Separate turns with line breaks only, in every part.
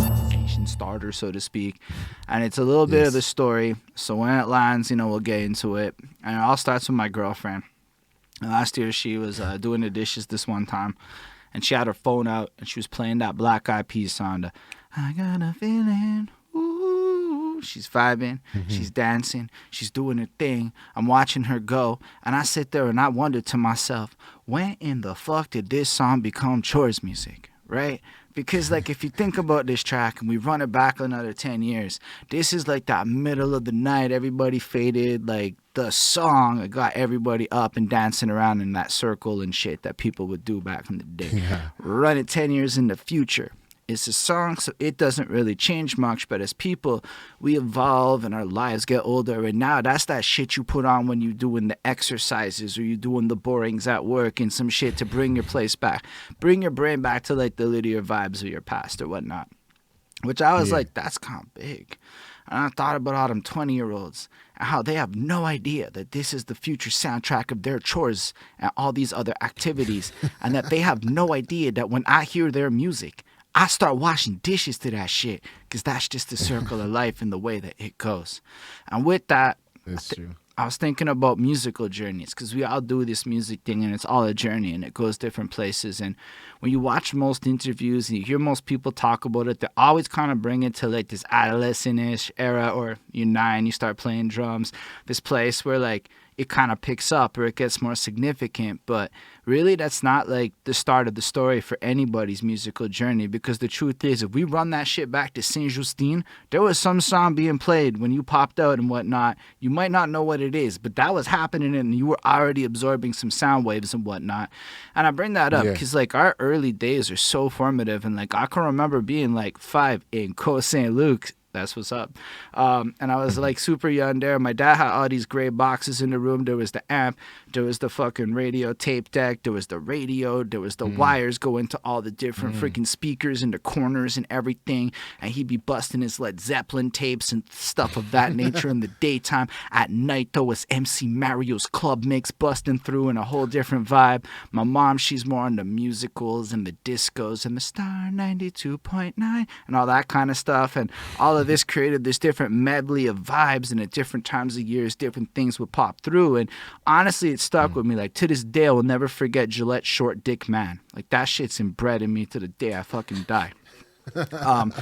conversation starter, so to speak. And it's a little bit of the
Yes.
story. So when it lands, we'll get into it. And it all starts with my girlfriend. And last year, she was doing the dishes this one time, and she had her phone out, and she was playing that Black Eyed Peas song. I got a feeling. Ooh, she's vibing,
Hmm.
she's dancing, she's doing her thing. I'm watching her go, and I sit there and I wonder to myself, when in the fuck did this song become chores music, right? Because like if you think about this track and we run it back another 10 years, this is like that middle of the night, everybody faded, like the song that got everybody up and dancing around in that circle and shit that people would do back in the day.
Yeah.
Run it 10 years in the future. It's a song, so it doesn't really change much. But as people, we evolve and our lives get older. And now that's that shit you put on when you're doing the exercises or you're doing the borings at work and some shit to bring your place back, bring your brain back to like the linear vibes of your past or whatnot. Which I was
Yeah.
like, that's kind of big. And I thought about all them 20-year-olds and how they have no idea that this is the future soundtrack of their chores and all these other activities. And that they have no idea that when I hear their music, I start washing dishes to that shit because that's just the circle of life and the way that it goes. And with that,
That's true.
I was thinking about musical journeys because we all do this music thing and it's all a journey and it goes different places. And when you watch most interviews and you hear most people talk about it, they always kind of bring it to like this adolescent-ish era, or you're 9, you start playing drums, this place where like it kind of picks up or it gets more significant. But really, that's not like the start of the story for anybody's musical journey, because the truth is, if we run that shit back to Saint Justine, there was some song being played when you popped out and whatnot. You might not know what it is, but that was happening and you were already absorbing some sound waves and whatnot. And I bring that up
Yeah.
because like our early days are so formative, and like I can remember being like 5 in Côte Saint Luc. That's what's up. And I was
Hmm.
like super young there. My dad had all these gray boxes in the room. There was the amp, there was the fucking radio tape deck, there was the radio, there was the
Mm.
wires going to all the different
Mm.
freaking speakers in the corners and everything. And he'd be busting his Led Zeppelin tapes and stuff of that nature in the daytime. At night, though, it's MC Mario's club mix busting through in a whole different vibe. My mom, she's more on the musicals and the discos and the Star 92.9 and all that kind of stuff. And all of this created this different medley of vibes, and at different times of years different things would pop through. And honestly, it stuck
Mm.
with me. Like to this day I will never forget Gillette Short Dick Man. Like that shit's inbred in me to the day I fucking die. um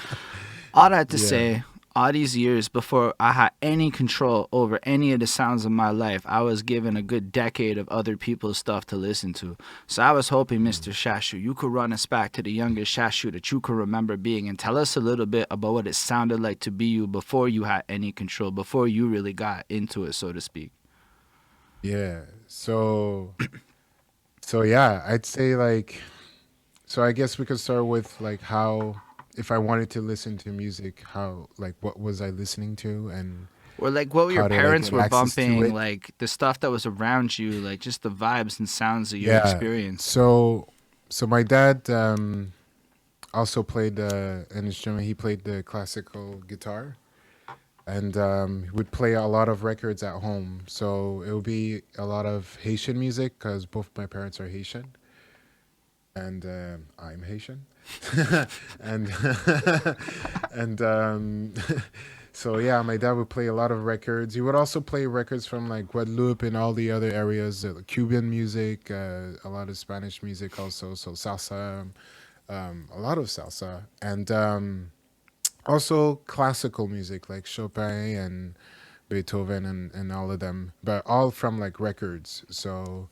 all that to
Yeah.
say, all these years before I had any control over any of the sounds of my life, I was given a good decade of other people's stuff to listen to. So I was hoping,
Mm.
Mr. Shash'U, you could run us back to the youngest Shash'U that you could remember being and tell us a little bit about what it sounded like to be you before you had any control, before you really got into it, so to speak.
Yeah. So yeah, I'd say like, so I guess we could start with like how, if I wanted to listen to music, how, like, what was I listening to and
Or like what your
how did I
parents
get
were
access to
bumping,
it?
like the stuff that was around you, like just the vibes and sounds of your
Yeah.
experience.
So my dad also played an instrument. He played the classical guitar, and he would play a lot of records at home. So it would be a lot of Haitian music because both my parents are Haitian, and I'm Haitian, and and so yeah, my dad would play a lot of records. He would also play records from like Guadeloupe and all the other areas, Cuban music, a lot of Spanish music also, so salsa, a lot of salsa, and also classical music like Chopin and Beethoven and all of them, but all from like records. So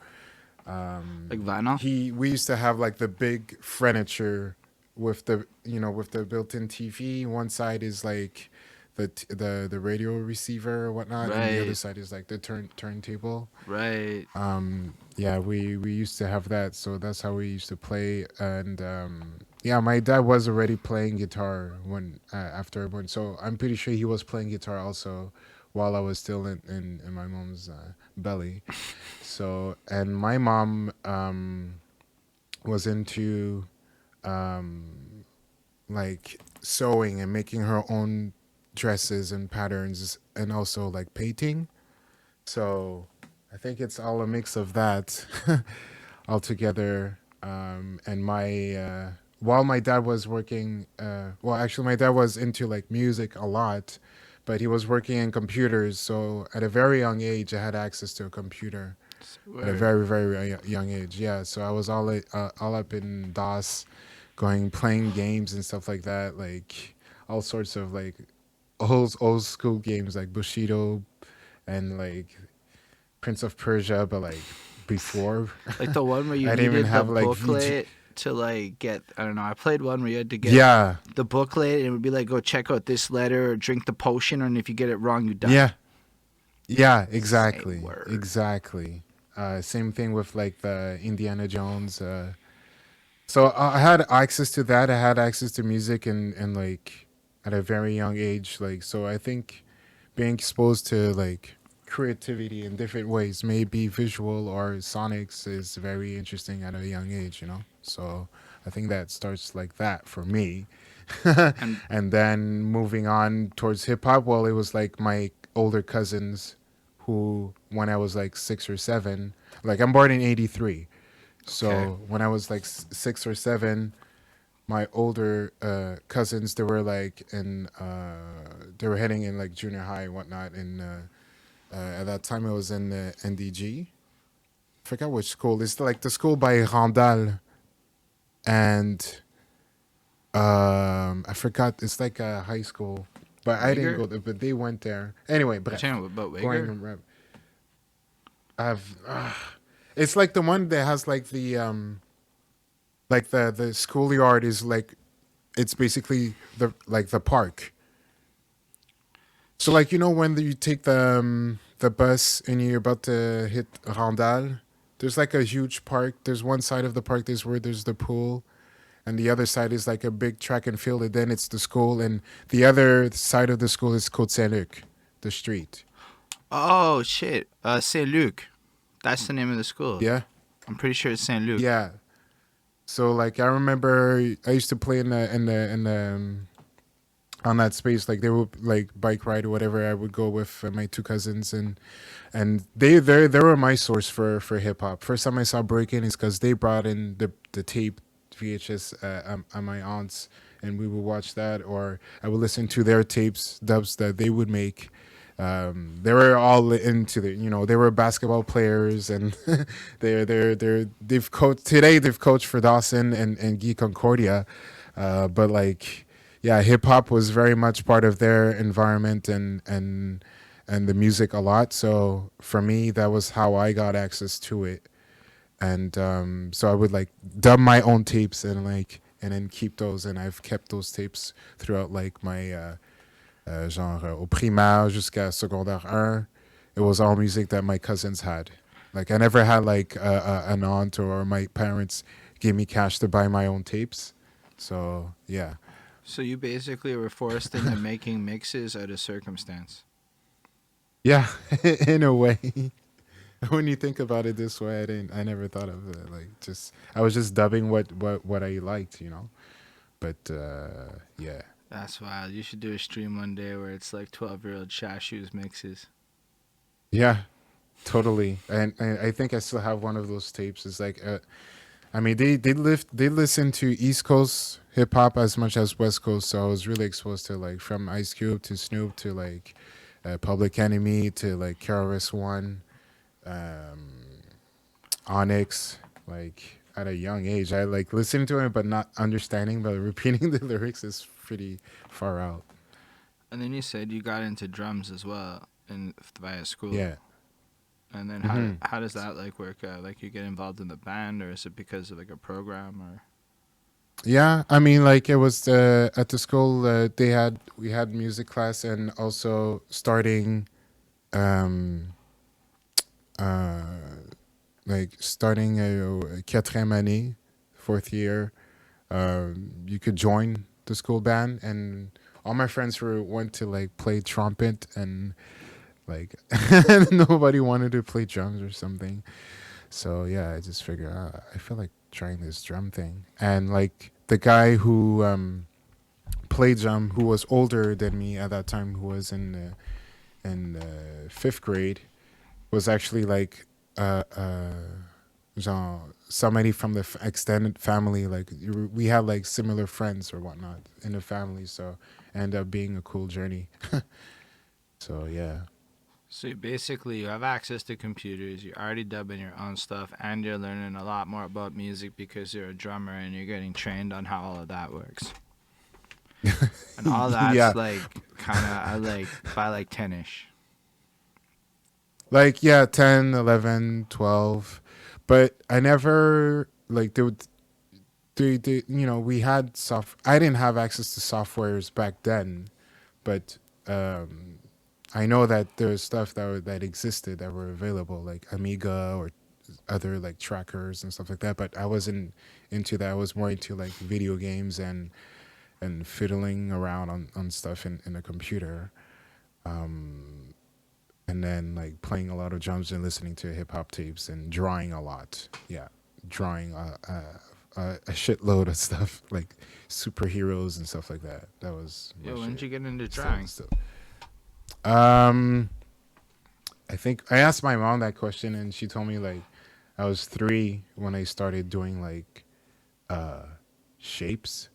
Like vinyl?
we used to have like the big furniture with the, with the built-in TV. One side is like the radio receiver or whatnot, and the other
Right,
side is like the turntable.
right.
Yeah, we used to have that, so that's how we used to play. And yeah, my dad was already playing guitar when after when, so I'm pretty sure he was playing guitar also while I was still in my mom's belly. So, and my mom was into like sewing and making her own dresses and patterns, and also like painting. So I think it's all a mix of that all together. And my while my dad was working, well, actually, my dad was into like music a lot, but he was working in computers. So at a very young age, I had access to a computer at a
Word.
very, very young age. Yeah. So I was all up in DOS, going playing games and stuff like that, like all sorts of like old school games like Bushido and like Prince of Persia, but like before.
Like the one where you
I didn't even
needed the
have like VG.
booklet to like get. I don't know. I played one where you had to get
Yeah,
the booklet and it would be like, go check out this letter or drink the potion, and if you get it wrong, you die.
yeah, yeah.
Same
Exactly,
word.
exactly. Same thing with like the Indiana Jones. So I had access to that. I had access to music and like at a very young age. Like so, I think being exposed to like creativity in different ways, maybe visual or sonics, is very interesting at a young age. So I think that starts like that for me.
And
And then moving on towards hip hop, well, it was like my older cousins who, when I was like 6 or 7, like I'm born in '83.
okay,
So when I was like 6 or 7, my older cousins, they were like they were heading in like junior high and whatnot. And at that time, it was in NDG. I forgot which school. It's like the school by Randall, and I forgot. It's like a high school, but I didn't
Wager?
go there. But they went there anyway.
You're
Bref,
talking about
going
Wager?
and I've. It's like the one that has like the schoolyard is like it's basically the park. So like when you take the bus and you're about to hit Randall, there's like a huge park. There's one side of the park where there's the pool, and the other side is like a big track and field, and then it's the school, and the other side of the school is Côte Saint Luc, the street.
Oh shit, Saint Luc. That's the name of the school.
Yeah,
I'm pretty sure it's Saint Luc.
yeah. So like I remember I used to play on that space, like they would like bike ride or whatever. I would go with my two cousins, and they were my source for hip hop. First time I saw breaking is because they brought in the tape VHS on my aunts, and we would watch that, or I would listen to their tapes dubs that they would make. They were all into they were basketball players, and they've coached today. They've coached for Dawson and Guy Concordia, but like yeah, hip hop was very much part of their environment and the music a lot. So for me, that was how I got access to it. And so I would like dub my own tapes and then keep those. And I've kept those tapes throughout like my genre au primaire jusqu'à secondaire 1. It was all music that my cousins had. Like I never had like an aunt or my parents gave me cash to buy my own tapes. So yeah.
So you basically were forced into making mixes out of circumstance.
Yeah, in a way. When you think about it this way, I never thought of it. Like just I was just dubbing what I liked. But yeah.
That's wild. You should do a stream one day where it's like 12-year-old Shash'U's mixes.
Yeah, totally. And I think I still have one of those tapes. It's like I mean they listen to East Coast hip hop as much as West Coast, so I was really exposed to like from Ice Cube to Snoop to like Public Enemy to like KRS One, um, Onyx. Like at a young age, I like listening to it but not understanding, but repeating the lyrics is pretty far out.
And then you said you got into drums as well in via school.
Yeah.
And then
Hmm.
how does that like work out? Like you get involved in the band, or is it because of like a program or?
Yeah, I mean, like it was at the school we had music class and also starting um uh like starting a quatrième année, fourth year. You could join the school band, and all my friends went to like play trumpet, and like nobody wanted to play drums or something. So yeah, I just figured I feel like trying this drum thing. And like the guy who played drum, who was older than me at that time, who was in fifth grade, was actually like uh, uh, somebody from the extended family, like we had like similar friends or whatnot in the family, so ended up being a cool journey. So yeah.
So basically, you have access to computers. You're already dubbing your own stuff, and you're learning a lot more about music because you're a drummer and you're getting trained on how all of that works. And all
Yeah,
that's like kind of like by like 10ish.
like yeah, 10, 11, 12. But I never like we had I didn't have access to softwares back then, but um I know that there's stuff that existed that were available, like Amiga or other like trackers and stuff like that. But I wasn't into that. I was more into like video games and fiddling around on stuff in a computer. And then like playing a lot of drums and listening to hip hop tapes and drawing a lot. Yeah, drawing a shitload of stuff like superheroes and stuff like that. That was my
Yo, when did
shit.
you get into
Still,
drawing?
still. Um, I think I asked my mom that question and she told me like I was 3 when I started doing like uh shapes.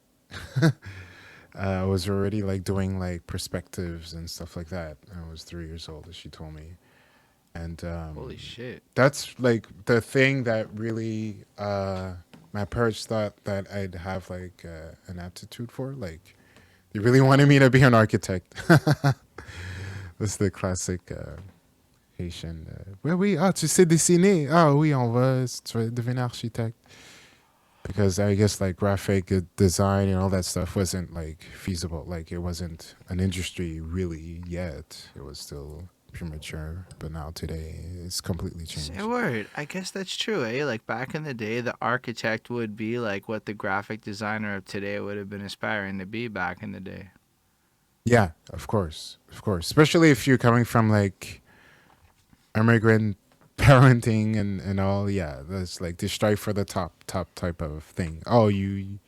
I was already like doing like perspectives and stuff like that. I was 3 years old, as she told me, and
Holy shit.
that's like the thing that really my parents thought that I'd have like an aptitude for. Like they really wanted me to be an architect. That's the classic Haitian. Oui, oui. Ah, tu sais dessiner. Ah, oui, on va. Tu vas devenir architecte. Because I guess like graphic design and all that stuff wasn't like feasible. Like it wasn't an industry really yet. It was still premature. But now today it's completely
Say
changed.
word. I guess that's true, eh? Like back in the day, the architect would be like what the graphic designer of today would have been aspiring to be back in the day.
Yeah, of course, of course. Especially if you're coming from like immigrant parenting and all. Yeah, that's like the strive for the top type of thing. Oh, you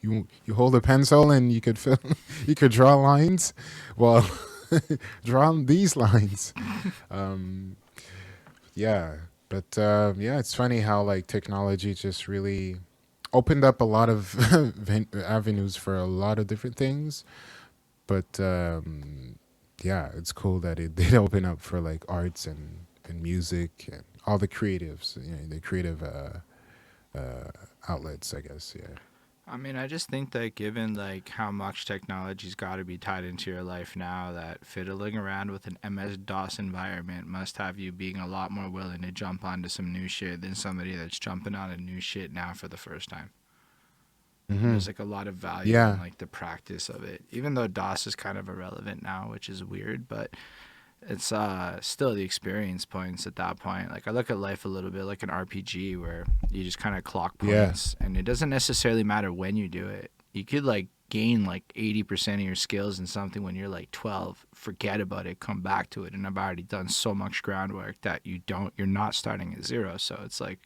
hold a pencil and you could fill, you could draw lines. Well, draw these lines. Um, yeah, but yeah, it's funny how like technology just really opened up a lot of avenues for a lot of different things. But yeah, it's cool that it did open up for like arts and music and all the creatives, the creative outlets, I guess. Yeah.
I mean, I just think that given like how much technology's got to be tied into your life now, that fiddling around with an MS DOS environment must have you being a lot more willing to jump onto some new shit than somebody that's jumping on a new shit now for the first time. And
Hmm.
there's like a lot of value in
Yeah.
like the practice of it, even though DOS is kind of irrelevant now, which is weird, but it's still the experience points at that point. Like I look at life a little bit like an RPG where you just kind of clock
Yeah.
points and it doesn't necessarily matter when you do it. You could like gain like 80% of your skills in something when you're like 12, forget about it, come back to it, and I've already done so much groundwork that you're not starting at zero. So it's like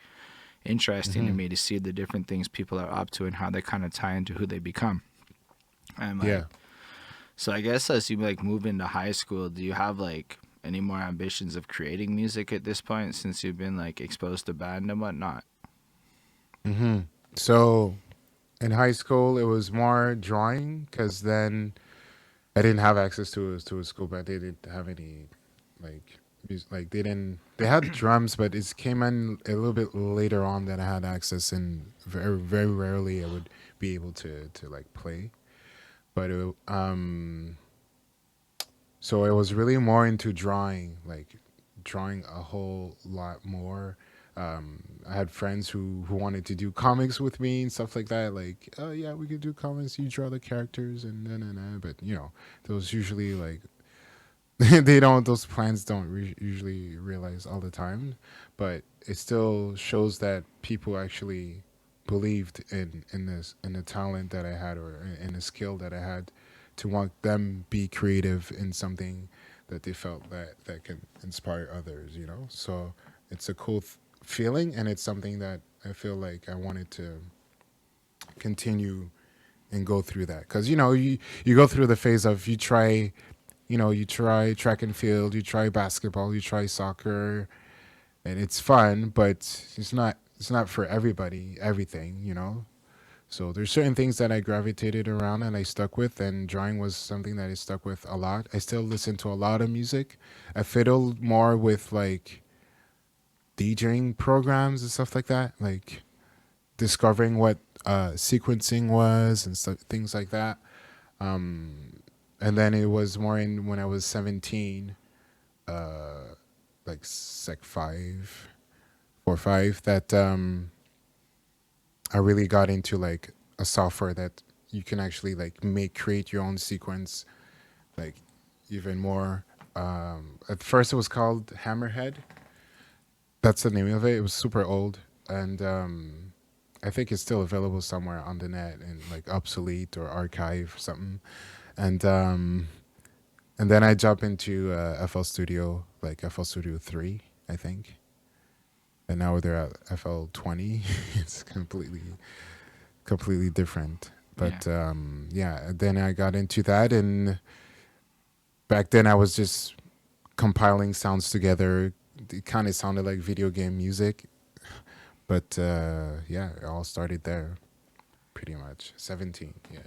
interesting to
Hmm.
me to see the different things people are up to and how they kind of tie into who they become. And like
Yeah.
so I guess as you like move into high school, do you have like any more ambitions of creating music at this point since you've been like exposed to band and whatnot?
Hmm. So in high school, it was more drawing because then I didn't have access to a school, but they didn't have any like like they didn't they had drums, but it came in a little bit later on that I had access, and very rarely I would be able to like play. But so I was really more into drawing, like drawing a whole lot more. I had friends who wanted to do comics with me and stuff like that. Like, oh yeah, we could do comics. You draw the characters and na. But those usually like they don't. Those plans don't usually realize all the time. But it still shows that people actually believed in the talent that I had or in the skill that I had to want them be creative in something that they felt that can inspire others. So it's a cool feeling, and it's something that I feel like I wanted to continue and go through that because you go through the phase of you try track and field, you try basketball, you try soccer, and it's fun, but it's not. it's not for everybody, everything, you know. So there's certain things that I gravitated around and I stuck with, and drawing was something that I stuck with a lot. I still listen to a lot of music. I fiddle more with like DJing programs and stuff like that, like discovering what sequencing was and stuff, things like that. And then it was more in when I was 17, like sec 5 or 5, that I really got into like a software that you can actually like create your own sequence, like even more. At first it was called Hammerhead. That's the name of it. It was super old, and I think it's still available somewhere on the net and like obsolete or archive or something. And and then I jump into FL Studio, like FL Studio 3, I think. And now they're at FL 20. It's completely different.
Yeah.
But yeah, then I got into that, and back then I was just compiling sounds together. It kind of sounded like video game music, but yeah, it all started there, pretty much. 17, yeah.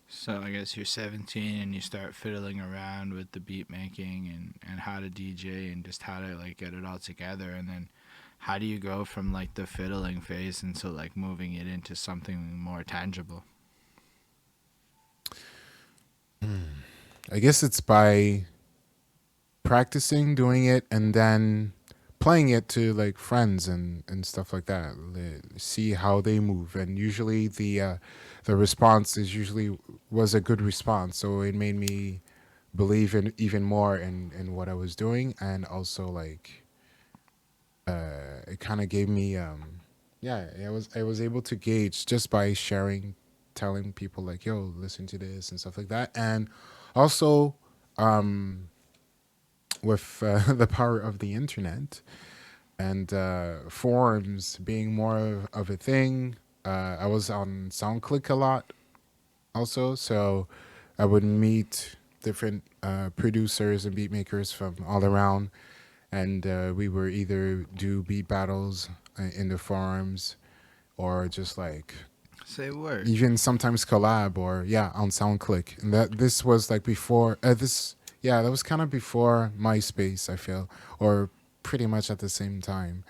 So I guess you're 17 and you start fiddling around with the beat making and how to DJ and just how to like get it all together, and then how do you go from like the fiddling phase into like moving it into something more tangible?
I guess it's by practicing doing it and then playing it to like friends and stuff like that. See how they move, and usually the response is usually was a good response, so it made me believe in even more in what I was doing, and also like it kind of gave me yeah, I was able to gauge just by sharing, telling people like, yo, listen to this and stuff like that. And also with the power of the internet and forums being more of a thing, I was on SoundClick a lot also, so I would meet different producers and beat makers from all around, and we were either do beat battles in the forums, or just like
Say word.
even sometimes collab, or yeah, on SoundClick. And that this was like before this, yeah, that was kind of before MySpace, I feel, or pretty much at the same time.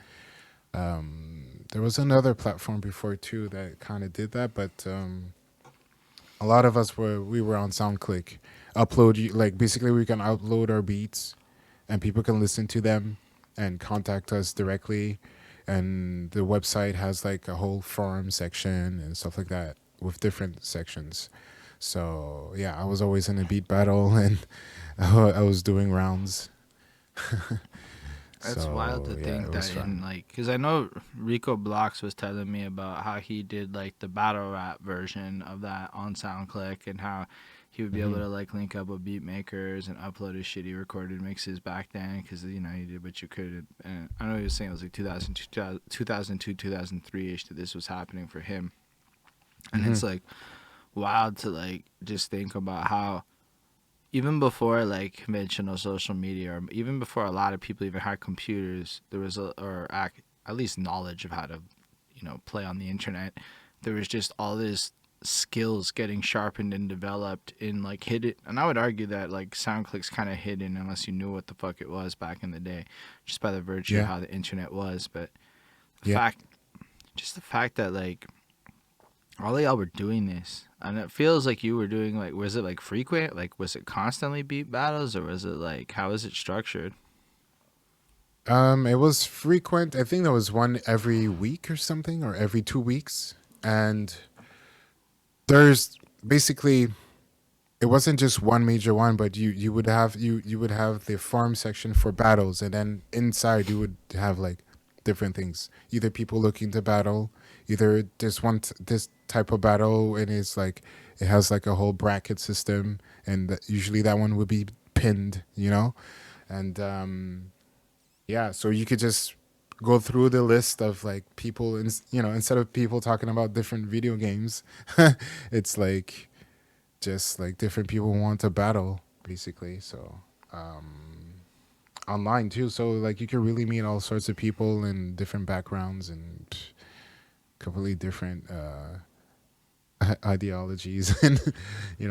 There was another platform before too that kind of did that, but a lot of us we were on SoundClick. Like basically we can upload our beats, and people can listen to them and contact us directly. And the website has like a whole forum section and stuff like that with different sections. So yeah, I was always in a beat battle, and I was doing rounds.
That's wild to
So yeah,
think
it was
that in
fun.
like, because I know Rico Blocks was telling me about how he did like the battle rap version of that on SoundClick, and how he would be able
Hmm.
to like link up with beat makers and upload his shitty recorded mixes back then, because you know he did what you could. And I know he was saying it was like 2002, 2003 ish that this was happening for him, and
Hmm.
it's like wild to like just think about how even before like conventional social media, or even before a lot of people even had computers, there was at least knowledge of how to, you know, play on the internet. There was just all this skills getting sharpened and developed in like hidden, and I would argue that like SoundClick's kind of hidden unless you knew what the fuck it was back in the day, just by the virtue of
Yeah.
how the internet was. But the
Yeah.
fact, just the fact that like all of y'all were doing this, and it feels like you were doing like, was it like frequent? Like, was it constantly beat battles, or was it like, how is it structured?
It was frequent. I think there was one every week or something, or every 2 weeks. And there's basically, it wasn't just one major one, but you would have the farm section for battles, and then inside you would have like different things. Either people looking to battle, either this type of battle, and it's like it has like a whole bracket system, and usually that one would be pinned, you know, and yeah, so you could just go through the list of like people, and instead of people talking about different video games, it's like just like different people want to battle basically. So online too. So like you can really meet all sorts of people in different backgrounds and completely different ideologies. And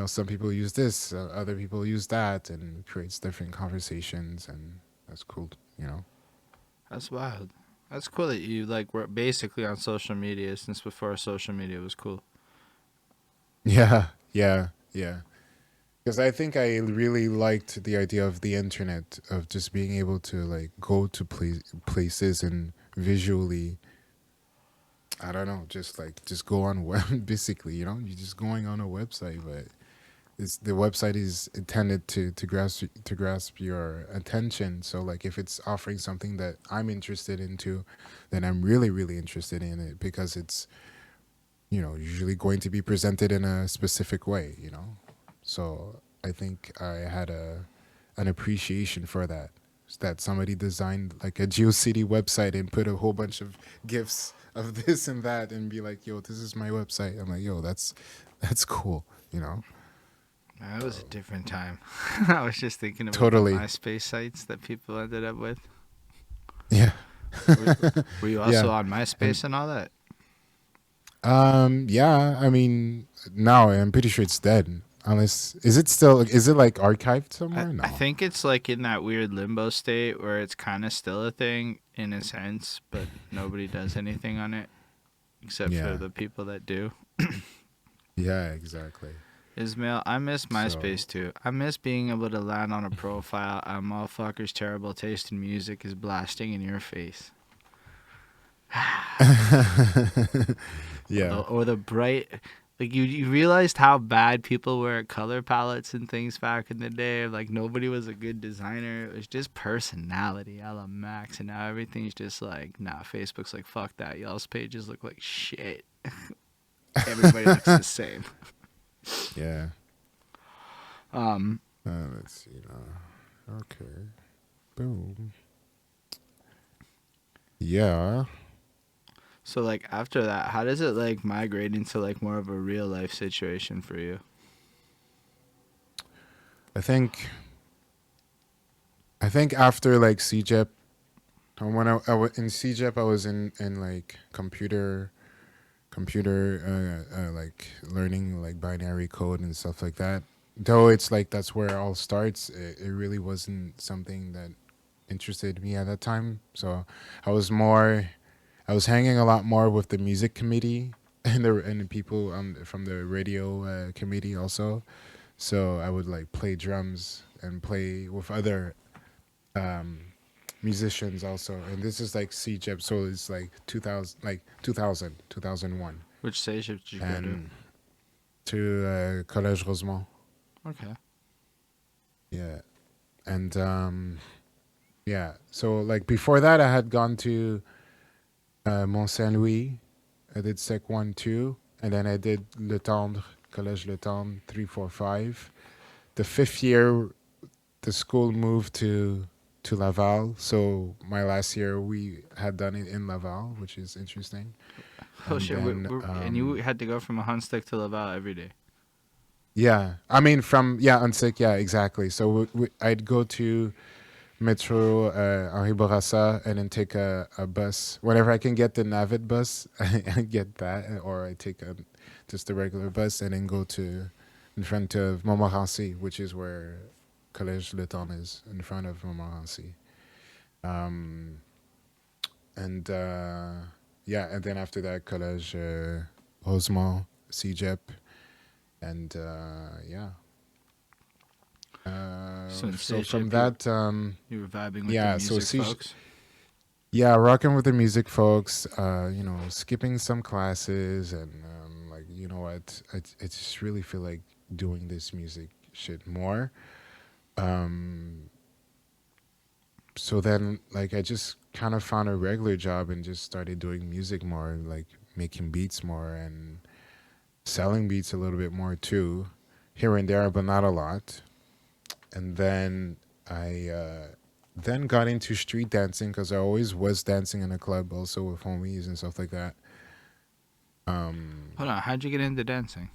some people use this, other people use that, and creates different conversations, and that's cool.
That's wild. That's cool that you like were basically on social media since before social media was cool.
Yeah, yeah, yeah. Because I think I really liked the idea of the internet, of just being able to like go to places and visually, I don't know, just go on web. Basically, you're just going on a website, but the website is intended to grasp your attention. So like if it's offering something that I'm interested into, then I'm really really interested in it, because it's usually going to be presented in a specific way. So I think I had an appreciation for that somebody designed like a GeoCity website and put a whole bunch of gifs of this and that and be like, yo, this is my website. I'm like, yo, that's cool.
That was a different time. I was just thinking about the
Totally.
MySpace sites that people ended up with.
Yeah.
Were, were you
Yeah.
also on
And
MySpace and all that?
yeah, I mean, now I'm pretty sure it's dead. Unless is it like archived somewhere?
I
No.
think it's like in that weird limbo state where it's kind of still a thing in a sense, but nobody does anything on it except for
Yeah.
the people that do.
Yeah, exactly.
Ismail, I miss
So
MySpace too. I miss being able to land on a profile. A motherfucker's terrible taste in music is blasting in your face.
yeah.
Or the bright, like you realized how bad people were at color palettes and things back in the day. Like nobody was a good designer. It was just personality, a la max. And now everything's just like, nah. Facebook's like, fuck that. Y'all's pages look like shit. Everybody looks the same.
Yeah.
Um.
Let's see now. Okay. Boom. Yeah.
So like after that, how does it like migrate into like more of a real life situation for you?
I think after like CJEP, when in CJEP, I was in like computer like learning like binary code and stuff like that. Though it's like that's where it all starts. It really wasn't something that interested me at that time. So I was more I was hanging a lot more with the music committee and the people from the radio committee also. So I would like play drums and play with other um, musicians also. And this is like CJEP, so it's like 2000, like 2001,
Which stage did you go to?
and to Collège Rosemont.
Okay.
Yeah, and yeah. So like before that, I had gone to Mont Saint Louis. I did Sec 1, 2, and then I did Le Tendre, Collège Le Tendre, 3, 4, 5. The fifth year, the school moved to Laval. So my last year, we had done it in Laval, which is interesting.
Oh
And
shit!
then,
And you had to go from a Hunstick to Laval every day.
yeah, I mean, Unsick, yeah, exactly. So I'd go to Metro Henri Bourassa and then take a bus. Whenever I can get the Navit bus, I get that, or I take just the regular bus and then go to in front of Montmorency, which is where Collège Le Temps is, in front of Montmorency. Um, and yeah, and then after that, Collège Rosemont, CJEP, and yeah.
So in
So
stage
from
F, you
that,
you were vibing with the
yeah, so
music, folks.
yeah, rocking with the music, folks. Skipping some classes, and like what, I just really feel like doing this music shit more. Um, so then, like, I just kind of found a regular job and just started doing music more, like making beats more and selling beats a little bit more too, here and there, but not a lot. And then I then got into street dancing because I always was dancing in a club, also with homies and stuff like that.
Hold on, how'd you get into dancing?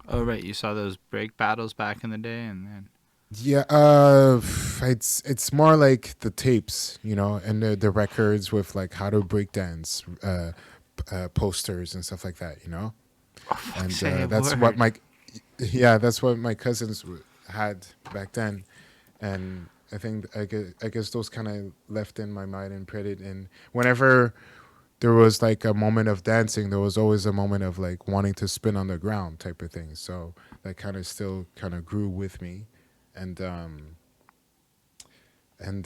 Oh right, you saw those break battles back in the day, and then
Yeah, it's more like the tapes, and the records with like how to break dance, posters and stuff like that.
Oh, fuck,
And
say a word.
that's what my cousins had back then, and I guess those kind of left in my mind and imprinted. And whenever there was like a moment of dancing, there was always a moment of like wanting to spin on the ground type of thing. So that kind of still kind of grew with me, and and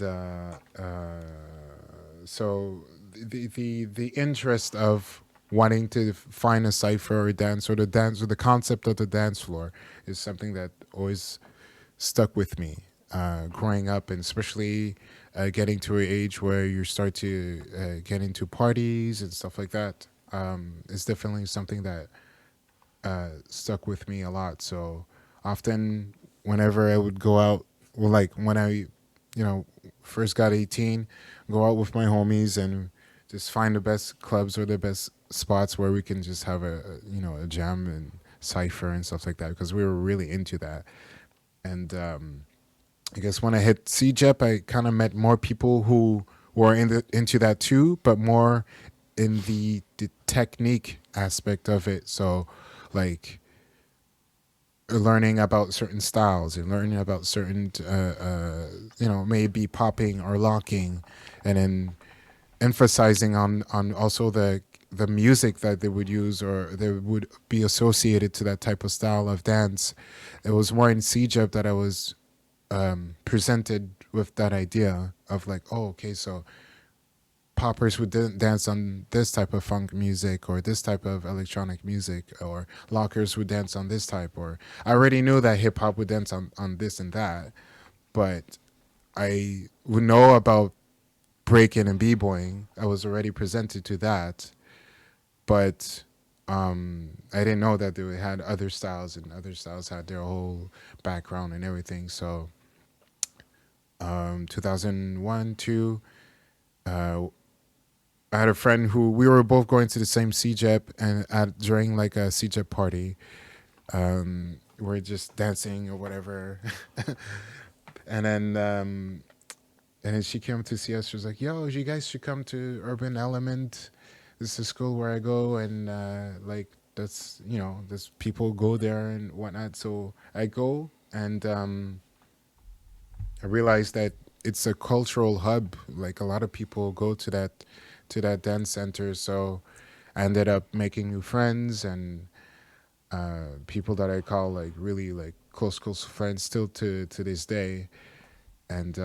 so the interest of wanting to find a cipher or a dance or the dance or the concept of the dance floor is something that always stuck with me growing up, and especially getting to an age where you start to get into parties and stuff like that. It's definitely something that stuck with me a lot. So often, whenever I would go out, well, like when I, first got 18, go out with my homies and just find the best clubs or the best spots where we can just have a jam and cipher and stuff like that, because we were really into that. And I guess when I hit CJEP, I kind of met more people who were into that too, but more in the technique aspect of it. So, like learning about certain styles and learning about certain, maybe popping or locking, and then emphasizing on also the music that they would use or they would be associated to that type of style of dance. It was more in CJEP that I was presented with that idea of like, oh, okay, so poppers would dance on this type of funk music or this type of electronic music, or lockers would dance on this type, or I already knew that hip hop would dance on this and that, but I would know about breaking and b-boying. I was already presented to that, but I didn't know that they had other styles, and other styles had their whole background and everything. So 2001, 2, uh, I had a friend who we were both going to the same CJEP, and during like a CJEP party, we're just dancing or whatever, and then she came to see us. She was like, "Yo, you guys should come to Urban Element. This is a school where I go, and like there's people go there and whatnot." So I go, and I realized that it's a cultural hub. Like a lot of people go to that dance center. So I ended up making new friends, and people that I call like really like close friends still to this day. And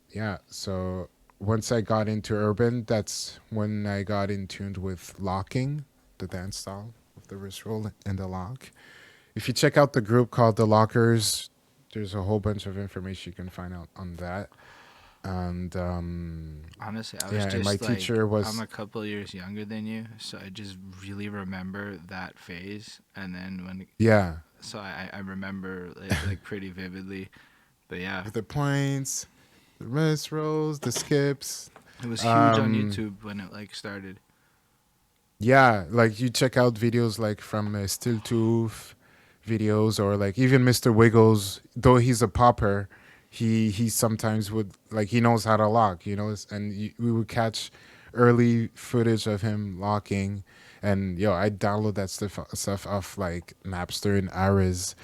yeah, so once I got into urban, that's when I got in tuned with locking, the dance style of the wrist roll and the lock. If you check out the group called the Lockers, there's a whole bunch of information you can find out on that. And
Honestly, I was
yeah, and my
just like,
teacher
I'm
was,
a couple years younger than you, so I just really remember that phase. And then
yeah,
so I remember it like pretty vividly. But yeah,
with the points, the wrist rolls, the skips.
it was huge on
Um,
YouTube when it like started.
yeah, like you check out videos like from Still Tooth videos, or like even Mr. Wiggles. Though he's a popper, he sometimes would like he knows how to lock, and we would catch early footage of him locking. And yo, I download that stuff off like Napster and Ares,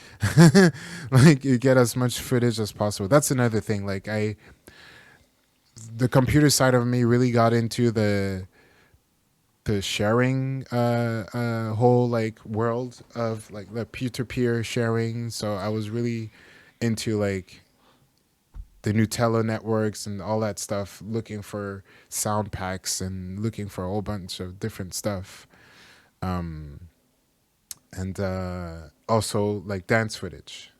like you get as much footage as possible. That's another thing. Like the computer side of me really got into the sharing whole like world of like the peer-to-peer sharing. So I was really into like the Nutella networks and all that stuff, looking for sound packs and looking for a whole bunch of different stuff. And also like dance footage.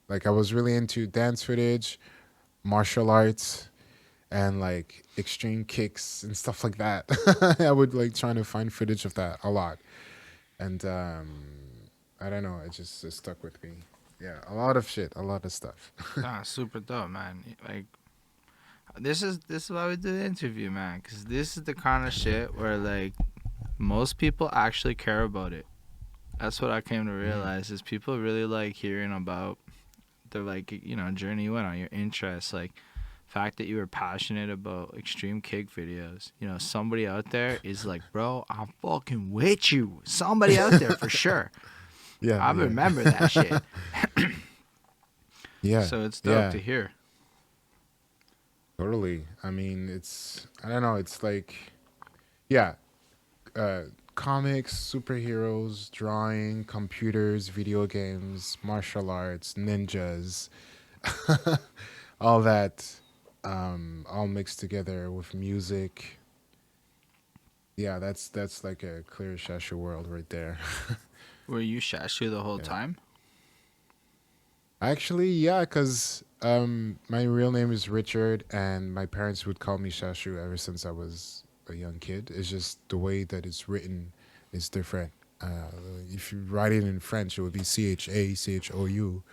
Like I was really into dance footage, martial arts, and like extreme kicks and stuff like that. I would like trying to find footage of that a lot. And I don't know, it stuck with me. Yeah, a lot of shit, a lot of stuff.
Ah, super dope, man. Like this is why we do the interview, man. Cause this is the kind of shit where like most people actually care about it. That's what I came to
Mm.
realize is people really like hearing about the like journey you went on, your interests, like fact that you were passionate about extreme kick videos. Somebody out there is like, bro, I'm fucking with you. Somebody out there for sure.
Yeah,
I
yeah.
remember that shit.
Yeah,
So it's dope
yeah,
to hear.
totally. I mean, I don't know, it's like, yeah, uh, comics, superheroes, drawing, computers, video games, martial arts, ninjas, all that, all mixed together with music. Yeah, that's like a clear Shashu world right there.
Were you Shash'U the whole
Yeah.
time?
Actually, yeah, because my real name is Richard, and my parents would call me Shashu ever since I was a young kid. It's just the way that it's written is different. Uh, if you write it in French, it would be Chachou,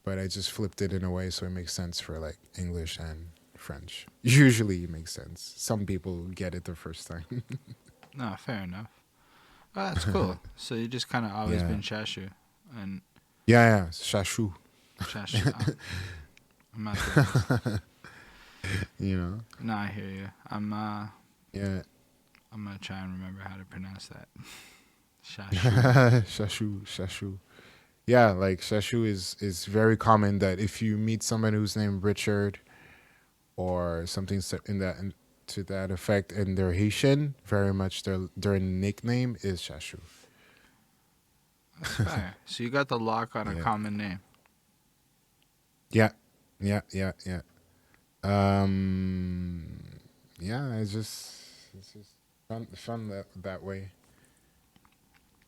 but I just flipped it in a way so it makes sense for like English and French. Usually, it makes sense. Some people get it the first time.
No, fair enough. Oh, that's cool. So you just kind of always
Yeah,
been Shash'U and
yeah, Shashu.
Shash'U. I'm not there.
You know,
No, I hear you.
yeah.
I'm gonna try and remember how to pronounce that. Shash'U.
Shashu. Yeah, like Shashu is very common that if you meet someone who's named Richard or something to that effect and they're Haitian, very much their nickname is Shashu.
That's fair. So you got the lock on a
Yeah.
common name.
Yeah. Yeah, yeah, yeah. Um yeah, it's just fun that way.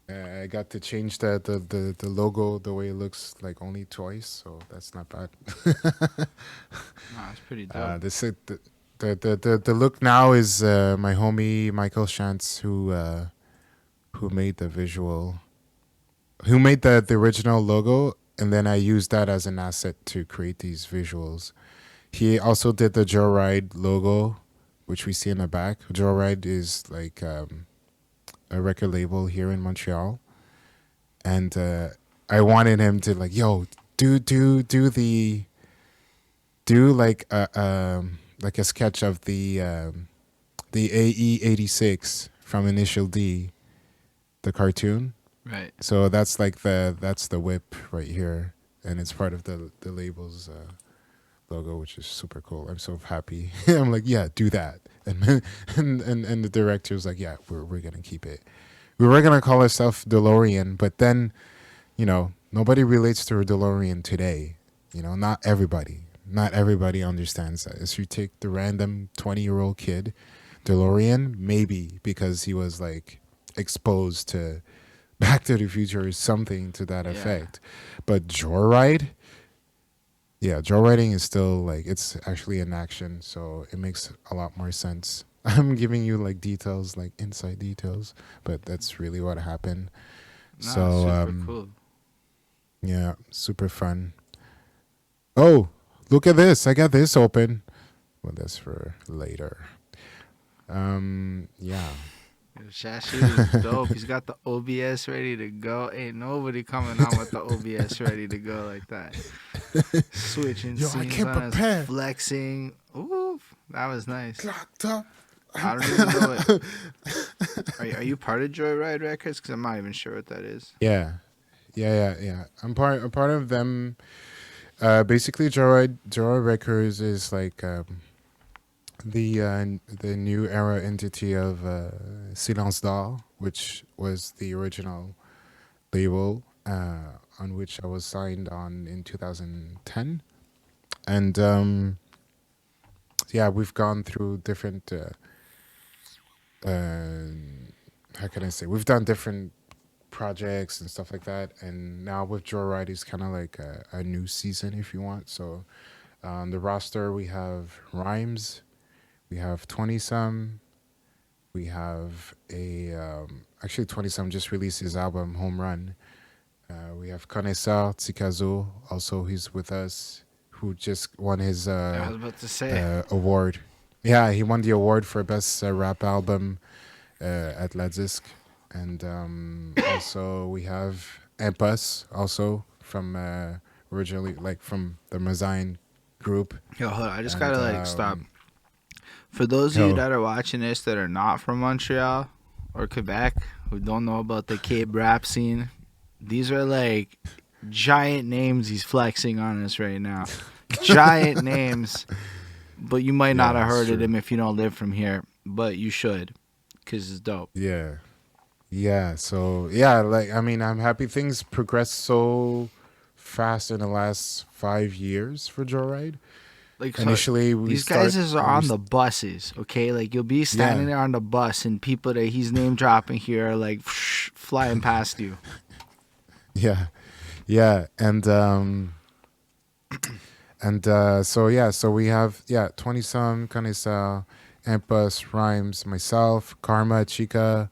I got to change the logo the way it looks like only twice, so that's not bad.
No, it's pretty dope.
This the look now is my homie Michael Shantz who made the visual, who made the original logo, and then I used that as an asset to create these visuals. He also did the Joyride logo, which we see in the back. Joyride is like a record label here in Montreal, and I wanted him to like, yo, do like a sketch of the AE86 from Initial D, the cartoon.
Right.
So that's the whip right here, and it's part of the label's logo, which is super cool. I'm so happy. I'm like, yeah, do that, and and the director was like, yeah, we're gonna keep it. We were gonna call ourselves DeLorean, but then, nobody relates to a DeLorean today. Not everybody understands that. If you take the random 20-year-old kid, DeLorean, maybe because he was like exposed to Back to the Future or something to that
Yeah.
effect. But Joyride, yeah, joyriding is still like, it's actually an action, so it makes a lot more sense. I'm giving you like details, like inside details, but that's really what happened.
No,
So
super cool.
yeah, super fun. Oh, look at this! I got this open. Well, that's for later. Yeah.
Shash'U is dope. He's got the OBS ready to go. Ain't nobody coming on with the OBS ready to go like that. Switching
Yo, I
scenes
can't
on us,
prepare.
flexing. Ooh, that was nice.
Locked up.
I don't even know what. Are you part of Joyride Records? Because I'm not even sure what that is.
Yeah. I'm part of them. Basically, Joyride Records is like the new era entity of Silence d'Or, which was the original label on which I was signed on in 2010, and yeah, we've gone through different. How can I say? We've done different projects and stuff like that, and now with Joyride is kind of like a new season, if you want. So on the roster we have Rhymes, we have 20 some, we have a actually 20 some just released his album Home Run. We have Connaisseur Tsikazo, also he's with us, who just won his
I was about to say.
award. Yeah, he won the award for best rap album at La Disc. And also we have Impas, also from originally, like from the Mazine group.
Yo, hold on, I just
And
gotta like stop. For those of you
yo,
that are watching this that are not from Montreal or Quebec, who don't know about the Cape rap scene, these are like giant names he's flexing on us right now. Giant names, but you might not
yeah,
have
it's
heard of
true.
them if you don't live from here, but you should, because it's dope.
Yeah. Yeah, so yeah, like I mean, I'm happy things progressed so fast in the last 5 years for Joyride.
Like, so
Initially, we
these guys
start,
are
we,
on the buses, okay? Like, you'll be standing
yeah,
there on the bus, and people that he's name dropping here are like flying past you.
yeah, yeah, so yeah, so we have 20 some Kanisa, Empus, Rhymes, myself, Karma, Chica,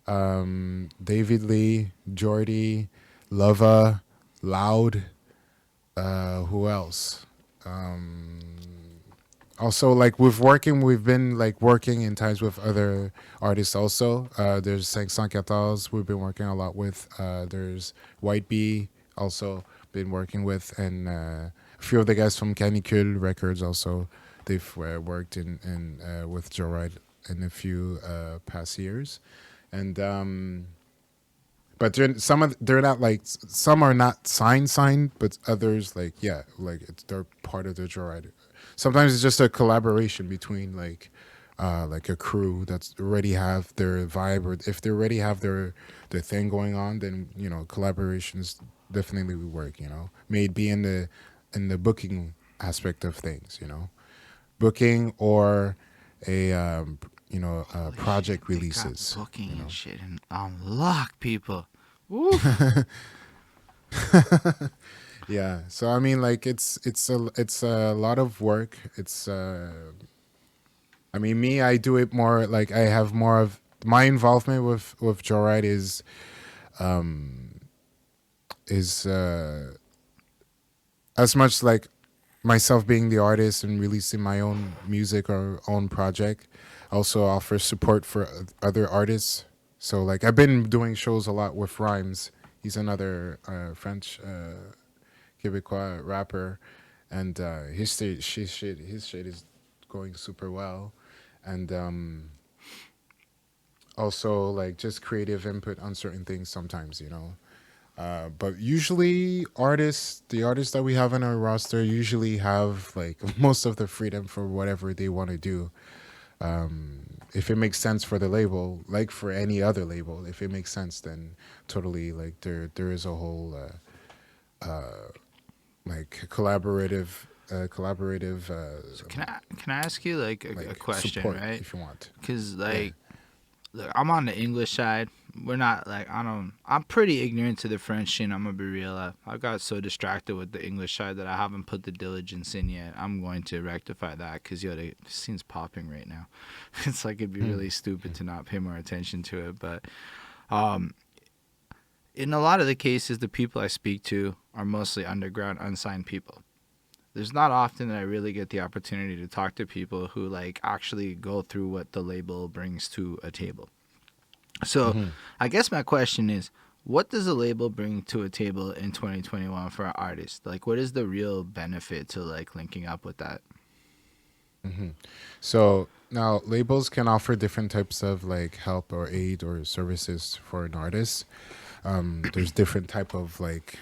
David Lee, Jordy, Lova, Loud, who else? Um, Also, like we've been like working in times with other artists also. There's 514 we've been working a lot with. There's White Bee also been working with, and a few of the guys from Canicule Records also. They've worked in with Joe Ride in a few past years, and but they're not like some are not signed, but others like like they're part of the Joe Ride. Sometimes it's just a collaboration between like a crew that's already have their vibe, or if they already have their thing going on, then collaborations definitely will work. May it be in the booking aspect of things, booking or a
Holy shit,
project
they got
releases.
booking
You
and
know.
shit and unlock people. Woof.
Yeah. So I mean, like it's a lot of work. It's I mean, me, I do it more like I have more of my involvement with Joyride is as much like myself being the artist and releasing my own music or own project. Also offer support for other artists. So like I've been doing shows a lot with Rhymes. He's another French Quebecois rapper, and his shit is going super well, and also like just creative input on certain things sometimes. But usually the artists that we have in our roster usually have like most of the freedom for whatever they want to do. If it makes sense for the label, like for any other label, if it makes sense, then totally like there is a whole like collaborative
So can I ask you like a
like
question,
support
right?
if you want.
Because
Yeah.
like, look, I'm on the English side. We're not like I don't. I'm pretty ignorant to the French scene. I'm gonna be real. I got so distracted with the English side that I haven't put the diligence in yet. I'm going to rectify that because the scene's popping right now. It's like it'd be
Hmm.
really stupid to not pay more attention to it. But um, in a lot of the cases, the people I speak to are mostly underground, unsigned people. There's not often that I really get the opportunity to talk to people who like actually go through what the label brings to a table. So,
Hmm.
I guess my question is, what does a label bring to a table in 2021 for an artist? Like, what is the real benefit to like linking up with that?
Hmm. So now labels can offer different types of like help or aid or services for an artist. There's different type of like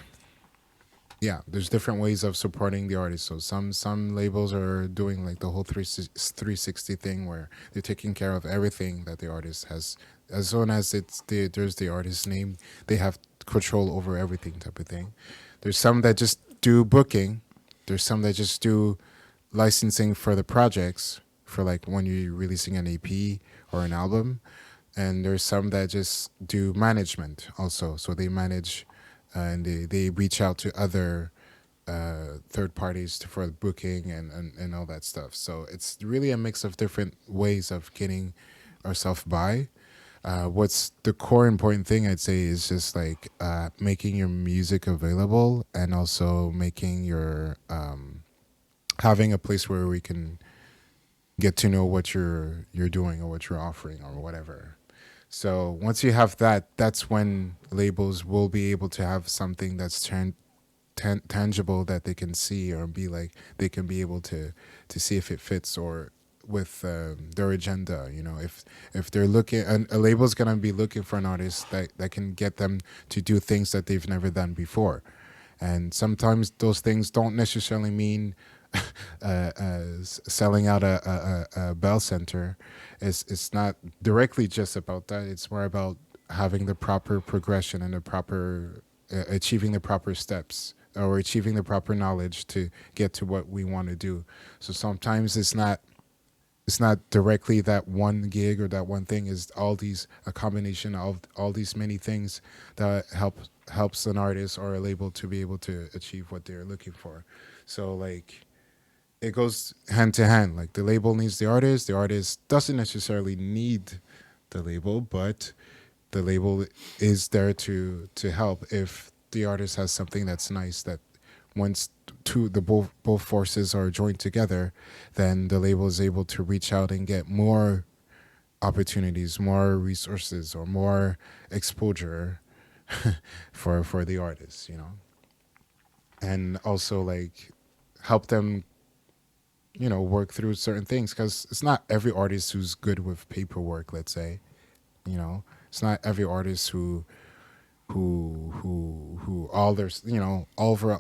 there's different ways of supporting the artist. So some labels are doing like the whole 360 thing where they're taking care of everything that the artist has. As soon as there's the artist's name, they have control over everything type of thing. There's some that just do booking. There's some that just do licensing for the projects for like when you're releasing an EP or an album. And there's some that just do management also. So they manage and they reach out to other third parties for booking and all that stuff. So it's really a mix of different ways of getting ourselves by. What's the core important thing I'd say is just like making your music available and also making your having a place where we can get to know what you're doing or what you're offering or whatever. So once you have that, that's when labels will be able to have something that's turned tangible that they can see, or be like they can be able to see if it fits, or with their agenda. If they're looking, a label's gonna be looking for an artist that can get them to do things that they've never done before. And sometimes those things don't necessarily mean selling out a bell center. It's not directly just about that. It's more about having the proper progression and the proper achieving the proper steps, or achieving the proper knowledge to get to what we want to do. So sometimes it's not directly that one gig or that one thing. Is all these a combination of all these many things that helps an artist or a label to be able to achieve what they're looking for. So like it goes hand to hand. Like the label needs the artist doesn't necessarily need the label, but the label is there to help if the artist has something that's nice, that once the both forces are joined together, then the label is able to reach out and get more opportunities, more resources, or more exposure for the artists, and also like help them, work through certain things, because it's not every artist who's good with paperwork. Let's say, it's not every artist who all their all over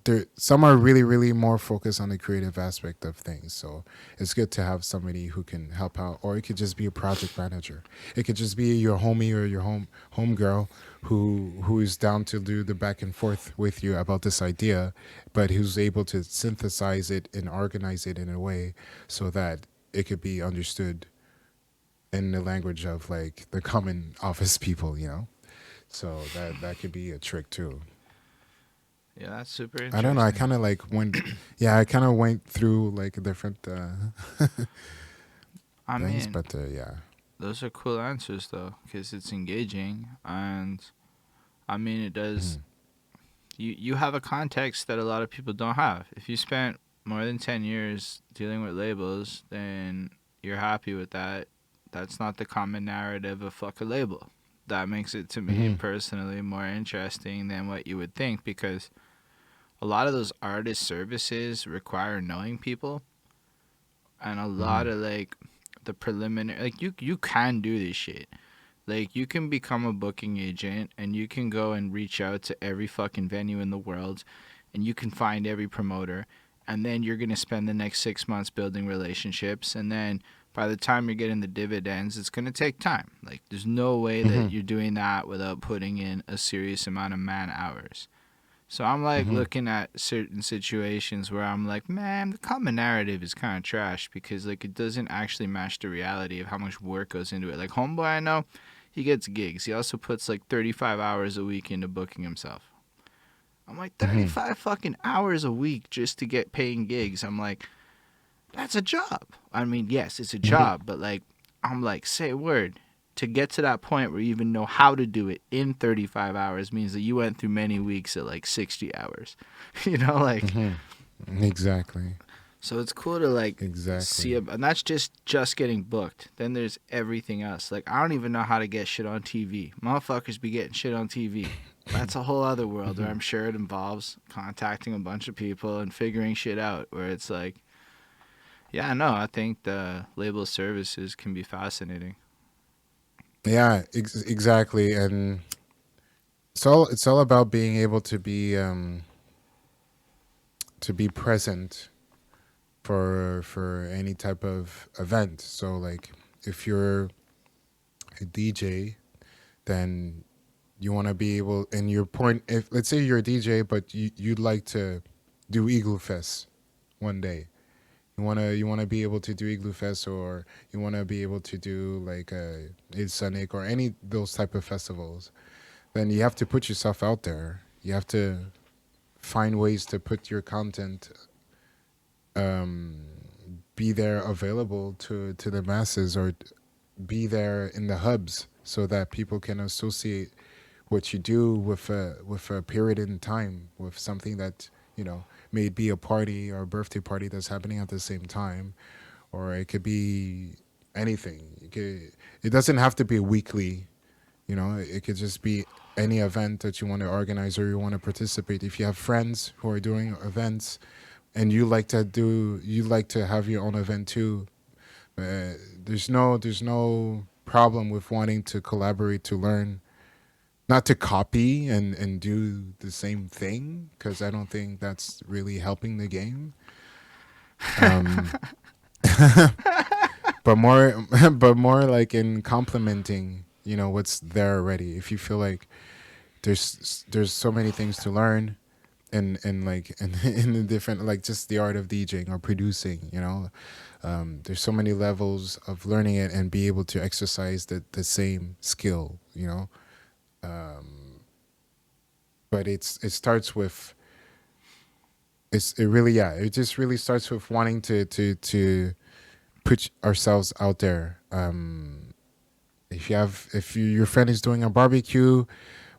there. Some are really really more focused on the creative aspect of things, so it's good to have somebody who can help out. Or it could just be a project manager. It could just be your homie or your home girl who is down to do the back and forth with you about this idea, but who's able to synthesize it and organize it in a way so that it could be understood in the language of like the common office people. So that could be a trick too.
Yeah, that's super
I don't know. I
interesting.
kind of like went, yeah, I kind of went through like different
I
things,
mean,
but yeah.
those are cool answers though, because it's engaging, and I mean, it does.
Mhm.
You have a context that a lot of people don't have. If you spent more than 10 years dealing with labels, then you're happy with that. That's not the common narrative of fuck a label. That makes it to me
Mhm.
personally more interesting than what you would think, because a lot of those artist services require knowing people, and a lot
Mhm.
of like the preliminary, like you can do this shit. Like you can become a booking agent and you can go and reach out to every fucking venue in the world, and you can find every promoter, and then you're going to spend the next 6 months building relationships, and then by the time you're getting the dividends, it's going to take time. Like there's no way that
Mhm.
you're doing that without putting in a serious amount of man hours. So I'm like
Mhm.
looking at certain situations where I'm like, man, the common narrative is kind of trash, because like it doesn't actually match the reality of how much work goes into it. Like homeboy, I know, he gets gigs. He also puts like 35 hours a week into booking himself. I'm like,
Mhm.
35 fucking hours a week just to get paying gigs. I'm like, that's a job. I mean, yes, it's a
Mhm.
job, but like, I'm like, say a word. To get to that point where you even know how to do it in 35 hours means that you went through many weeks at like 60 hours. Like,
Mhm. Exactly.
so it's cool to like see,
Exactly.
and that's just getting booked. Then there's everything else. Like, I don't even know how to get shit on TV. Motherfuckers be getting shit on TV. That's a whole other world where
Mhm.
I'm sure it involves contacting a bunch of people and figuring shit out. Where it's like, yeah, no, I think the label services can be fascinating.
Yeah, exactly. And it's all about being able to be present for any type of event. So like if you're a DJ, then you want to be able, and your point, if let's say you're a DJ but you'd like to do Igloo Fest one day. You want to be able to do Igloo Fest, or you want to be able to do like It's Sonic or any those type of festivals. Then you have to put yourself out there. You have to find ways to put your content, um, be there available to the masses, or be there in the hubs so that people can associate what you do with a period in time, with something that may it be a party or a birthday party that's happening at the same time, or it could be anything. It doesn't have to be weekly. It could just be. any event that you want to organize or you want to participate, if you have friends who are doing events and you like to have your own event too, there's no problem with wanting to collaborate to learn, not to copy and do the same thing, because I don't think that's really helping the game. Um, but more but more like in complementing, what's there already. If you feel like there's so many things to learn and like in the different, like just the art of DJing or producing, there's so many levels of learning it and be able to exercise the same skill, but it starts with it really, yeah, it just really starts with wanting to put ourselves out there. If your friend is doing a barbecue,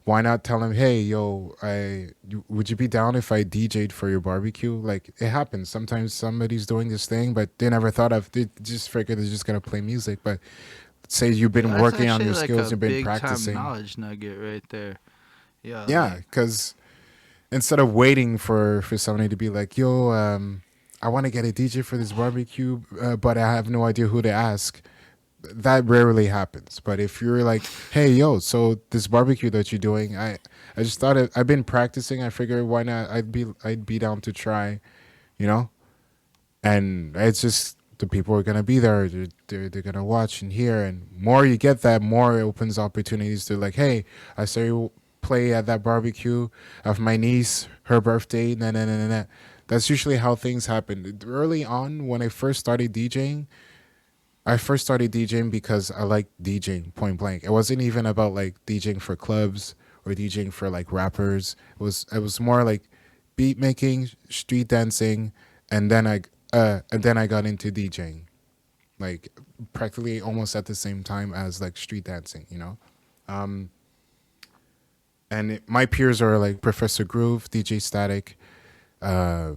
why not tell him, hey, yo, would you be down if I DJ'd for your barbecue? Like, it happens sometimes. Somebody's doing this thing, but they never thought of, they just figured they're just gonna play music. But say you've been
That's
working on
actually
your
like a
skills, you've been
big time
practicing.
knowledge nugget right there. Yeah,
Yeah,
like
because instead of waiting for somebody to be like, yo, I want to get a DJ for this barbecue, but I have no idea who to ask. That rarely happens. But if you're like, hey, yo, so this barbecue that you're doing, I just thought I've been practicing. I figured why not? I'd be down to try, you know. And it's just the people are gonna be there. They're gonna watch and hear, and more you get that, more it opens opportunities to like, hey, I saw you play at that barbecue of my niece, her birthday. Nah, nah, nah, nah, nah. That's usually how things happen. Early on, when I first started DJing because I liked DJing point blank. It wasn't even about like DJing for clubs or DJing for like rappers. It was more like beat making, street dancing, and then I got into DJing, like practically almost at the same time as like street dancing. Um, my peers are like Professor Groove, DJ Static, uh,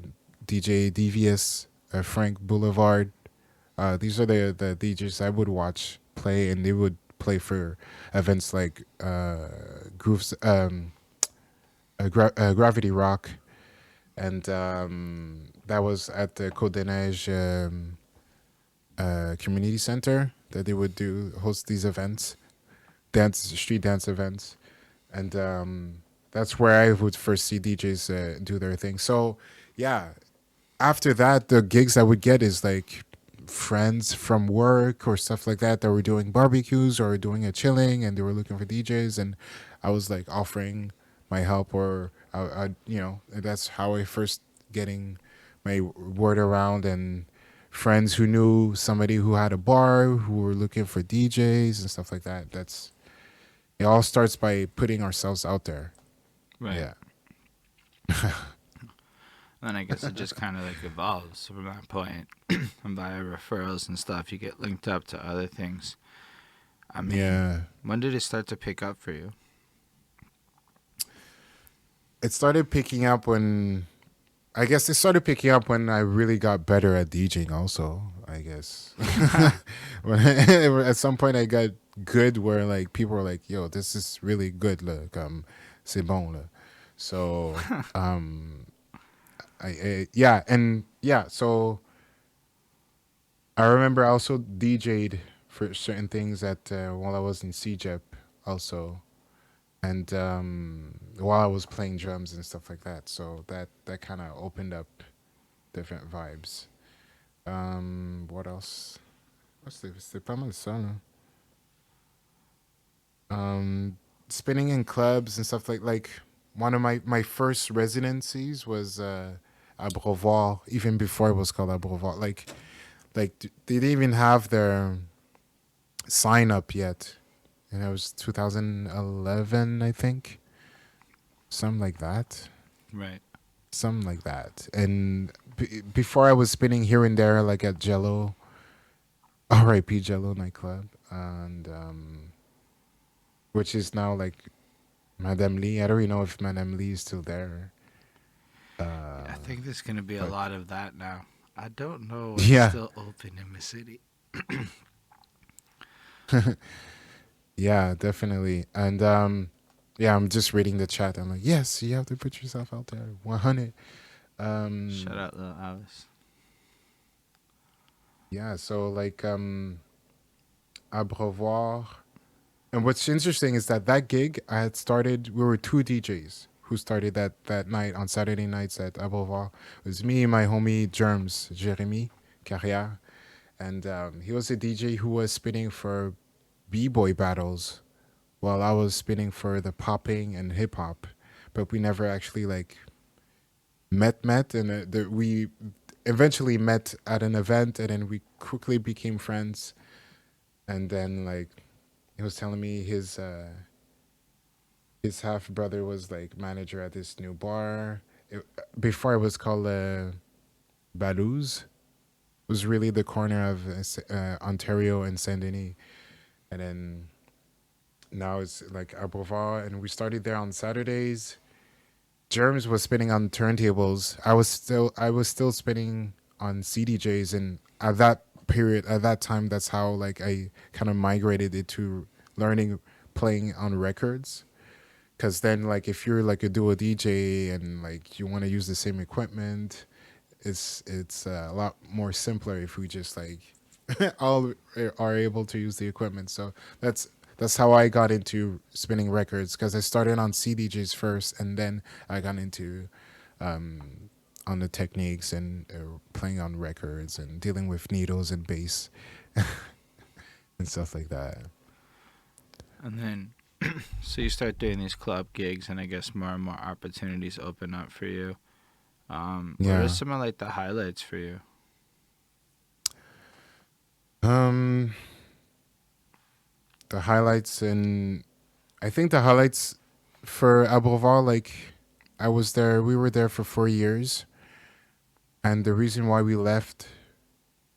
DJ Devious, Frank Boulevard. These are the DJs I would watch play, and they would play for events like Grooves, Gravity Rock, and that was at the Côte des Neiges Community Center that they would host these events, street dance events, and that's where I would first see DJs do their thing. So yeah, after that, the gigs I would get is like friends from work or stuff like that were doing barbecues or doing a chilling, and they were looking for DJs, and I was like offering my help, or that's how I first getting my word around, and friends who knew somebody who had a bar who were looking for DJs and stuff like that. It all starts by putting ourselves out there.
right.
Yeah.
Then I guess it just kind of like evolves from that point. And via referrals and stuff, you get linked up to other things. I mean,
Yeah.
when did it start to pick up for you?
It started picking up when I guess it started picking up when I really got better at DJing also, I guess. At some point I got good where like people were like, yo, this is really good, look, c'est bon là. So yeah, and yeah, so I remember I also DJ'd for certain things at while I was in CJEP also, and while I was playing drums and stuff like that. So that kind of opened up different vibes. What else? C'est pas mal ça, là. Spinning in clubs and stuff like one of my first residencies was à Beauvoir, even before it was called à Beauvoir. Like they didn't even have their sign up yet, and it was 2011, I think, something like that.
Right.
Something like that. And before I was spinning here and there, like at Jello, R.I.P. Jello nightclub, and which is now like Madame Lee. I don't even know if Madame Lee is still there.
I think there's going to be a
But
lot of that now. I don't know what's
yeah,
still open in the city.
yeah, definitely. And Yeah, I'm just reading the chat. I'm like, yes, you have to put yourself out there. 100.
Shout
Um,
out, little Alice.
yeah. So like, Abreuvoir. And what's interesting is that gig I had started. We were two DJs who started that night on Saturday nights at Abreuvoir. It was me and my homie Germs, Jeremy Carrière, and he was a DJ who was spinning for b-boy battles while I was spinning for the popping and hip hop. But we never actually like met, and we eventually met at an event, and then we quickly became friends. And then like he was telling me his half brother was like manager at this new bar. Before it was called Baloo's. It was really the corner of Ontario and Saint Denis, and then now it's like Abreuvoir, and we started there on Saturdays. Germs was spinning on turntables. I was still spinning on CDJs, and at that time, that's how like I kind of migrated into learning playing on records. Cause then like if you're like a duo DJ and like you want to use the same equipment, it's a lot more simpler if we just like all are able to use the equipment. So that's how I got into spinning records because I started on CDJs first, and then I got into on the techniques and playing on records and dealing with needles and bass and stuff like that.
And then, so you start doing these club gigs, and I guess more and more opportunities open up for you. What are
Yeah.
some of like the highlights for you?
Um, the highlights and I think the highlights for Abreuvoir, like I was there, we were there for 4 years, and the reason why we left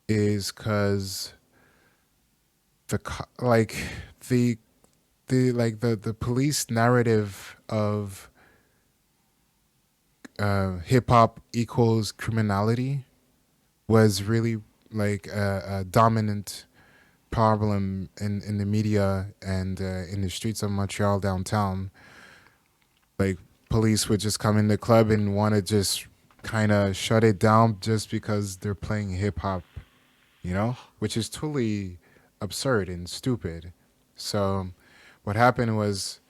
is because like the the police narrative of hip hop equals criminality was really like a dominant problem in the media and in the streets of Montreal downtown. Like police would just come in the club and want to just kind of shut it down just because they're playing hip hop, which is totally absurd and stupid. So what happened was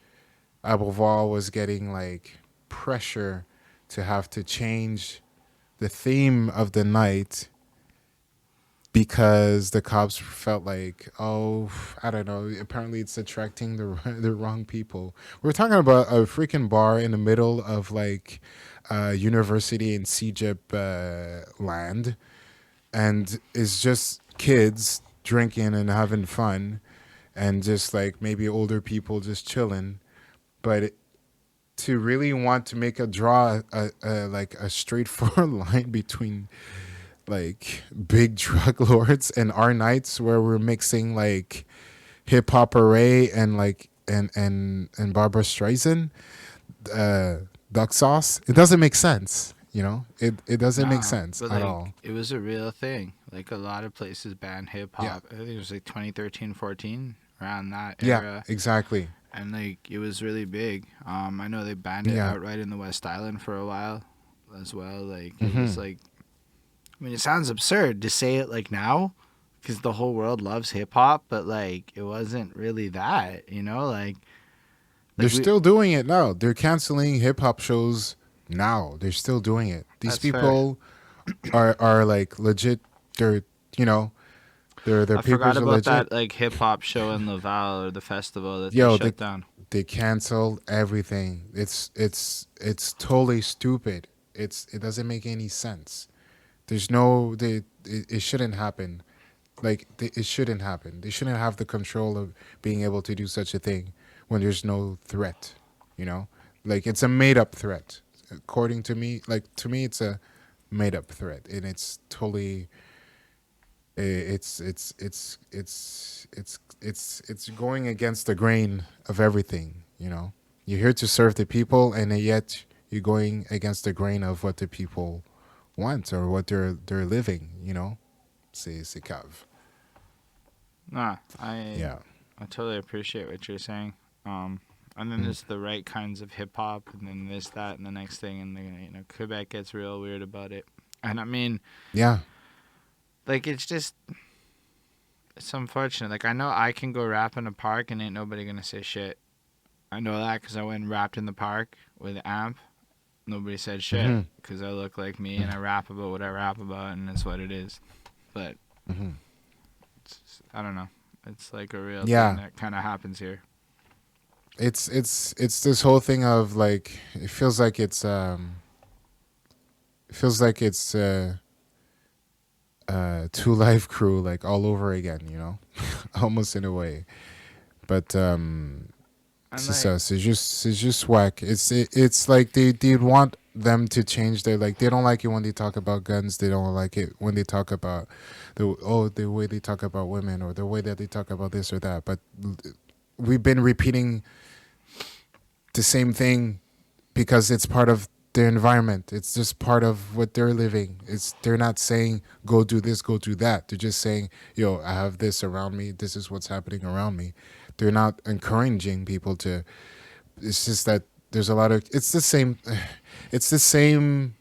Abreuvoir was getting like pressure to have to change the theme of the night because the cops felt like, oh, I don't know, apparently it's attracting the wrong people. We're talking about a freaking bar in the middle of like university and CJIP land, and it's just kids drinking and having fun, and just like maybe older people just chilling. But to really want to make a draw like a straightforward line between like big drug lords and our nights where we're mixing like hip hop array and like and Barbara Streisand, uh, duck sauce. It doesn't make sense. It doesn't make
Nah,
sense
but
at
like
all.
it was a real thing. Like a lot of places banned hip
Yeah,
hop. I think it was like 2013, 14, around that
yeah,
era.
exactly.
And like it was really big. I know they banned it
Yeah.
outright in the West Island for a while as well. Like it was
Hmm.
like, I mean, it sounds absurd to say it like now because the whole world loves hip hop, but like it wasn't really that,
They're
like we.
still doing it now. They're canceling hip hop shows now. They're still doing it. These
That's fair.
people are like legit. They're you know their
I forgot
papers are
about
legit.
that like hip hop show in Laval or the festival that they
Yo,
shut down.
they canceled everything. It's totally stupid. It doesn't make any sense. There's no it shouldn't happen. Like it shouldn't happen. They shouldn't have the control of being able to do such a thing when there's no threat. You know, like it's a made up threat. According to me, it's a made up threat, and it's totally it's going against the grain of everything. You're here to serve the people, and yet you're going against the grain of what the people want or what they're living. C'est cave.
Nah, I
Yeah.
I totally appreciate what you're saying. Um, And then there's the right kinds of hip hop, and then this, that, and the next thing, and then, Quebec gets real weird about it. And I mean,
Yeah.
like, it's unfortunate. Like, I know I can go rap in a park and ain't nobody gonna say shit. I know that because I went and rapped in the park with an amp. Nobody said shit
Mm-hmm.
because I look like me and I rap about what I rap about, and that's what it is. But
Mm-hmm.
I don't know. It's like a real thing
Yeah.
that kind of happens here.
It's this whole thing of like it feels like it's 2 Live Crew like all over again, you know, almost in a way. But
And
c'est
like,
ça, c'est just whack. It's like they'd want them to change their like they don't like it when they talk about guns. They don't like it when they talk about the way they talk about women or the way that they talk about this or that. But we've been repeating the same thing because it's part of their environment. It's just part of what they're living. They're not saying go do this, go do that. They're just saying, yo, I have this around me. This is what's happening around me. They're not encouraging people to. It's just that there's a lot of. It's the same. It's the same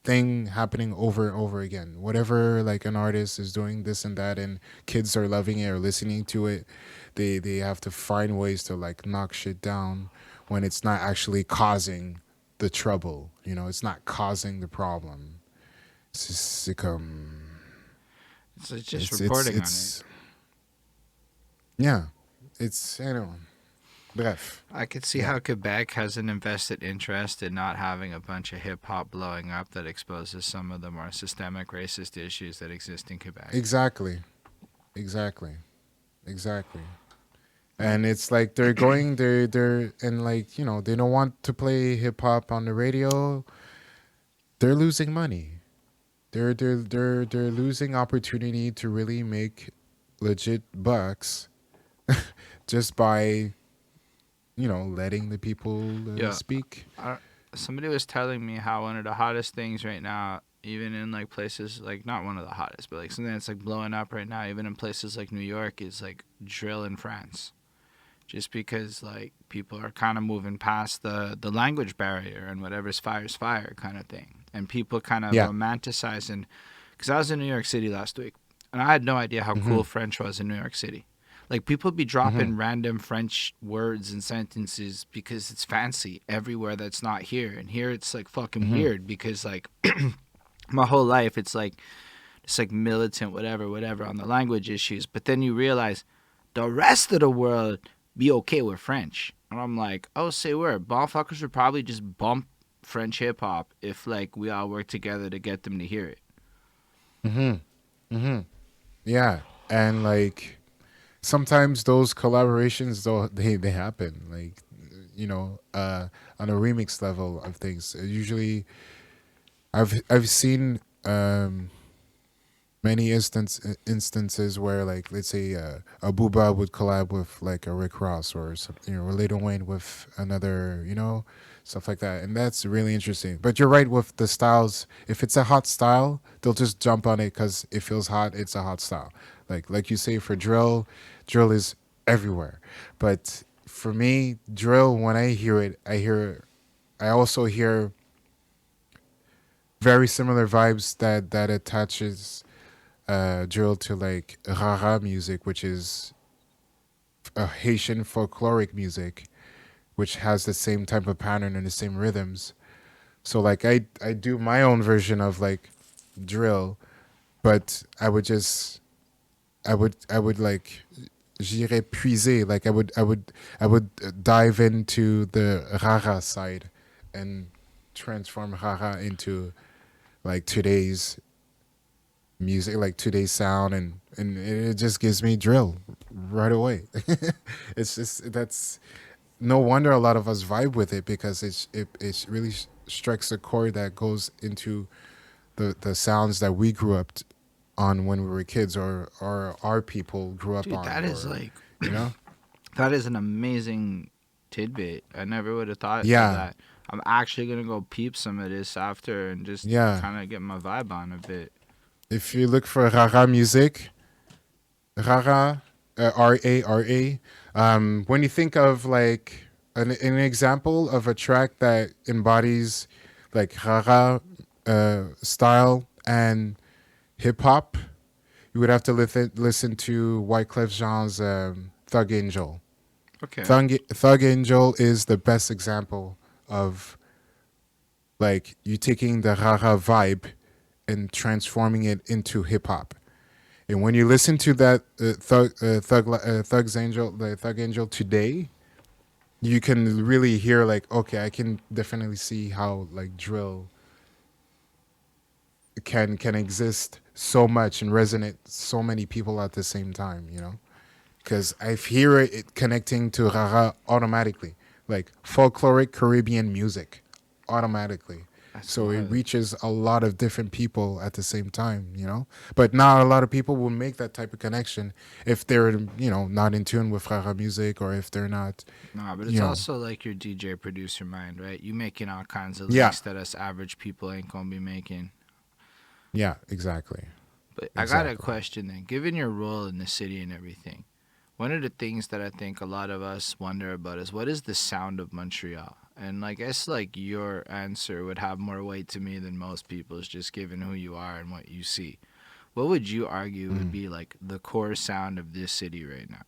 thing happening over and over again. Whatever like an artist is doing this and that, and kids are loving it or listening to it, they have to find ways to like knock shit down when it's not actually causing the trouble. You know, it's not causing the problem. It's just like,
it's just
it's
reporting on it.
yeah, it's I don't know. Bref.
I could see
Yeah.
how Quebec has an invested interest in not having a bunch of hip hop blowing up that exposes some of the more systemic racist issues that exist in Quebec.
Exactly. Exactly.
Like,
And it's like they're and like, you know, they don't want to play hip hop on the radio. They're losing money. They're losing opportunity to really make legit bucks just by, you know, letting the people
yeah,
speak.
somebody was telling me how one of the hottest things right now, even in like places like not one of the hottest, but like something that's like blowing up right now, even in places like New York, is like drill in France. Just because like people are kind of moving past the language barrier and whatever's fire's fire kind of thing, and people kind of
Yeah.
romanticizing. Because I was in New York City last week, and I had no idea how
Mm-hmm.
cool French was in New York City. Like people be
Mm-hmm.
dropping random French words and sentences because it's fancy everywhere that's not here, and here it's like fucking
Mm-hmm.
weird because like my whole life it's like militant whatever on the language issues, but then you realize the rest of the world be okay with French. And I'm like, oh, say word. Motherfuckers would probably just bump French hip hop if like we all work together to get them to hear it.
Mm-hmm. Mm-hmm. Yeah. And like sometimes those collaborations though they happen. Like you know, on a remix level of things. Usually I've seen many instances where like let's say a Booba would collab with like a Rick Ross or some, you know, or Lil Wayne with another, you know, stuff like that, and that's really interesting. But you're right with the styles. If it's a hot style, they'll just jump on it because it feels hot. It's a hot style. Like you say for drill, drill is everywhere. But for me, drill when I hear it, I also hear very similar vibes that attaches drill to like rara music, which is a Haitian folkloric music, which has the same type of pattern and the same rhythms. So like I do my own version of like drill, but I would like j'irais puiser, like I would dive into the rara side and transform rara into like today's music, like today's sound, and it just gives me drill right away. It's just that's no wonder a lot of us vibe with it because it really strikes a chord that goes into the sounds that we grew up on when we were kids, or our people grew up
Dude,
on,
that is
or
like
you know.
that is an amazing tidbit. I never would have thought of
Yeah.
that. I'm actually gonna go peep some of this after and just
Yeah,
kind of get my vibe on a bit.
if you look for rara music, rara, R-A-R-A, when you think of like an example of a track that embodies like rara style and hip hop, you would have to listen to Wyclef Jean's Thug Angel.
Okay.
Thug Angel is the best example of like you taking the rara vibe and transforming it into hip hop. And when you listen to that Thug Angel today, you can really hear like, okay, I can definitely see how like drill can exist so much and resonate so many people at the same time, you know? Because I hear it connecting to rara automatically, like folkloric Caribbean music, automatically.
That's
So it
wild.
reaches a lot of different people at the same time, you know. But not a lot of people will make that type of connection if they're, not in tune with rara music, or if they're not,
Nah, but it's
you know.
also like your DJ producer mind, right? You making all kinds of
Yeah,
links that us average people ain't gonna be making.
yeah, exactly,
But I got a
exactly.
question then. Given your role in the city and everything, one of the things that I think a lot of us wonder about is what is the sound of Montreal? And I guess like your answer would have more weight to me than most people's, just given who you are and what you see. What would you argue would
Mm.
be like the core sound of this city right now?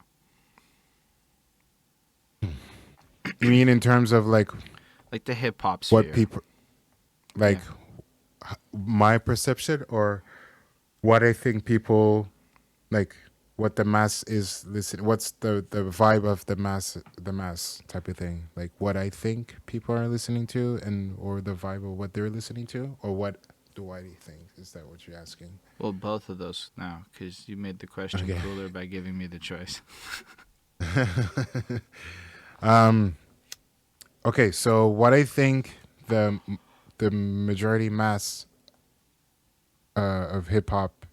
You mean in terms of like
Like the hip hop
what
sphere.
people like
Yeah.
my perception, or what I think people like, what the mass is listening, what's the vibe of the mass type of thing, like what I think people are listening to, and or the vibe of what they're listening to, or what do I think, is that what you're asking?
Well, both of those now, because you made the question
Okay.
cooler by giving me the choice.
um okay, so what I think the majority mass of hip hop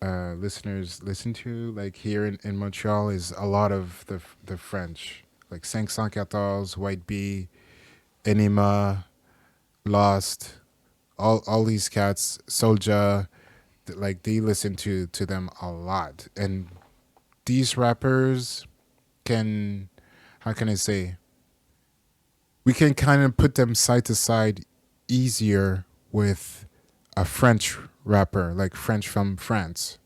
listeners listen to, like here in Montreal, is a lot of the French, like 514, White Bee, Enima, Lost, all these cats, Soulja, like they listen to them a lot. And these rappers can, how can I say, we can kind of put them side to side easier with a French rapper, like French from France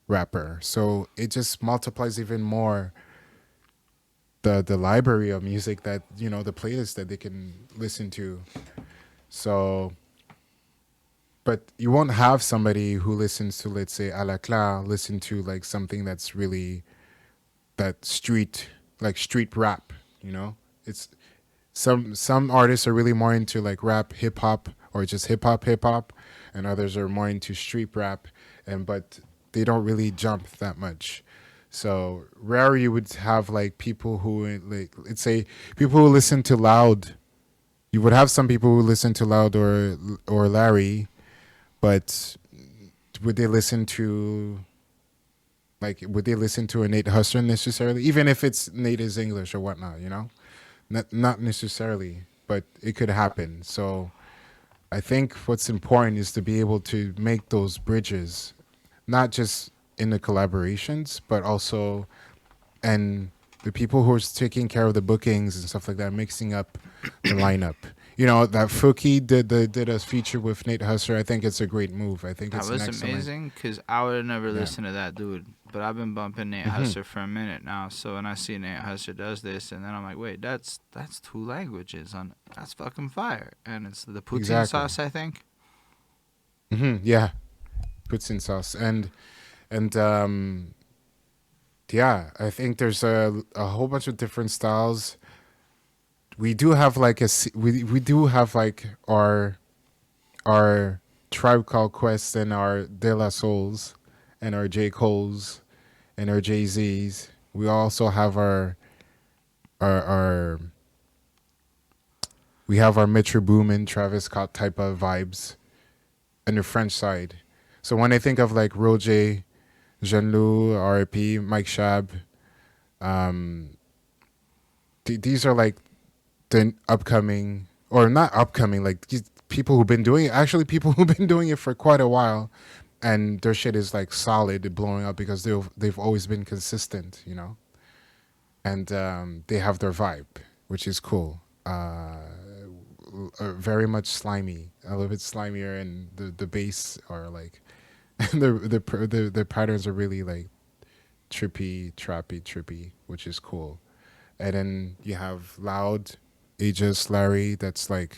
rapper. So it just multiplies even more the library of music, that the playlist that they can listen to. So, but you won't have somebody who listens to, let's say, a la Claire, listen to like something that's really that street, like street rap. It's some artists are really more into like rap, hip hop, or just hip hop, and others are more into street rap, and but they don't really jump that much. So rare you would have like people who, like, let's say, people who listen to Loud. You would have some people who listen to Loud or Larry, but would they listen to, like, would they listen to a Nate Hustler necessarily, even if it's Nate is English or whatnot? Not necessarily, but it could happen. So I think what's important is to be able to make those bridges, not just in the collaborations, but also, and the people who are taking care of the bookings and stuff like that, mixing up the lineup. That Fookie did a feature with Nate Husser. I think it's a great move. I think
That
it's an
was
excellent.
amazing because I would have never
Yeah.
listened to that dude. But I've been bumping Nate
Hmm.
Husser for a minute now. So when I see Nate Husser does this, and then I'm like, wait, that's two languages on that's fucking fire. And it's the poutine
Exactly.
sauce, I think.
Yeah. Puts in sauce, and yeah, I think there's a whole bunch of different styles. We do have like we do have like our Tribe Called Quest and our De La Souls and our J Cole's and our Jay Z's. We also have our we have our Metro Boomin, Travis Scott type of vibes on the French side. So when I think of like Roger, Jean Lou, RIP, Mike Shab, um, these are like the upcoming, or not upcoming, like these people who've been doing it. Actually, people who've been doing it for quite a while, and their shit is like solid, blowing up because they've always been consistent, and they have their vibe, which is cool. Very much slimy, a little bit slimier, and the bass are like the patterns are really like trippy, trappy, trippy, which is cool. And then you have loud, Aegis Larry. That's like,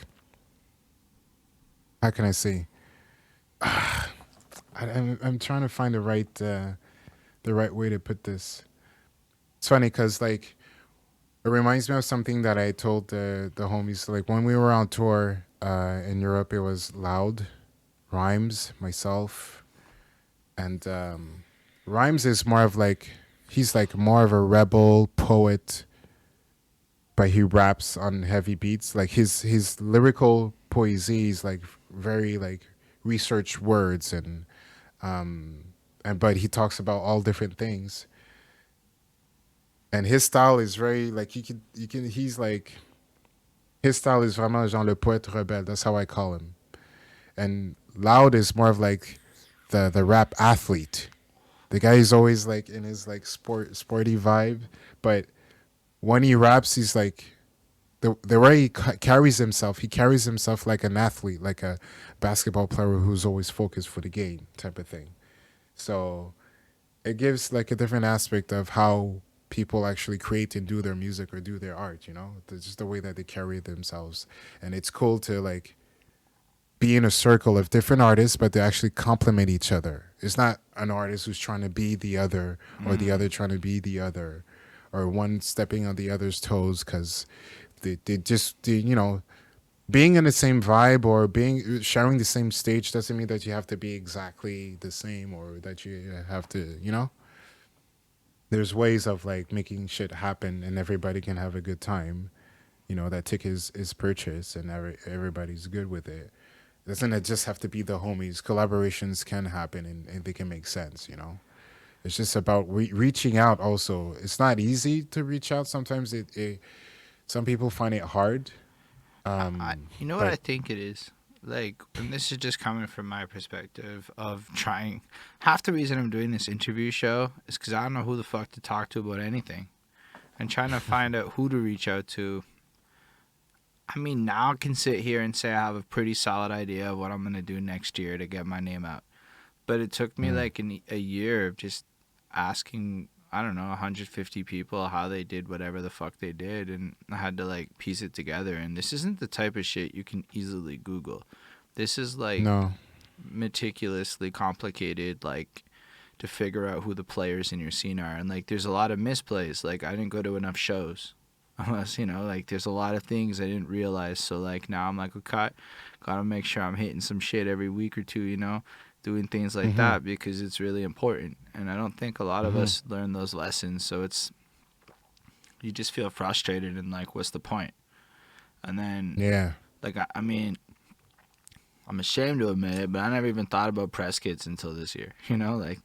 how can I say? I'm trying to find the right way to put this. It's funny because like it reminds me of something that I told the homies. Like when we were on tour in Europe, it was loud, Rhymes, myself, and Rhymes is more of like he's like more of a rebel poet, but he raps on heavy beats. Like his lyrical poesy is like very like research words and but he talks about all different things. And his style is very like you can he's like his style is vraiment genre le poète rebelle. That's how I call him. And Loud is more of like the rap athlete. The guy is always like in his like sporty vibe, but when he raps, he's like the way he he carries himself like an athlete, like a basketball player who's always focused for the game type of thing. So it gives like a different aspect of how people actually create and do their music or do their art. Just the way that they carry themselves, and it's cool to like be in a circle of different artists, but they actually complement each other. It's not an artist who's trying to be the other or the other trying to be the other, or one stepping on the other's toes because they being in the same vibe or being sharing the same stage doesn't mean that you have to be exactly the same or that you have to, there's ways of like making shit happen and everybody can have a good time. That ticket is purchased and everybody's good with it. Doesn't it just have to be the homies? Collaborations can happen and they can make sense. It's just about reaching out also. It's not easy to reach out. Sometimes some people find it hard.
You know what I
But
think it is? Like, and this is just coming from my perspective of trying. Half the reason I'm doing this interview show is because I don't know who the fuck to talk to about anything. And trying to find out who to reach out to. I mean, now I can sit here and say I have a pretty solid idea of what I'm going to do next year to get my name out. But it took me like a year of just asking, I don't know, 150 people how they did whatever the fuck they did. And I had to like piece it together. And this isn't the type of shit you can easily Google. This is like
no,
meticulously complicated, like to figure out who the players in your scene are. And like there's a lot of misplays. Like I didn't go to enough shows. Unless, like there's a lot of things I didn't realize. So like now I'm like, okay, gotta make sure I'm hitting some shit every week or two, doing things like that because it's really important. And I don't think a lot of us learn those lessons. So you just feel frustrated and like, what's the point? And then,
yeah,
like, I mean, I'm ashamed to admit it, but I never even thought about press kits until this year, like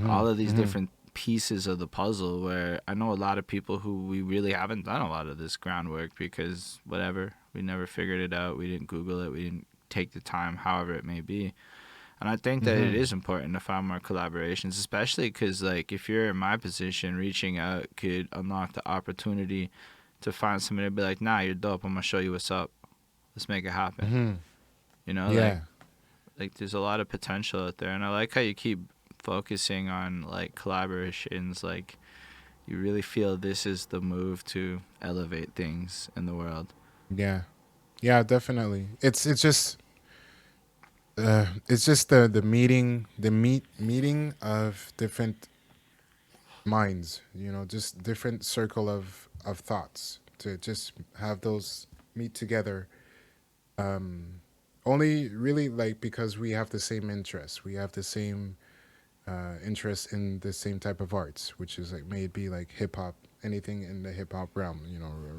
all of these different pieces of the puzzle where I know a lot of people who we really haven't done a lot of this groundwork because whatever, we never figured it out, we didn't Google it, we didn't take the time, however it may be. And I think that it is important to find more collaborations, especially because like if you're in my position, reaching out could unlock the opportunity to find somebody to be like, nah, you're dope, I'm gonna show you what's up, let's make it happen.
yeah,
like there's a lot of potential out there, and I like how you keep focusing on like collaborations. Like you really feel this is the move to elevate things in the world.
yeah, yeah, definitely. It's just the meeting of different minds. Just different circle of thoughts to just have those meet together. Only really like because we have the same interests. We have the same interest in the same type of arts, which is like maybe like hip hop, anything in the hip hop realm.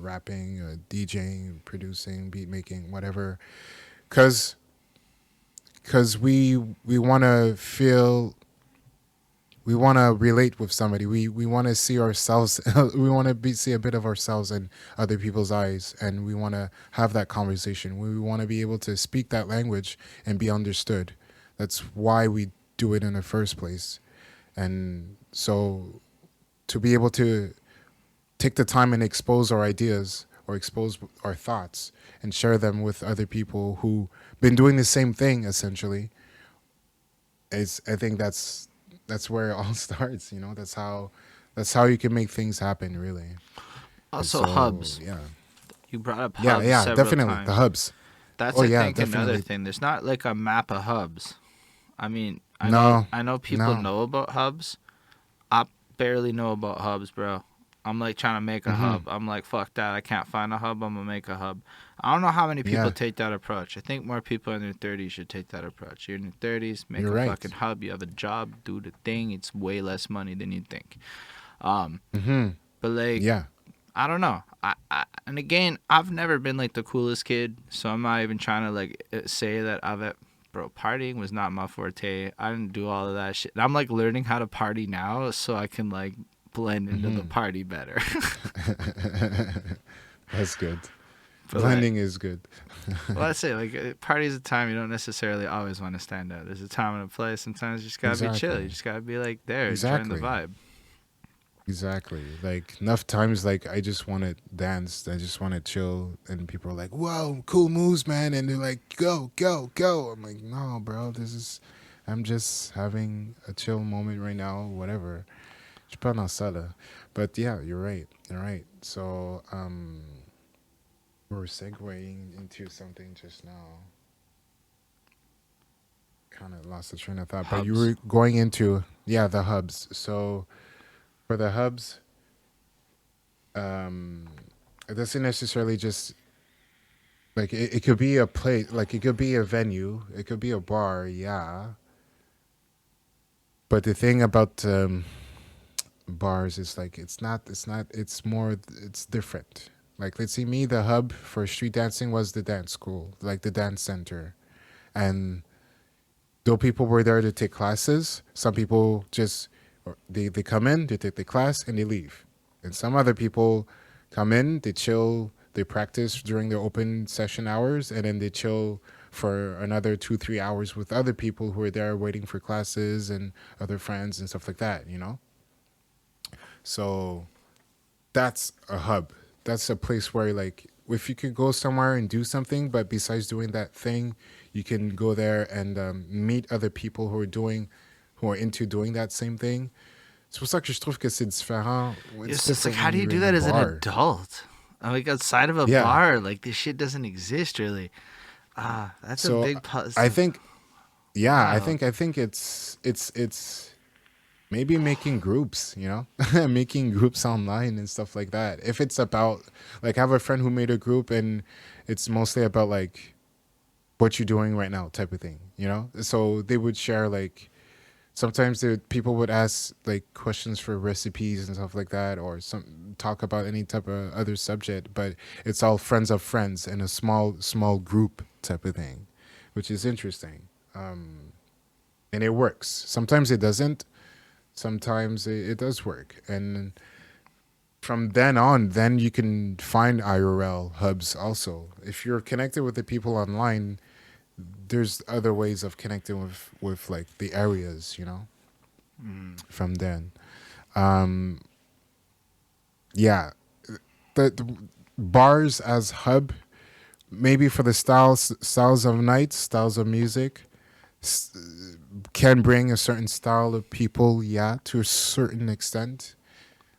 Rapping, DJing, producing, beat making, whatever. Because we want to feel, we want to relate with somebody. We want to see ourselves. We want to see a bit of ourselves in other people's eyes, and we want to have that conversation. We want to be able to speak that language and be understood. That's why we do it in the first place. And so to be able to take the time and expose our ideas or expose our thoughts and share them with other people who been doing the same thing essentially. I think that's where it all starts. You know, that's how you can make things happen, really. And
Also,
so
hubs.
yeah,
You brought up
yeah,
hubs
yeah,
several
definitely the
times.
hubs.
That's,
Oh
I
yeah,
think, another
definitely.
thing. There's not like a map of hubs. I mean,
No,
I know people
no.
know about hubs. I barely know about hubs, bro. I'm like trying to make a
Mm-hmm.
hub. I'm like, fuck that. I can't find a hub. I'm gonna make a hub. I don't know how many people
Yeah,
take that approach. I think more people in their 30s should take that approach. You're in your 30s, make
you're
a fucking
right.
hub. You have a job, do the thing. It's way less money than you think. Um,
Mm-hmm.
but like,
Yeah.
I don't know. And again, I've never been like the coolest kid, so I'm not even trying to like say that bro, partying was not my forte. I didn't do all of that shit. I'm like learning how to party now so I can like blend into the
Mm-hmm.
party better.
That's good.
But like,
Blending is good.
well, I say like party's a time you don't necessarily always want to stand out. There's a time and a place. Sometimes you just gotta be chill. You
Exactly.
just gotta be like there, enjoying the
Exactly.
vibe.
Exactly. Like enough times, like I just want to dance. I just want to chill, and people are like, "Whoa, cool moves, man!" And they're like, "Go, go, go!" I'm like, "No, bro. This is. I'm just having a chill moment right now. Whatever." Je suis pas dans ça là. But yeah, you're right. You're right. So we're segueing into something just now. Kind of lost the train of thought, but you
Hubs.
were going into the hubs. So for the hubs, um, it doesn't necessarily just like it could be a place, like it could be a venue, it could be a bar, yeah. But the thing about bars is like it's more, it's different. Like let's see, me, the hub for street dancing was the dance school, like the dance center, and though people were there to take classes, some people just they come in, they take the class, and they leave. And some other people come in, they chill, they practice during their open session hours, and then they chill for another 2 3 hours with other people who are there waiting for classes and other friends and stuff like that. You know, so that's a hub. That's a place where like if you could go somewhere and do something, but besides doing that thing, you can go there and meet other people who are into doing that same thing. C'est pour ça que je trouve que c'est différent. It's
It's just like,
different
how
when
do you
you're
do
in a
that as an
bar.
adult? Like outside of a
Yeah.
bar, like this shit doesn't exist really. That's a
So
big
I
puzzle.
think, yeah,
Wild.
I think it's maybe making groups, you know, making groups online and stuff like that. If it's about like, I have a friend who made a group and it's mostly about like what you're doing right now type of thing, you know. So they would share like sometimes people would ask like questions for recipes and stuff like that, or some talk about any type of other subject, but it's all friends of friends in a small group type of thing, which is interesting. And it works. Sometimes it doesn't. Sometimes it does work. And from then on, then you can find IRL hubs also. If you're connected with the people online, there's other ways of connecting with like the areas, you know,
Mm.
from then. Um, yeah, the bars as hub, maybe for the styles of night, styles of music, s- can bring a certain style of people, yeah, to a certain extent.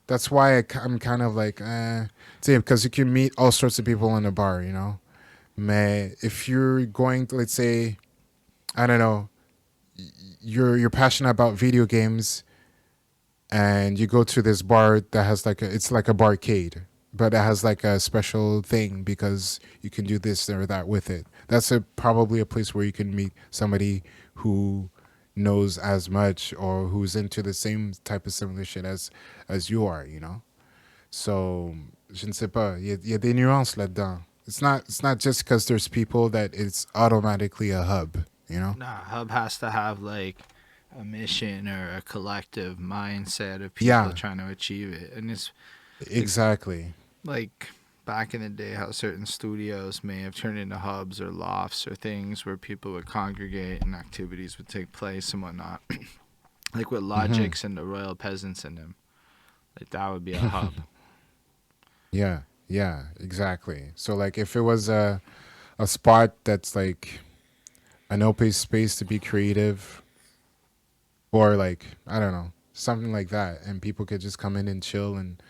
That's why I'm kind of like, see, because you can meet all sorts of people in a bar, you know. Mais if you're going to, let's say, I don't know, you're passionate about video games, and you go to this bar that has like it's like a barcade, but it has like a special thing because you can do this or that with it. That's probably a place where you can meet somebody who knows as much or who's into the same type of similar shit as you are, you know. So je ne sais pas, y a des nuances là-dedans. It's not just because there's people that it's automatically a hub, you know.
Nah, hub has to have like a mission or a collective mindset of people
Yeah,
trying to achieve it, and it's like
exactly.
like back in the day how certain studios may have turned into hubs or lofts or things where people would congregate and activities would take place and whatnot. Like with
Hmm.
Logics and the Royal Peasants in them. Like that would be a hub.
Yeah, Yeah, exactly. So like if it was a spot that's like an open space to be creative, or like I don't know, something like that, and people could just come in and chill and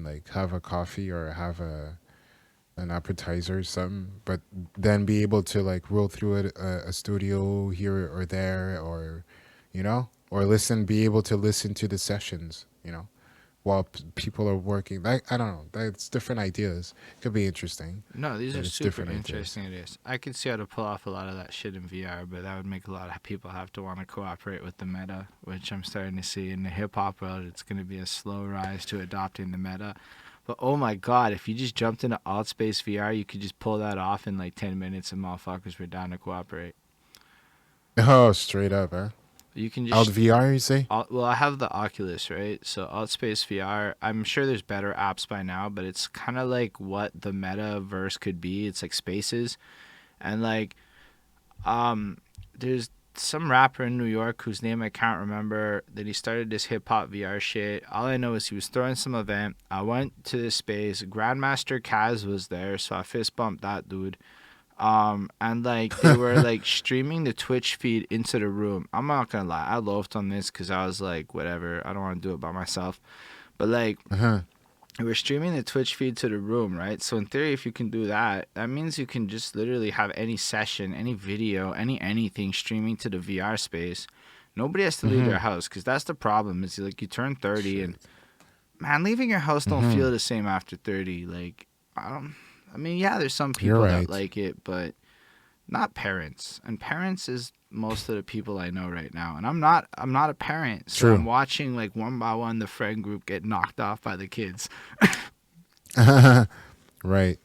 like have a coffee or have an appetizer or something, but then be able to like roll through it a studio here or there, or or be able to listen to the sessions, while people are working. Like I don't know, that's different ideas. Could be interesting,
No, these are
but it's
super
different ideas.
interesting ideas. I could see how to pull off a lot of that shit in VR, but that would make a lot of people have to want to cooperate with the meta, which I'm starting to see in the hip hop world. It's going to be a slow rise to adopting the meta. But oh my god, if you just jumped into Altspace VR, you could just pull that off in like 10 minutes and motherfuckers were down to cooperate.
Oh, straight up, huh?
You can
Out
just
VR, you say?
well, I have the Oculus, right? So Altspace VR, I'm sure there's better apps by now, but it's kind of like what the metaverse could be. It's like spaces, and like um, there's some rapper in New York whose name I can't remember that he started this hip hop VR shit. All I know is he was throwing some event. I went to this space. Grandmaster Kaz was there, so I fist bumped that dude. And like they were like streaming the Twitch feed into the room. I'm not gonna lie, I loafed on this because I was like, whatever, I don't want to do it by myself. But like,
Uh huh.
we're streaming the Twitch feed to the room, right? So in theory, if you can do that, that means you can just literally have any session, any video, anything streaming to the VR space. Nobody has to leave
Mm-hmm.
their house because that's the problem. Is like you turn 30 and
Shit.
man, leaving your house don't
Mm-hmm.
feel the same after 30. Like I don't. I mean, yeah, there's some
You're
people that
right.
like it, but not parents. And parents is most of the people I know right now. And I'm not a parent, so I'm
True.
watching like one by one the friend group get knocked off by the kids.
Right.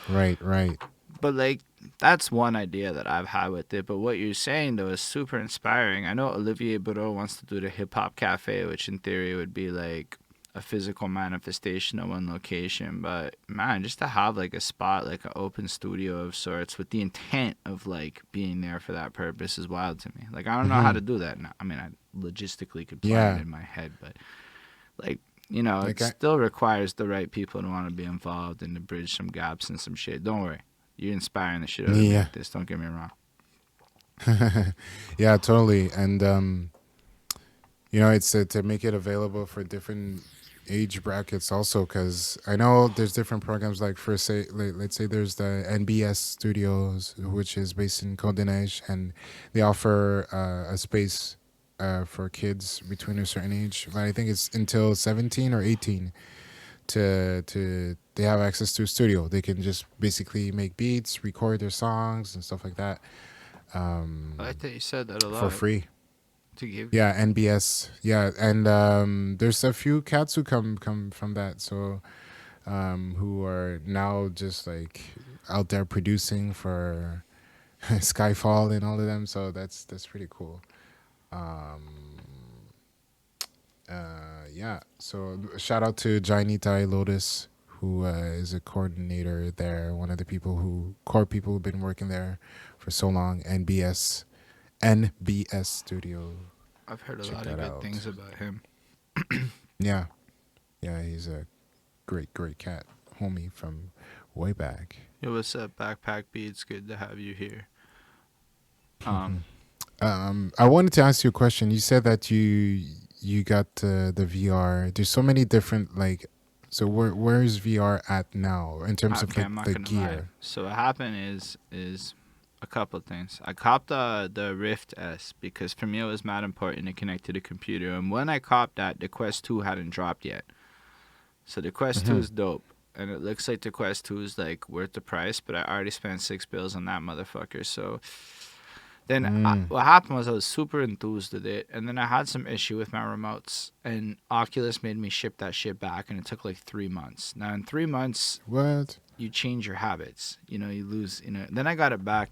Right. Right.
But like that's one idea that I've had with it. But what you're saying though is super inspiring. I know Olivier Boudreau wants to do the hip hop cafe, which in theory would be like a physical manifestation of one location. But man, just to have like a spot, like an open studio of sorts with the intent of like being there for that purpose is wild to me. Like I don't know how
Mm-hmm.
to do that now. I mean I logistically could plan it
Yeah.
in my head, but like it
Like I.
still requires the right people to want to be involved and to bridge some gaps and some shit. Don't worry. You're inspiring the shit out of me
Yeah.
with this. Don't get me wrong.
Yeah. Totally. And it's to make it available for different age brackets also, because I know there's different programs, like for say let's say there's the NBS Studios, which is based in Côte d'Ivoire, and they offer a space for kids between a certain age, but I think it's until 17 or 18, to they have access to a studio. They can just basically make beats, record their songs and stuff like that,
I like that you said that a
for
lot.
free.
To give.
Yeah, NBS. Yeah, and there's a few cats who come from that, so who are now just like out there producing for Skyfall and all of them. So that's pretty cool. Um, yeah. So shout out to Jainitai Lotus, who is a coordinator there. One of the core people who've been working there for so long. NBS Studio.
I've heard a
Check
lot of
that
good
out.
things about him.
Yeah. Yeah, he's a great cat, homie from way back.
Yo, what's up, Backpack Beats? Good to have you here. Um,
I wanted to ask you a question. You said that you got the VR. There's so many different like. So where is VR at now in terms of
okay,
like
I'm not
the
gonna lie.
gear?
So what happened is a couple things. I copped the Rift S because for me it was mad important to connect to the computer. And when I copped that, the Quest 2 hadn't dropped yet. So the Quest 2
Mm-hmm.
is dope. And it looks like the Quest 2 is like worth the price, but I already spent $6 on that motherfucker. So then
Mm.
what happened was I was super enthused with it, and then I had some issue with my remotes, and Oculus made me ship that shit back, and it took like 3 months. Now in 3 months,
What?
you change your habits. You lose. Then I got it back.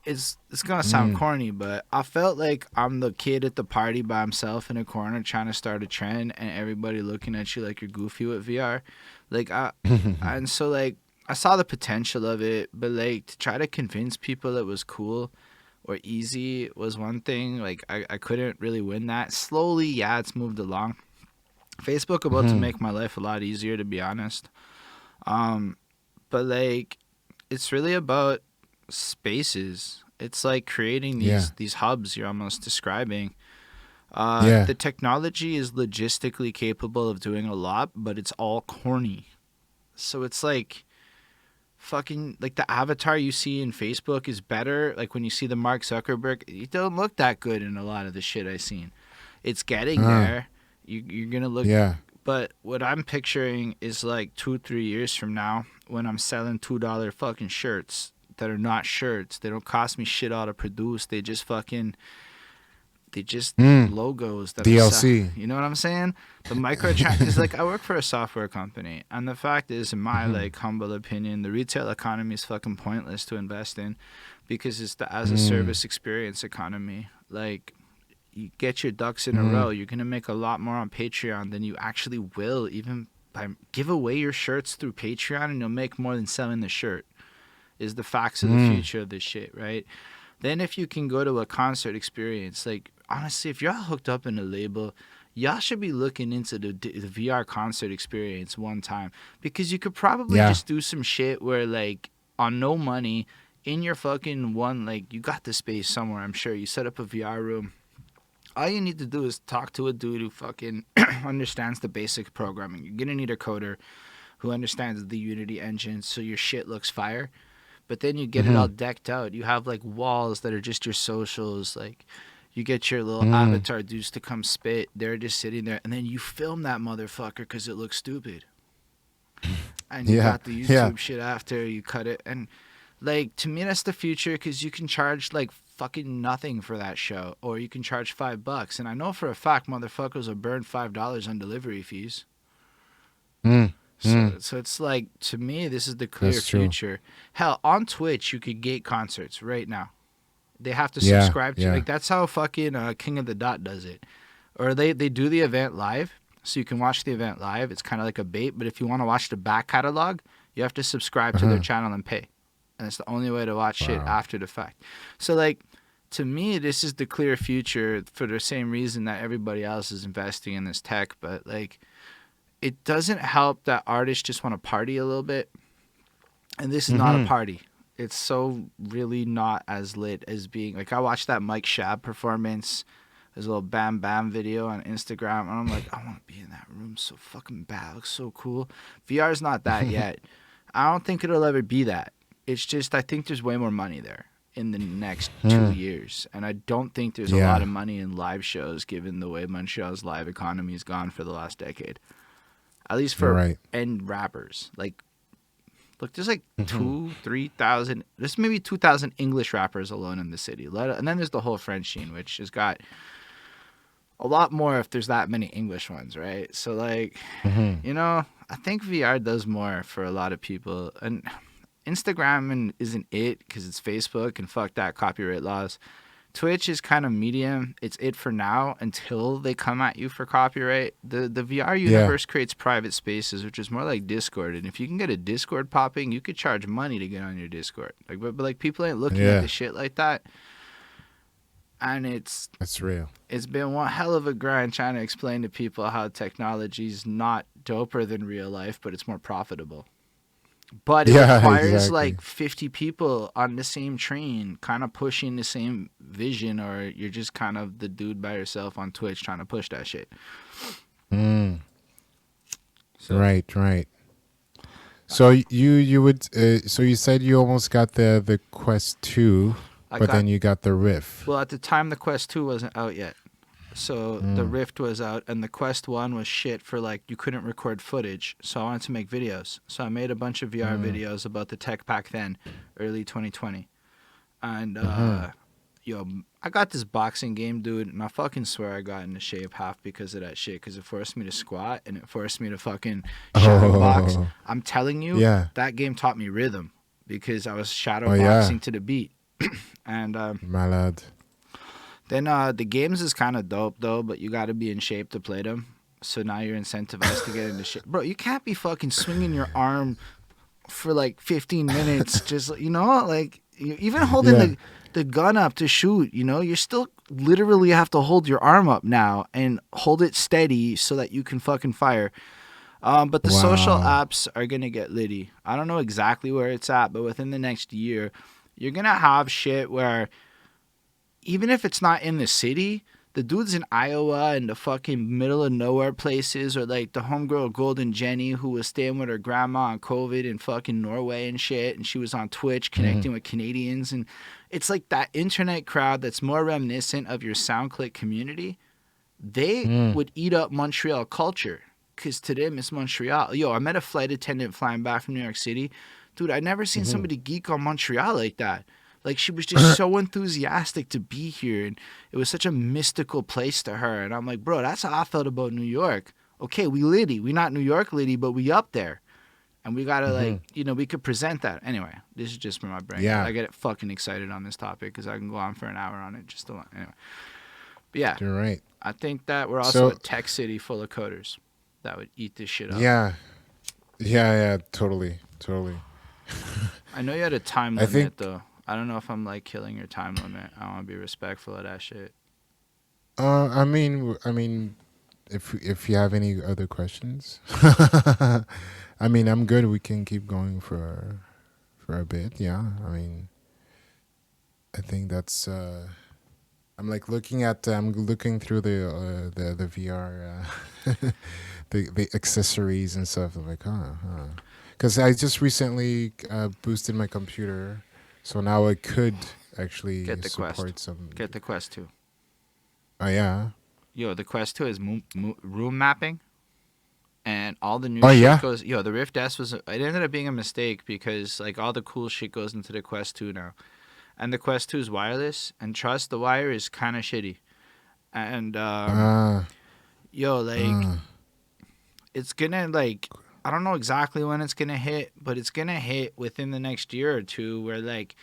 It's gonna sound
Mm.
corny, but I felt like I'm the kid at the party by himself in a corner trying to start a trend, and everybody looking at you like you're goofy with VR. Like and so like I saw the potential of it, but like to try to convince people it was cool or easy was one thing. Like I couldn't really win that. Slowly, yeah, it's moved along. Facebook about to
Mm-hmm.
make my life a lot easier, to be honest. But like, it's really about spaces. It's like creating
Yeah.
these hubs you're almost describing.
Yeah.
The technology is logistically capable of doing a lot, but it's all corny. So it's like fucking like the avatar you see in Facebook is better. Like when you see the Mark Zuckerberg, it don't look that good in a lot of the shit I've seen. It's getting
Uh,
there. You're gonna look,
yeah.
but what I'm picturing is like 2-3 years from now when I'm selling $2 fucking shirts that are not shirts. They don't cost me shit all to produce. They just
Mm.
logos that are
DLC.
you know what I'm saying? The because like I work for a software company, and the fact is, in my like humble opinion, the retail economy is fucking pointless to invest in, because it's the as a service experience economy. Like, you get your ducks in a row, you're gonna make a lot more on Patreon than you actually will even by give away your shirts through Patreon, and you'll make more than selling the shirt. Is the facts of the future of this shit, right? Then if you can go to a concert experience, like honestly, if y'all hooked up in a label, y'all should be looking into the VR concert experience one time, because you could probably
Yeah.
just do some shit where like on no money in your fucking one, like you got the space somewhere, I'm sure you set up a VR room. All you need to do is talk to a dude who fucking understands the basic programming. You're gonna need a coder who understands the Unity engine so your shit looks fire. But then you get it all decked out. You have like walls that are just your socials. Like, you get your little avatar dudes to come spit. They're just sitting there, and then you film that motherfucker because it looks stupid. And you
Yeah.
got the
Yeah.
YouTube shit after you cut it. And like, to me, that's the future, because you can charge like fucking nothing for that show, or you can charge $5. And I know for a fact motherfuckers will burn $5 on delivery fees.
Mm.
So it's like, to me, this is the clear
That's true.
future. Hell, on Twitch, you could gate concerts right now. They have to
Yeah.
subscribe to,
Yeah.
like, that's how fucking King of the Dot does it. Or they do the event live, so you can watch the event live. It's kind of like a bait, but if you want to watch the back catalog, you have to subscribe to their channel and pay. And it's the only way to watch shit
Wow.
after the fact. So like, to me, this is the clear future for the same reason that everybody else is investing in this tech. But like, it doesn't help that artists just want to party a little bit. And this is not a party. It's so really not as lit as being like, I watched that Mike Shab performance, his little Bam Bam video on Instagram, and I'm like, I want to be in that room so fucking bad. It looks so cool. VR's not that yet. I don't think it'll ever be that. It's just, I think there's way more money there in the next 2 years. And I don't think there's a lot of money in live shows, given the way Montreal's live economy has gone for the last decade. At least
You're
for
right.
end rappers. Like, look, there's like 3,000, there's maybe 2,000 English rappers alone in the city. And then there's the whole French scene, which has got a lot more if there's that many English ones, right? So, like, you know, I think VR does more for a lot of people. And Instagram isn't it, because it's Facebook, and fuck that, copyright laws. Twitch is kind of medium. It's it for now until they come at you for copyright. The VR universe creates private spaces, which is more like Discord. And if you can get a Discord popping, you could charge money to get on your Discord. Like, but like, people ain't looking at the shit like that. And
That's real.
it's been one hell of a grind trying to explain to people how technology's not doper than real life, but it's more profitable. But it requires like 50 people on the same train, kind of pushing the same vision, or you're just kind of the dude by yourself on Twitch trying to push that shit.
So. Right. So you would so you said you almost got the Quest 2, then you got the Rift.
Well, at the time the Quest 2 wasn't out yet. So the Rift was out, and the Quest 1 was shit for, like, you couldn't record footage. So I wanted to make videos. So I made a bunch of VR videos about the tech back then, early 2020. And, yo, I got this boxing game, dude, and I fucking swear I got into shape half because of that shit, because it forced me to squat and it forced me to fucking shadow box. I'm telling you, that game taught me rhythm, because I was shadow boxing to the beat. And
my lad.
Then the games is kind of dope, though, but you got to be in shape to play them. So now you're incentivized to get into shit. Bro, you can't be fucking swinging your arm for like 15 minutes. Just, you know, like, even holding the gun up to shoot, you know, you still literally have to hold your arm up now and hold it steady so that you can fucking fire. But the social
Wow.
apps are gonna get litty. I don't know exactly where it's at, but within the next year, you're gonna have shit where even if it's not in the city, the dudes in Iowa and the fucking middle of nowhere places, or like the homegirl Golden Jenny who was staying with her grandma on COVID in fucking Norway and shit, and she was on Twitch
Mhm.
connecting with Canadians, and it's like that internet crowd that's more reminiscent of your SoundClick community. They
Mm.
would eat up Montreal culture. Cause to them it's Montreal. Yo, I met a flight attendant flying back from New York City. Dude, I never seen
Mhm.
somebody geek on Montreal like that. Like she was just so enthusiastic to be here, and it was such a mystical place to her. And I'm like, bro, that's how I felt about New York. Okay, we litty. We not New York litty, but we up there. And we gotta like,
Mhm.
we could present that. Anyway, this is just where my brain goes.
Yeah,
I get fucking excited on this topic because I can go on for an hour on it. Just to, anyway. But yeah,
you're right.
I think that we're also a
So
tech city full of coders that would eat this shit up.
yeah, yeah, totally, totally.
I know you had a time
I
limit
think.
though. I don't know if I'm like killing your time limit. I want to be respectful of that shit.
I mean, if you have any other questions, I mean, I'm good. We can keep going for a bit. Yeah. I mean, I think that's. I'm like looking at. I'm looking through the VR, the accessories and stuff. I'm like, huh. Because I just recently boosted my computer, so now I could actually
Get the Quest.
support some.
Get the Quest 2.
Oh yeah.
Yo, the Quest 2 is room mapping. And all the new
Oh
shit
yeah.
goes. Yo, the Rift S was. It ended up being a mistake because like all the cool shit goes into the Quest 2 now. And the Quest 2 is wireless. And trust, the wire is kind of shitty. And
Uh,
yo, like
uh,
it's gonna like I don't know exactly when it's gonna hit, but it's gonna hit within the next year or two. Where like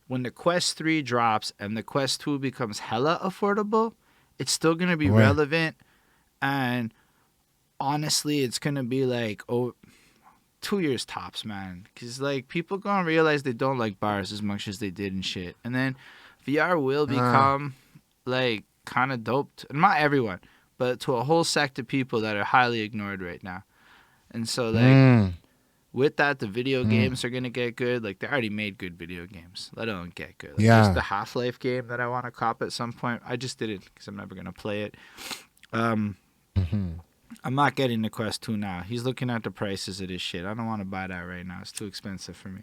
when the Quest 3 drops and the Quest 2 becomes hella affordable, it's still gonna be
ouais.
relevant. And honestly, it's gonna be like 2 years tops, man. Cause like people gonna realize they don't like bars as much as they did and shit. And then VR will
Uh,
become like kind of dope. Not everyone, but to a whole sect of people that are highly ignored right now. And so like
mm,
with that, the video
mm.
games are gonna get good. Like they already made good video games, let alone get good. Like there's
Yeah.
the Half-Life game that I want to cop at some point. I just didn't because I'm never gonna play it. Um,
Hmm.
I'm not getting the Quest 2 now. He's looking at the prices of this shit. I don't want to buy that right now. It's too expensive for me.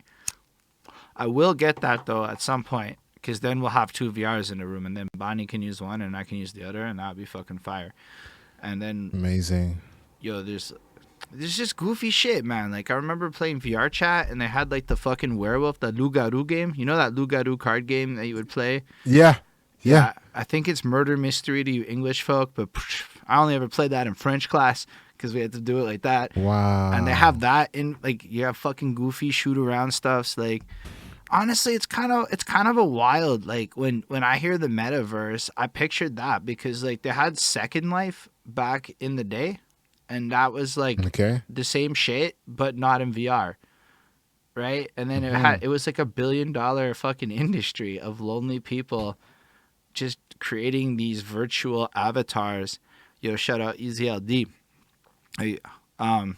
I will get that though at some point because then we'll have two VRs in the room, and then Bonnie can use one and I can use the other, and that'll be fucking fire. And then
Amazing.
yo, there's just goofy shit, man. Like I remember playing VR chat, and they had like the fucking werewolf, the Loup-Garou game. You know that Loup-Garou card game that you would play?
Yeah. Yeah.
Yeah, I think it's murder mystery to you English folk, but I only ever played that in French class because we had to do it like that. And they have
Wow.
that in like you have fucking goofy shoot around stuffs. Like honestly, it's kind of a wild like when I hear the metaverse, I pictured that because like they had Second Life back in the day, and that was like
Okay.
the same shit but not in VR, right? And then
Hmm.
it was like $1 billion fucking industry of lonely people just creating these virtual avatars. Yo, shout out EZLD. Hey,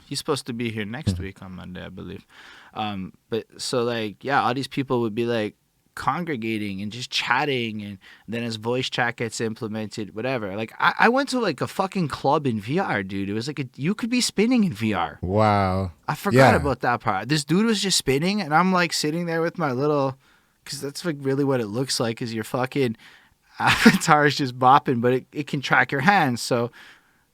he's supposed to be here next week on Monday, I believe. But so like, yeah, all these people would be like congregating and just chatting, and then as voice chat gets implemented, whatever. Like, I went to like a fucking club in VR, dude. It was like you could be spinning in VR.
Wow.
I forgot
Yeah.
about that part. This dude was just spinning, and I'm like sitting there with my little, because that's like really what it looks like. Is your fucking avatar is just bopping, but it can track your hands. So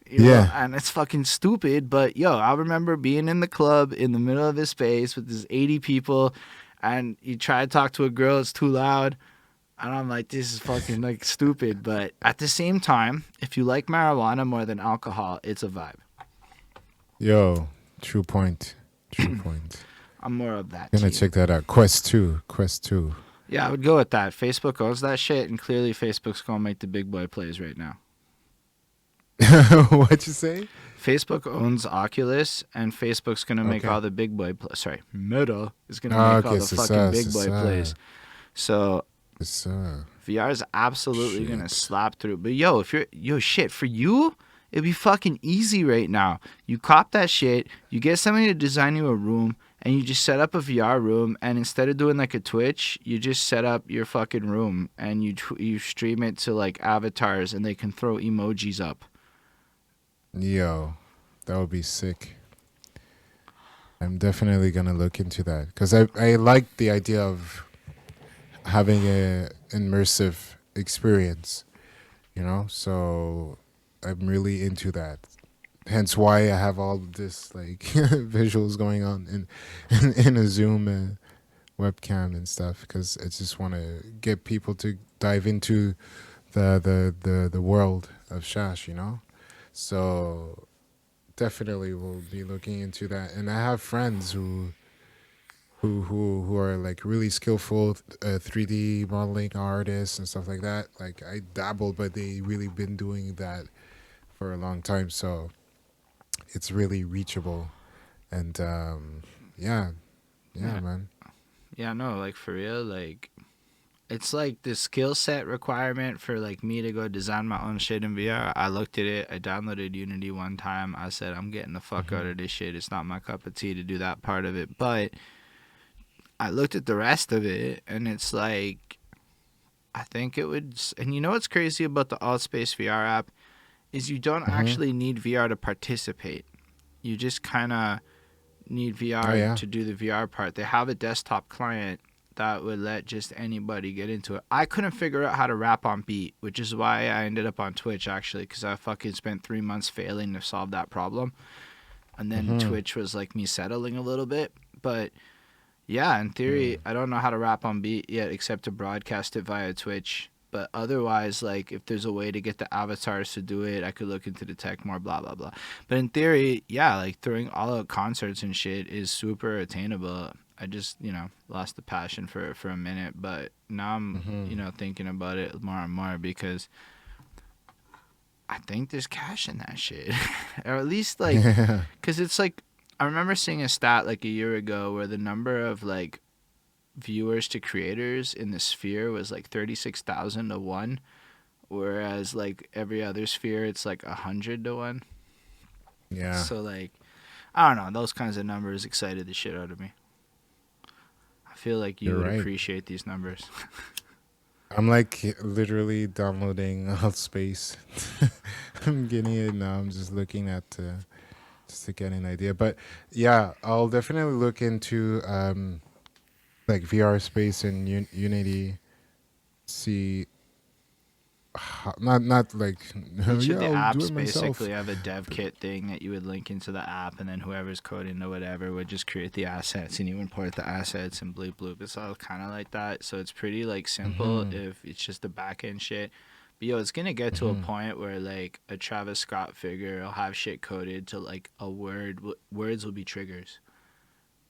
Yeah.
and it's fucking stupid, but yo, I remember being in the club in the middle of this space with this 80 people, and you try to talk to a girl, it's too loud, and I'm like, this is fucking like stupid. But at the same time, if you like marijuana more than alcohol, it's a vibe.
Yo. True point. True point.
I'm more of that
Gonna
team.
check that out. Quest 2. Quest 2.
Yeah, I would go with that. Facebook owns that shit, and clearly Facebook's gonna make the big boy plays right now.
What you say?
Facebook owns Oculus, and Facebook's gonna make
Okay.
all the big boy. Sorry, Meta is gonna
Ah,
make all
okay,
the
c'est
fucking
ça,
big
c'est
boy plays.
ça.
So
C'est ça.
VR is absolutely gonna
Shit.
slap through. But yo, if you're shit for you, It'd be fucking easy right now. You cop that shit, you get somebody to design you a room, and you just set up a VR room, and instead of doing like a Twitch, you just set up your fucking room, and you stream it to like avatars, and they can throw emojis up.
Yo, that would be sick. I'm definitely gonna look into that because I like the idea of having a immersive experience, you know. So I'm really into that. Hence why I have all this like visuals going on in a Zoom webcam and stuff because I just want to get people to dive into the world of Shash, you know. So definitely will be looking into that, and I have friends who are like really skillful 3D modeling artists and stuff like that. Like I dabbled, but they really been doing that for a long time, so it's really reachable. And yeah, yeah,
Yeah.
man.
Yeah, no, like for real, like it's like the skill set requirement for like me to go design my own shit in VR. I looked at it. I downloaded Unity one time. I said, I'm getting the fuck out of this shit. It's not my cup of tea to do that part of it. But I looked at the rest of it, and it's like I think it would. And you know what's crazy about the Altspace VR app is you don't
Hmm.
actually need VR to participate. You just kind of need
Oh
VR
yeah.
to do the VR part. They have a desktop client that would let just anybody get into it. I couldn't figure out how to rap on beat, which is why I ended up on Twitch actually, because I fucking spent 3 months failing to solve that problem. And then
Hmm.
Twitch was like me settling a little bit. But yeah, in theory, I don't know how to rap on beat yet except to broadcast it via Twitch. But otherwise, like, if there's a way to get the avatars to do it, I could look into the tech more, blah, blah, blah. But in theory, yeah, like, throwing all out concerts and shit is super attainable. I just, lost the passion for a minute. But now I'm,
Hmm.
thinking about it more and more because I think there's cash in that shit. Or at least, like,
Yeah.
because it's like, I remember seeing a stat like a year ago where the number of, like, viewers to creators in the sphere was like 36,000 to 1, whereas like every other sphere it's like 100 to 1.
Yeah.
So like I don't know, those kinds of numbers excited the shit out of me. I feel like you
You're
would
right.
appreciate these numbers.
I'm like literally downloading Outspace. I'm getting it now. I'm just looking at just to get an idea. But yeah, I'll definitely look into like VR space and Unity. See, not like
Each of
yeah,
the
I'll do
apps
it myself.
basically have a dev kit thing that you would link into the app, and then whoever's coding or whatever would just create the assets, and you import the assets and bloop bloop. It's all kind of like that. So it's pretty like simple
Hmm.
if it's just the back end shit. But yo, it's gonna get to a
Hmm.
point where like a Travis Scott figure will have shit coded to like a word. Words will be triggers.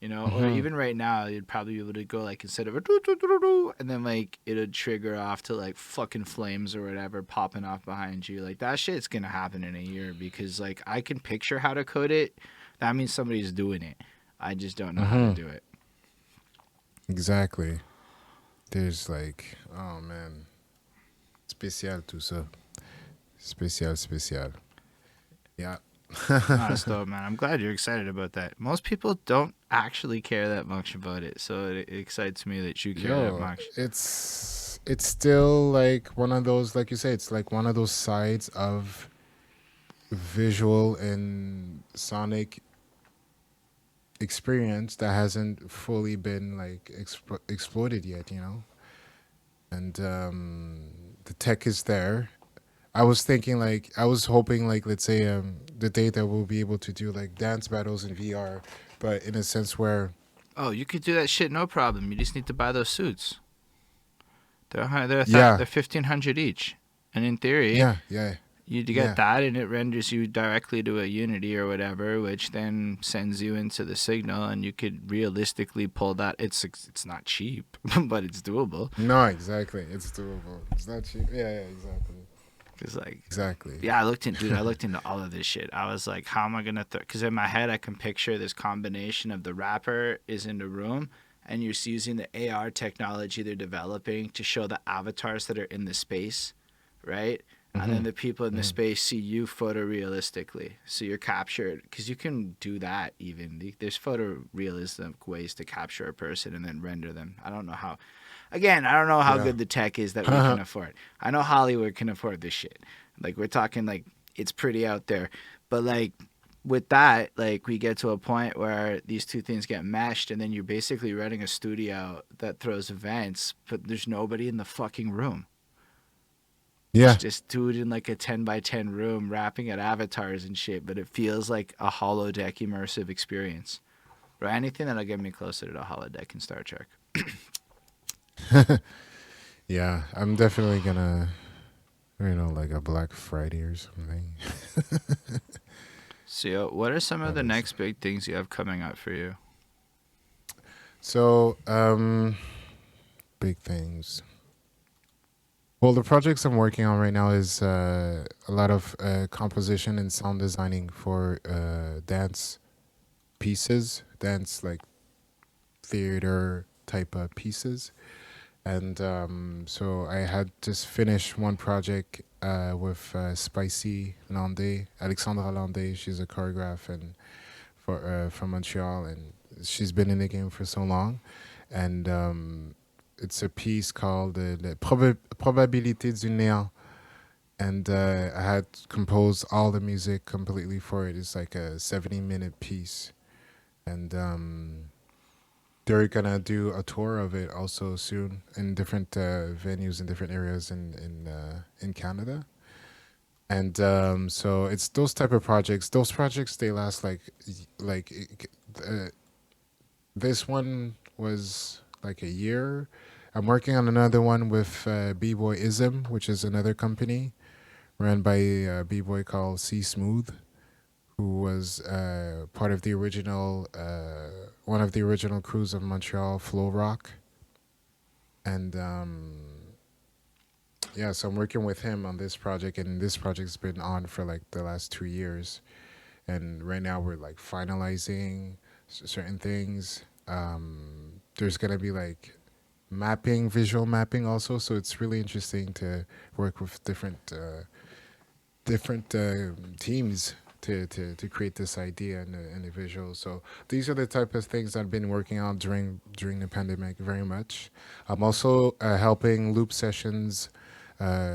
Or
Hmm.
even right now, you'd probably be able to go like instead of a doo doo doo doo doo, and then like it'd trigger off to like fucking flames or whatever popping off behind you. Like that shit's gonna happen in a year because like I can picture how to code it. That means somebody's doing it. I just don't know how to
Hmm.
do it.
Exactly. There's like, oh man, spécial tout ça. Spécial, spécial. Yeah.
No, that's dope, man. I'm glad you're excited about that. Most people don't actually care that much about it, so it excites me that you care that
Yo,
much.
it's still like one of those, like you say, it's like one of those sides of visual and sonic experience that hasn't fully been like exploited yet, you know. And the tech is there. I was thinking like I was hoping like let's say the day that we'll be able to do like dance battles in VR, but in a sense where
Oh, you could do that shit no problem. You just need to buy those suits.
yeah,
They're 1,500 each, and in theory,
yeah, yeah,
you get
yeah.
that, and it renders you directly to a Unity or whatever, which then sends you into the signal, and you could realistically pull that. It's not cheap, but it's doable.
No, exactly. It's doable. It's not cheap. Yeah, yeah, exactly.
Cause like,
Exactly.
yeah, I looked into all of this shit. I was like, how am I gonna? Because in my head, I can picture this combination of the rapper is in the room, and you're using the AR technology they're developing to show the avatars that are in the space, right? and then
Mm-hmm.
the people in the
Mm-hmm.
space see you photorealistically. So you're captured because you can do that even. There's photorealistic ways to capture a person and then render them. I don't know how. Again, I don't know how
Yeah.
good the tech is that we can afford. I know Hollywood can afford this shit. Like we're talking like it's pretty out there. But like with that, like we get to a point where these two things get meshed and then you're basically renting a studio that throws events, but there's nobody in the fucking room. It's
Yeah.
just dude in like a 10 by 10 room rapping at avatars and shit, but it feels like a holodeck immersive experience. Or anything that'll get me closer to the holodeck in Star Trek.
Yeah. I'm definitely gonna, like a Black Friday or something.
So, what are some of
That
the
is.
next big things you have coming up for you?
So, big things. Well, the projects I'm working on right now is a lot of composition and sound designing for dance pieces, dance like theater type of pieces. And so I had just finished one project with Spicy Landé, Alexandra Landé. She's a choreographer and from Montreal, and she's been in the game for so long. And it's a piece called Probabilité du néant. And I had composed all the music completely for it. It's like a 70-minute piece. And they're gonna do a tour of it also soon in different venues in different areas in Canada. And so it's those type of projects. Those projects they last uh, this one was like a year. I'm working on another one with B-Boyism, which is another company ran by a B-Boy called C Smooth, who was part of the original, one of the original crews of Montreal, Flow Rock. And yeah, so I'm working with him on this project, and this project's been on for like the last 2 years. And right now we're like finalizing certain things. There's gonna be like mapping, visual mapping also, so it's really interesting to work with different teams to create this idea and the visual. So these are the type of things I've been working on during the pandemic very much. I'm also helping Loop Sessions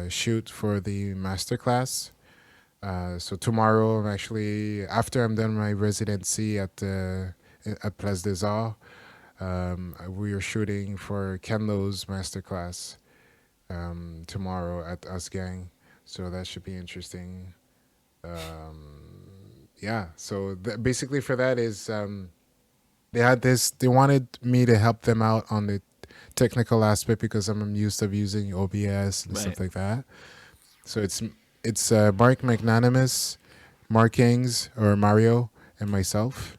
shoot for the MasterClass. So tomorrow, I'm actually after I'm done my residency at Place des Arts, we are shooting for Ken Lo's MasterClass tomorrow at Us Gang. So that should be interesting. Yeah. So basically, for that is they had this. They wanted me to help them out on the technical aspect because I'm used to using OBS and
Right.
stuff like that. So it's Mark McNanimous, Mark Ings or Mario, and myself,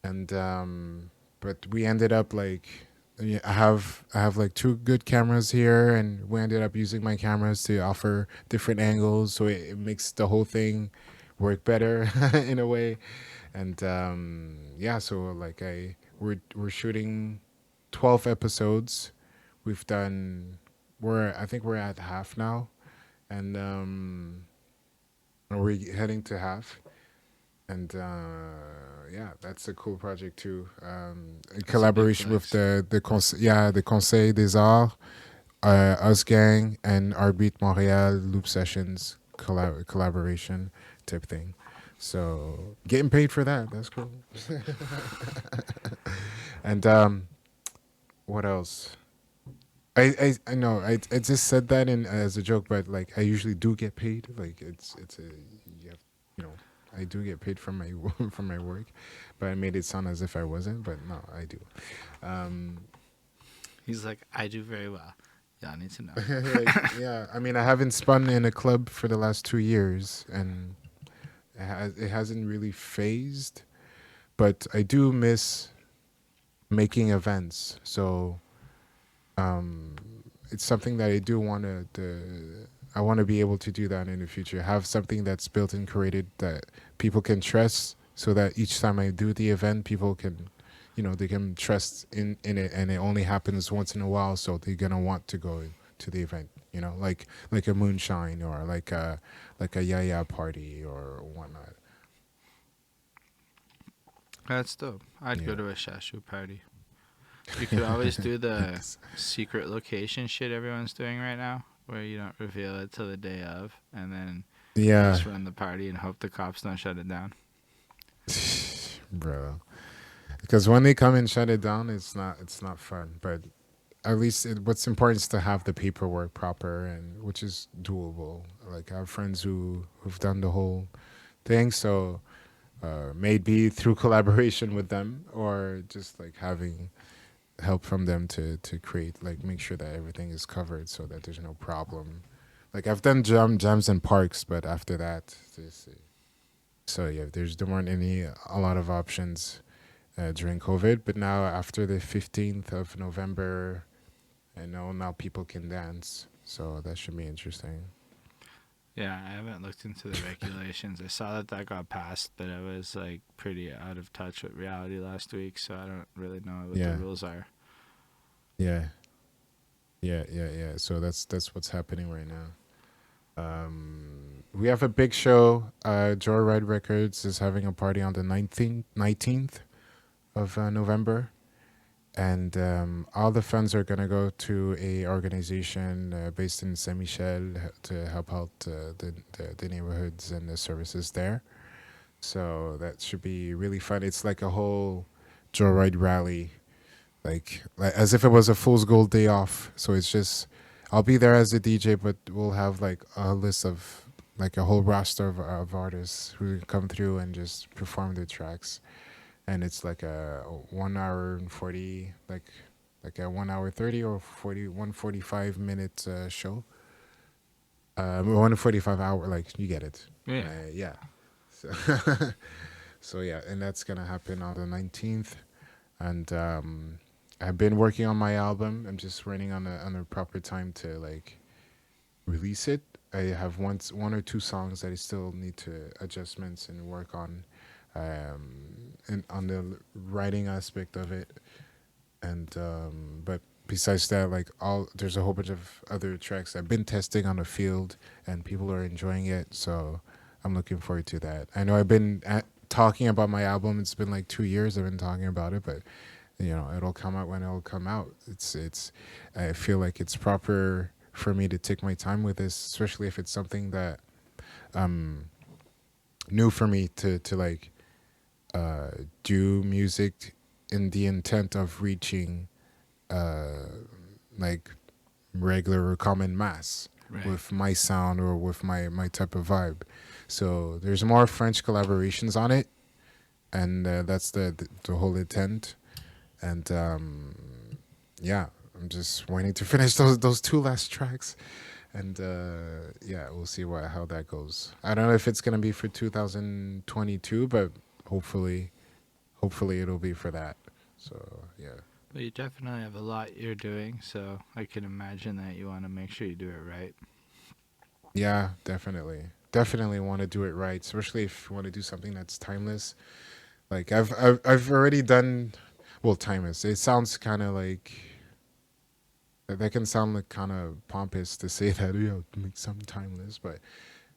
and but we ended up like yeah, I have like two good cameras here, and we ended up using my cameras to offer different angles, so it makes the whole thing work better in a way. And yeah, so like we're shooting 12 episodes. We've done I think we're at half now, and we're heading to half. And yeah, that's a cool project too. In
That's a big
collaboration with
flex.
the Conseil des Arts, Us Gang, and Arbitre Montreal Loop Sessions collaboration type thing. So getting paid for that, that's cool. And what else? I know I just said that in as a joke, but like I usually do get paid. Like it's a you have, you know I do get paid from my from my work, but I made it sound as if I wasn't. But no, I do. Um,
He's like, I do very well. Y'all need to know.
yeah, I mean I haven't spun in a club for the last 2 years, and it hasn't really phased. But I do miss making events. So um, it's something that I do want to. I want to be able to do that in the future. Have something that's built and created that people can trust, so that each time I do the event, people can, they can trust in it, and it only happens once in a while, so they're gonna want to go to the event. you know, like a moonshine or like a yaya party or whatnot.
That's dope. I'd go
Yeah.
to a Shash'U party. You could always do the secret location shit everyone's doing right now, where you don't reveal it till the day of, and then you
Yeah,
just run the party and hope the cops don't shut it down.
bro. Because when they come and shut it down, it's not fun. But at least what's important is to have the paperwork proper, and which is doable. Like I have friends who've done the whole thing, so maybe through collaboration with them or just like having help from them to create, like, make sure that everything is covered so that there's no problem. Like I've done jams in parks, but after that, so yeah, there weren't a lot of options during COVID. But now after the 15th of November, I know now people can dance, so that should be interesting.
Yeah, I haven't looked into the regulations. I saw that got passed, but I was like pretty out of touch with reality last week, so I don't really know what the
Yeah,
rules are.
yeah, yeah. So that's what's happening right now. We have a big show. Joyride Records is having a party on the 19th of November, and all the funds are gonna go to a organization based in Saint Michel to help out the neighborhoods and the services there. So that should be really fun. It's like a whole Joyride rally, like as if it was a fool's gold day off. So it's just I'll be there as a DJ, but we'll have like a list of like a whole roster of artists who come through and just perform their tracks. And it's like a 1 hour and 40, like a 1 hour 30 or 145 minute show. 145 hour, like you get it.
Yeah.
Yeah. So, so yeah, and that's gonna happen on the 19th. And I've been working on my album. I'm just running on a proper time to like release it. I have one or two songs that I still need to adjustments and work on, and on the writing aspect of it. And but besides that, like all there's a whole bunch of other tracks I've been testing on the field, and people are enjoying it. So I'm looking forward to that. I know I've been talking about my album. It's been like 2 years I've been talking about it, but it'll come out when it'll come out. It's I feel like it's proper for me to take my time with this, especially if it's something that new for me to like do music in the intent of reaching like regular or common mass
Right.
with my sound or with my type of vibe. So there's more French collaborations on it, and that's the whole intent. And yeah, I'm just waiting to finish those two last tracks, and yeah, we'll see how that goes. I don't know if it's gonna be for 2022, but hopefully it'll be for that. So yeah.
But you definitely have a lot you're doing, so I can imagine that you want to make sure you do it right.
Yeah, definitely want to do it right, especially if you want to do something that's timeless. Like I've already done, well, timeless. It sounds kind of like that can sound like kind of pompous to say that, make something timeless, but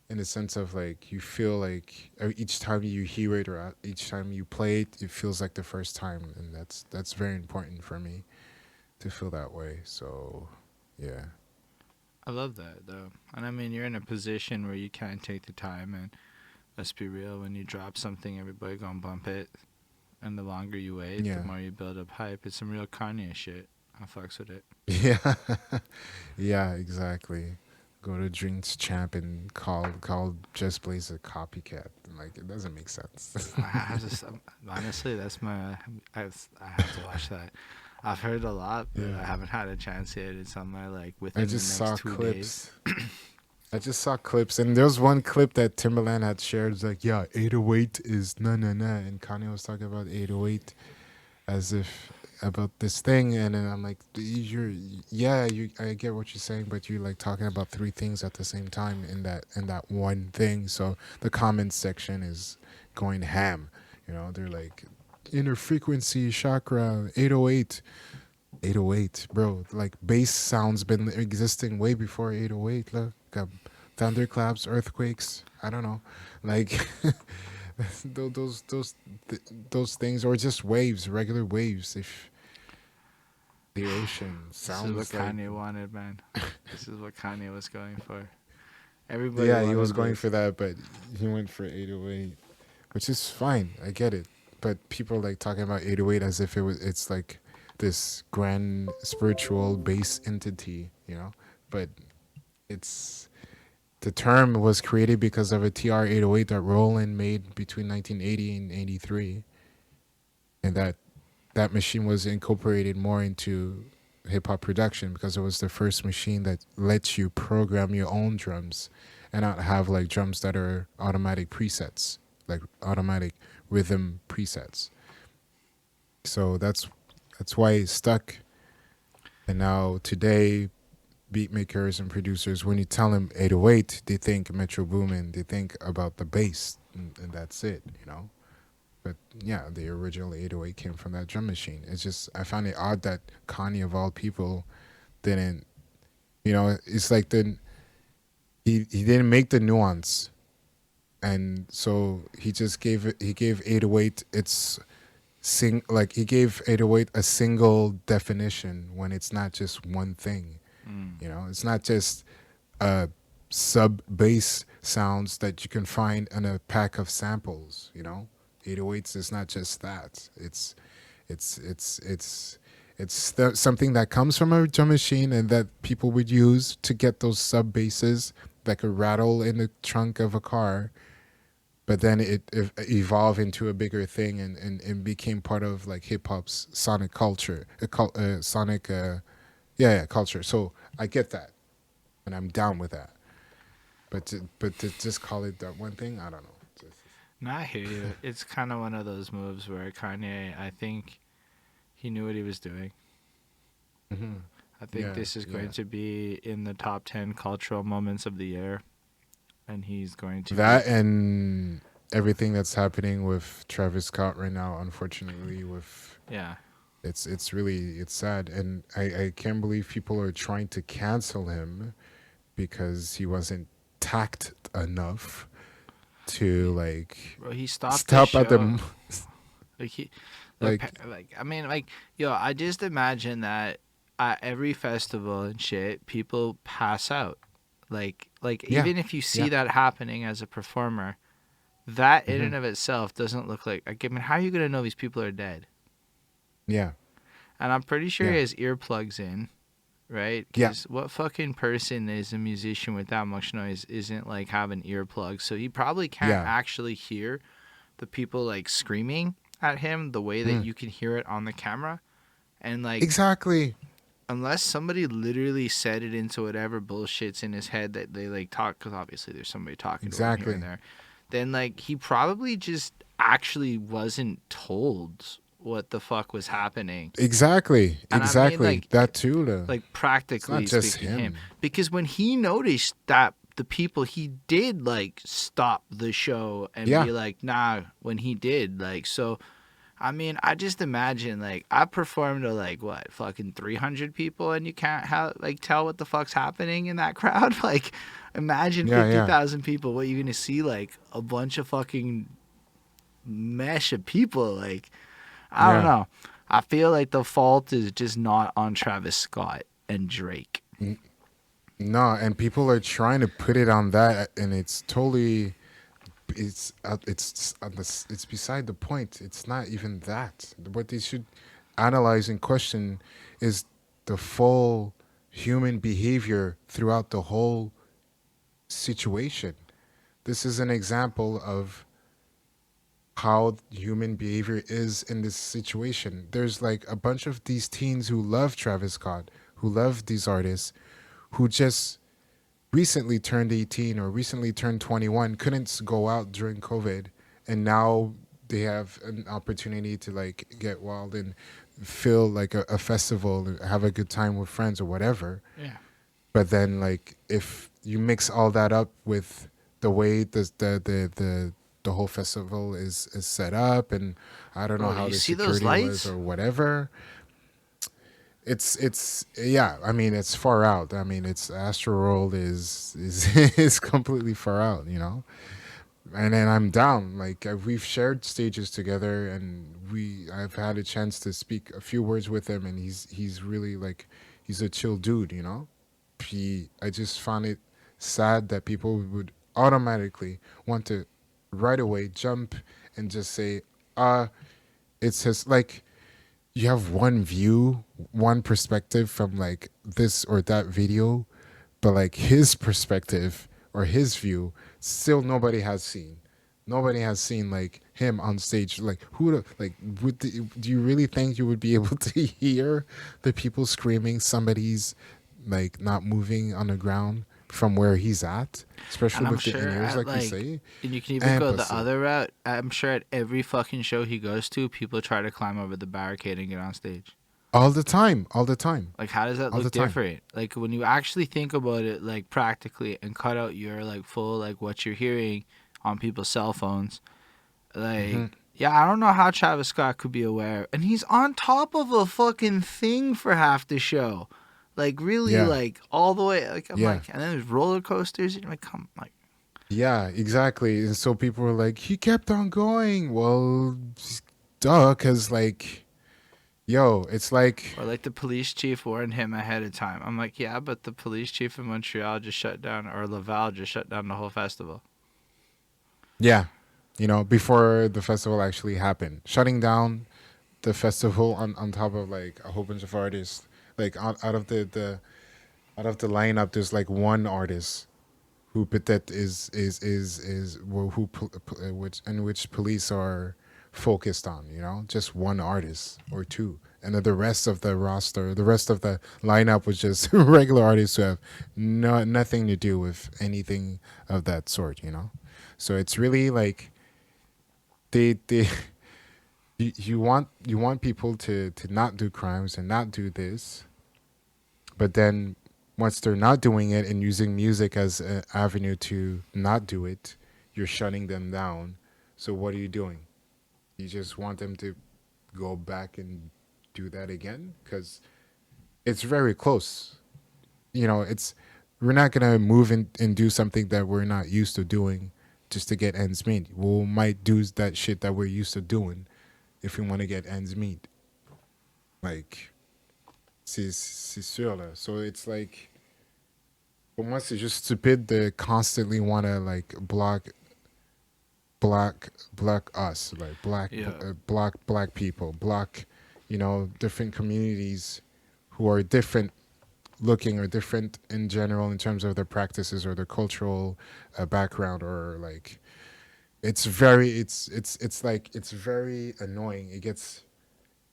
in the sense of like you feel like each time you hear it or each time you play it, it feels like the first time, and that's very important for me to feel that way. So yeah.
I love that though, and I mean you're in a position where you can take the time, and let's be real, when you drop something, everybody gonna bump it, and the longer you wait, the
Yeah.
more you build up hype. It's some real Kanye shit. I fucks with it.
Yeah. Yeah, exactly. Go to Drinks Champ and call Just Blaze a copycat. Like it doesn't make sense.
I have to, honestly, that's my. I have to watch that. I've heard a lot, but I
Yeah.
haven't had a chance yet. It's on my like
I
within the
just
next
saw
2 days.
clips. I just saw clips, and there was one clip that Timberland had shared. It's like, yeah, 808 is na na na, and Kanye was talking about 808 as if about this thing, and then I'm like, I get what you're saying, but you're like talking about three things at the same time in that one thing. So the comments section is going ham. They're like inner frequency chakra 808. 808, bro. Like bass sounds been existing way before 808. Look, got thunderclaps, earthquakes. I don't know, like those things, or just waves, regular waves. If the ocean
This is what
sounds like,
Kanye wanted, man. This is what Kanye was going for. Everybody
yeah, he was
wanted
going
this.
for that, but he went for 808, which is fine. I get it, but people like talking about 808 as if it's like this grand spiritual base entity, but it's the term was created because of a TR-808 that Roland made between 1980 and 83, and that machine was incorporated more into hip hop production because it was the first machine that lets you program your own drums and not have like drums that are automatic presets, like automatic rhythm presets. So that's why it stuck. And now today, beat makers and producers, when you tell them 808, they think Metro Boomin, they think about the bass, and that's it. But yeah, the original 808 came from that drum machine. It's just, I found it odd that Kanye, of all people, didn't, it's like he didn't make the nuance. And so he gave 808 its like he gave 808 a single definition when it's not just one thing.
Mm.
It's not just sub bass sounds that you can find in a pack of samples. 808s is not just that. It's something that comes from a drum machine and that people would use to get those sub basses that could rattle in the trunk of a car. But then it evolved into a bigger thing and became part of like hip hop's sonic culture, sonic, yeah, culture. So I get that, and I'm down with that. But to just call it that one thing, I don't know.
No, I hear you. It's kind of one of those moves where Kanye, I think he knew what he was doing.
Mm-hmm.
I think
Yeah,
this is
yeah.
going to be in the top 10 cultural moments of the year. And he's going to be.
That and everything that's happening with Travis Scott right now, unfortunately, with
Yeah.
it's really it's sad, and I can't believe people are trying to cancel him because he wasn't tact enough to like
Bro, he stopped the
stop at the
show. Like,
like
I mean, like, yo, I just imagine that at every festival and shit, people pass out. Like
yeah,
even if you see
yeah,
that happening as a performer, that in
hmm
and of itself doesn't look like. I mean, how are you gonna know these people are dead?
yeah,
And I'm pretty sure he
yeah,
has earplugs in, right?
yeah,
Because what fucking person is a musician with that much noise isn't like having earplugs? So he probably can't
yeah,
actually hear the people like screaming at him the way that
mm.
you can hear it on the camera. And like,
Exactly,
unless somebody literally said it into whatever bullshit's in his head that they like talk, because obviously there's somebody talking to him here and
exactly,
there, then like he probably just actually wasn't told what the fuck was happening.
exactly,
And I mean,
exactly. That too. It's not
practically
just
speaking, him,
him.
because when he noticed that the people, he did like stop the show and
Yeah,
be like, nah, when he did, like, so I mean, I just imagine like I performed to like what fucking 300 people, and you can't like tell what the fuck's happening in that crowd. Like, imagine
yeah, yeah,
50,000 people. What you gonna see? Like a bunch of fucking mesh of people. Like, I don't
yeah.
know. I feel like the fault is just not on Travis Scott and Drake.
No, and people are trying to put it on that, and it's totally it's beside the point. It's not even that. What they should analyze and question is the full human behavior throughout the whole situation. This is an example of how human behavior is in this situation. There's like a bunch of these teens who love Travis Scott, who love these artists, who just recently turned 18 or recently turned 21, couldn't go out during COVID, and now they have an opportunity to like get wild and feel like a festival, have a good time with friends or whatever.
Yeah.
But then like if you mix all that up with the way the whole festival is set up, and I don't know
Bro,
how
you
the
see those
security was
lights?
or whatever, it's yeah. I mean, it's far out. I mean, it's Astro World is is completely far out. You know, and then I'm down. Like we've shared stages together, and I've had a chance to speak a few words with him, and he's really like he's a chill dude. You know, I just found it sad that people would automatically want to right away jump and just say, it's just like you have one view, one perspective from like this or that video, but like his perspective or his view, still nobody has seen. Nobody has seen like him on stage. Like like do you really think you would be able to hear the people screaming somebody's like not moving on the ground from where he's at,
And
especially
I'm
with the
sure
in-ears
at
like you
like,
say?
and you can even go the
Impossible.
other route. I'm sure at every fucking show he goes to, people try to climb over the barricade and get on stage.
All the time, all the time,
Like, how does that
all the
look
time.
different? Like, when you actually think about it, like practically, and cut out your like full like what you're hearing on people's cell phones,
Hmm.
like, yeah, I don't know how Travis Scott could be aware, and he's on top of a fucking thing for half the show, like really,
Yeah,
like all the way. Like I'm
yeah.
like, and then there's roller coasters. And you're like, come, like,
Yeah, exactly. And so people were like, he kept on going. Well, duh, because, like, yo, it's like,
or like the police chief warned him ahead of time. I'm like, yeah, but the police chief in Montreal just shut down, or Laval just shut down the whole festival.
yeah, before the festival actually happened, shutting down the festival on top of, like, a whole bunch of artists. Like, out of out of the lineup, there's, like, one artist who peut-être is well, which police are focused on, just one artist or two, and then the rest of the roster, the rest of the lineup was just regular artists who have nothing to do with anything of that sort. So it's really like they you want people to not do crimes and not do this, but then once they're not doing it and using music as an avenue to not do it, you're shutting them down. So what are you doing? You just want them to go back and do that again? Because it's very close. It's we're not gonna move and do something that we're not used to doing just to get ends meet. We might do that shit that we're used to doing if we want to get ends meet. Like, c'est sûr là. So it's like, for moi, c'est juste stupid to constantly want to like block us, like
Yeah.
black people, block, different communities who are different looking or different in general in terms of their practices or their cultural background, or like it's like it's very annoying. It gets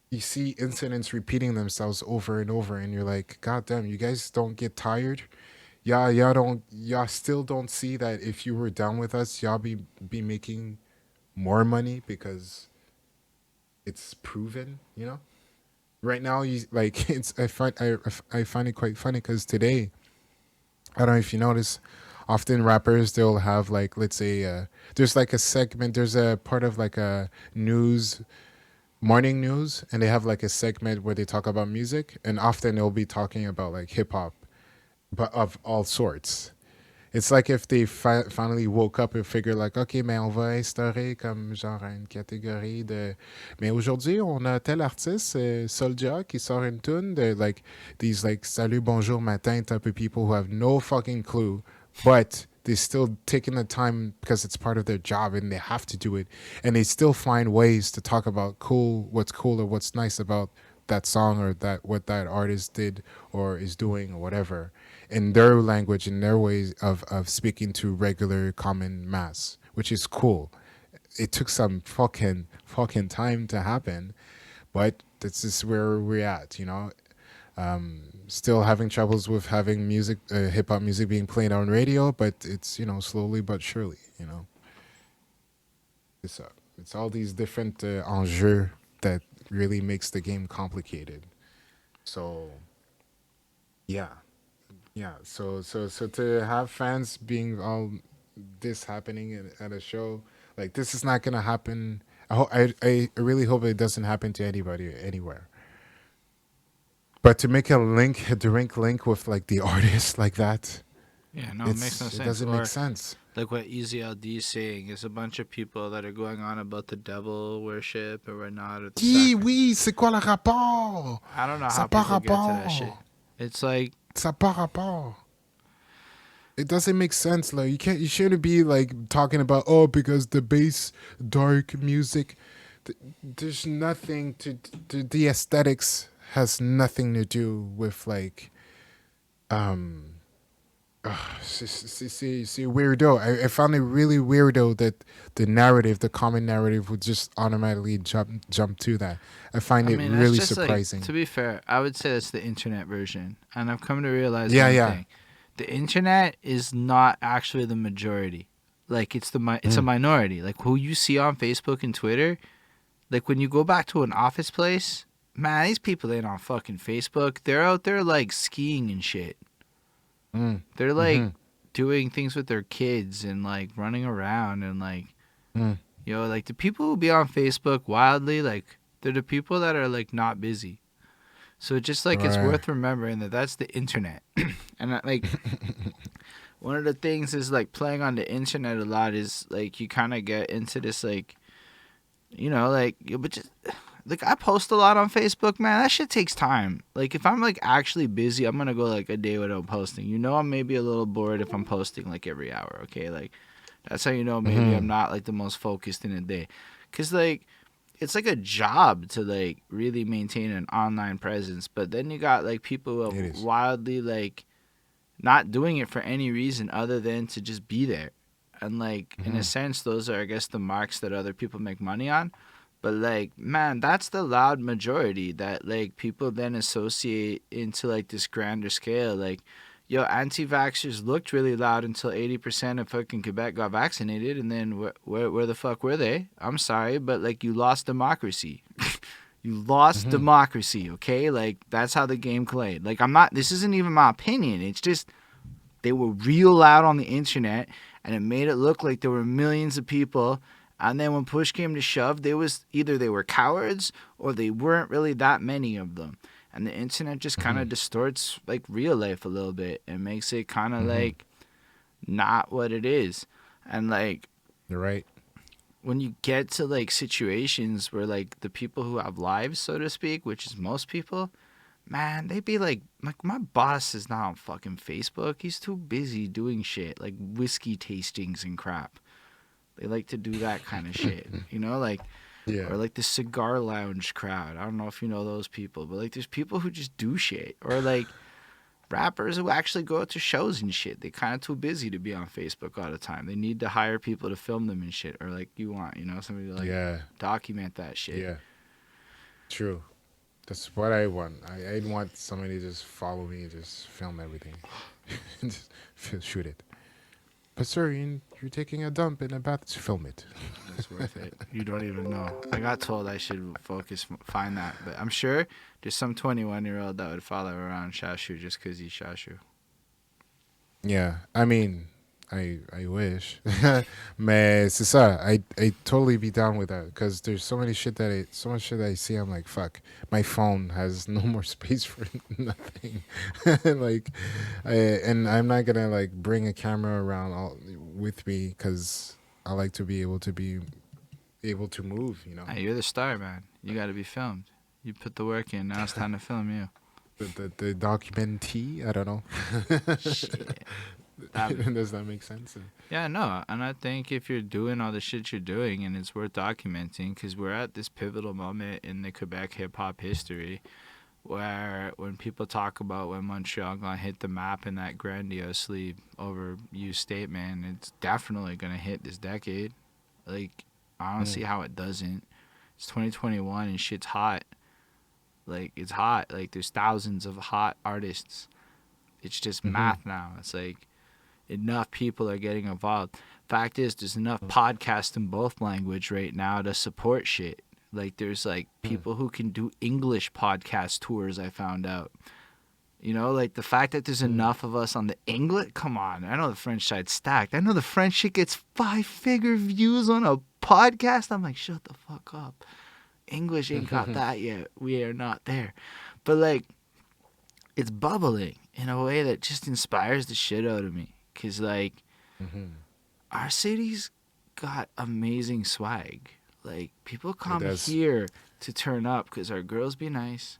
You see incidents repeating themselves over and over, and you're like, God damn, you guys don't get tired. Y'all still don't see that if you were down with us, y'all be making more money because it's proven. Right now, you like it's I find it quite funny because today, I don't know if you notice, often rappers they'll have like, let's say, there's like a segment, there's a part of like a news morning news, and they have like a segment where they talk about music, and often they'll be talking about like hip hop, but of all sorts. It's like if they finally woke up and figured like, OK, mais on va instaurer comme genre une catégorie de... Mais aujourd'hui, on a tel artiste, Soulja, qui sort une tune de like these like salut, bonjour, matin type of people who have no fucking clue, but they still taking the time because it's part of their job and they have to do it. And they still find ways to talk about what's cool or what's nice about that song or that what that artist did or is doing or whatever in their language, in their ways of speaking to regular common mass, which is cool. It took some fucking time to happen, but this is where we're at. Still having troubles with having music, hip hop music being played on radio, but it's slowly but surely. It's all these different enjeux that really makes the game complicated. So yeah, yeah. So to have fans being all this happening at a show like this is not gonna happen. I really hope it doesn't happen to anybody anywhere. But to make a direct link with like the artist like that,
Yeah, no, it makes no
it
sense.
doesn't make
Or
sense.
like what Easy LD is saying is a bunch of people that are going on about the devil worship or whatnot, or the sacrament.
Oui, c'est quoi le rapport?
I don't know
Ça
how
par
people get to that shit.
rapport.
It's like,
Ça par rapport. It doesn't make sense. Like you shouldn't be like talking about because the bass dark music. There's nothing to the aesthetics has nothing to do with like um see weirdo. I found it really weirdo that the common narrative would just automatically jump to that. I find
I
it
mean, that's
really
just like,
surprising.
to be fair, I would say that's the internet version. And I've come to realize
Yeah,
one
yeah.
thing. The internet is not actually the majority. Like, it's a minority. Like, who you see on Facebook and Twitter, like, when you go back to an office place, man, these people ain't on fucking Facebook. They're out there, like, skiing and shit. They're, like, doing things with their kids and, like, running around and, like, like, the people who be on Facebook wildly, like, they're the people that are, like, not busy. So just, like, it's
Right.
worth remembering that that's the internet. And, like, one of the things is, like, playing on the internet a lot is, like, you kind of get into this, like, like, but just, like, I post a lot on Facebook, man. That shit takes time. Like, if I'm, like, actually busy, I'm gonna go, like, a day without posting. I'm maybe a little bored if I'm posting, like, every hour, okay? Like, that's how maybe I'm not, like, the most focused in a day. Because, like, it's, like, a job to, like, really maintain an online presence. But then you got, like, people who are wildly, like, not doing it for any reason other than to just be there. And, like, in a sense, those are, I guess, the marks that other people make money on. But, like, man, that's the loud majority that, like, people then associate into, like, this grander scale. Like, anti-vaxxers looked really loud until 80% of fucking Quebec got vaccinated. And then where the fuck were they? I'm sorry, but, like, you lost democracy. You lost democracy, okay? Like, that's how the game played. Like, this isn't even my opinion. It's just they were real loud on the internet, and it made it look like there were millions of people. And then when push came to shove, either they were cowards or they weren't really that many of them. And the internet just kind of distorts, like, real life a little bit and makes it kind of like not what it is. And, like,
you're right.
When you get to, like, situations where, like, the people who have lives, so to speak, which is most people, man, they be like, my boss is not on fucking Facebook. He's too busy doing shit, like whiskey tastings and crap. They like to do that kind of shit, like,
Yeah.
or like the cigar lounge crowd. I don't know if you know those people, but, like, there's people who just do shit, or, like, rappers who actually go out to shows and shit. They're kind of too busy to be on Facebook all the time. They need to hire people to film them and shit, or, like, somebody to, like, document that shit.
Yeah. True. That's what I want. I want somebody to just follow me and just film everything. Just shoot it. But sir, you're taking a dump in a bath. Film it.
It's worth it. You don't even know. I got told I should find that. But I'm sure there's some 21-year-old that would follow around Shash'U just because he's Shash'U.
Yeah. I mean, I wish. Mais c'est ça. I totally be down with that because there's so much shit that I see. I'm like, fuck. My phone has no more space for nothing. Like, and I'm not gonna, like, bring a camera around with me because I like to be able to move.
Hey, you're the star, man. You got to be filmed. You put the work in. Now it's time to film you.
The documentee. I don't know.
Shit.
Does that make sense?
Yeah, no. And I think if you're doing all the shit you're doing, and it's worth documenting, because we're at this pivotal moment in the Quebec hip-hop history where when people talk about when Montreal going to hit the map in that grandiosely overused statement, it's definitely going to hit this decade. Like, I don't see how it doesn't. It's 2021 and shit's hot. Like, it's hot. Like, there's thousands of hot artists. It's just math now. It's like enough people are getting involved. Fact is, there's enough podcasts in both language right now to support shit. Like, there's, like, people who can do English podcast tours, I found out. Like, the fact that there's enough of us on the English, come on. I know the French side's stacked. I know the French shit gets 5-figure views on a podcast. I'm like, shut the fuck up. English ain't got that yet. We are not there. But, like, it's bubbling in a way that just inspires the shit out of me. Cause like
Hmm.
our city's got amazing swag. Like people
It
come
does.
here to turn up because our girls be nice.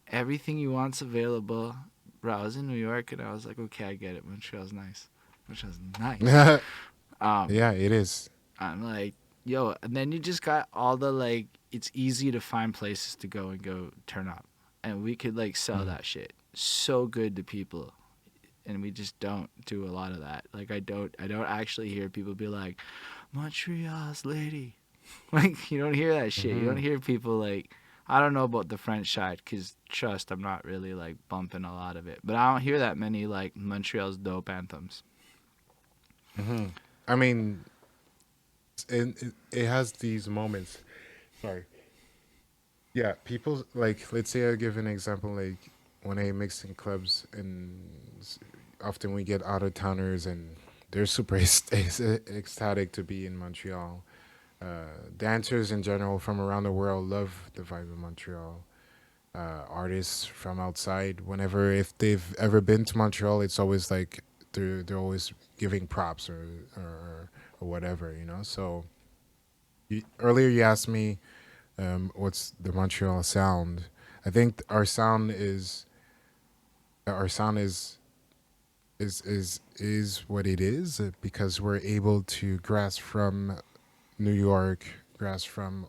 Everything you want's available. Bro, I was in New York and I was like, okay, I get it. Montreal's nice. Montreal's nice.
Yeah,
Um,
it is.
I'm like, yo, and then you just got all the like, it's easy to find places to go and go turn up, and we could like sell
Mhm.
that shit so good to people, and we just don't do a lot of that. Like I don't actually hear people be like, Montreal's lady, like you don't hear that shit. You don't
Mhm.
hear people like. I don't know about the French side, cause trust, I'm not really like bumping a lot of it, but I don't hear that many like Montreal's dope anthems.
Mhm. I mean, it has these moments. Sorry. Yeah, people like. Let's say I give an example. Like when I mix in clubs, and often we get out of towners, and they're super ecstatic to be in Montreal. Dancers in general from around the world love the vibe of Montreal. Artists from outside, whenever if they've ever been to Montreal, it's always like they're always giving props or whatever, you know. So earlier you asked me what's the Montreal sound. I think our sound is what it is because we're able to grasp from New York, grasp from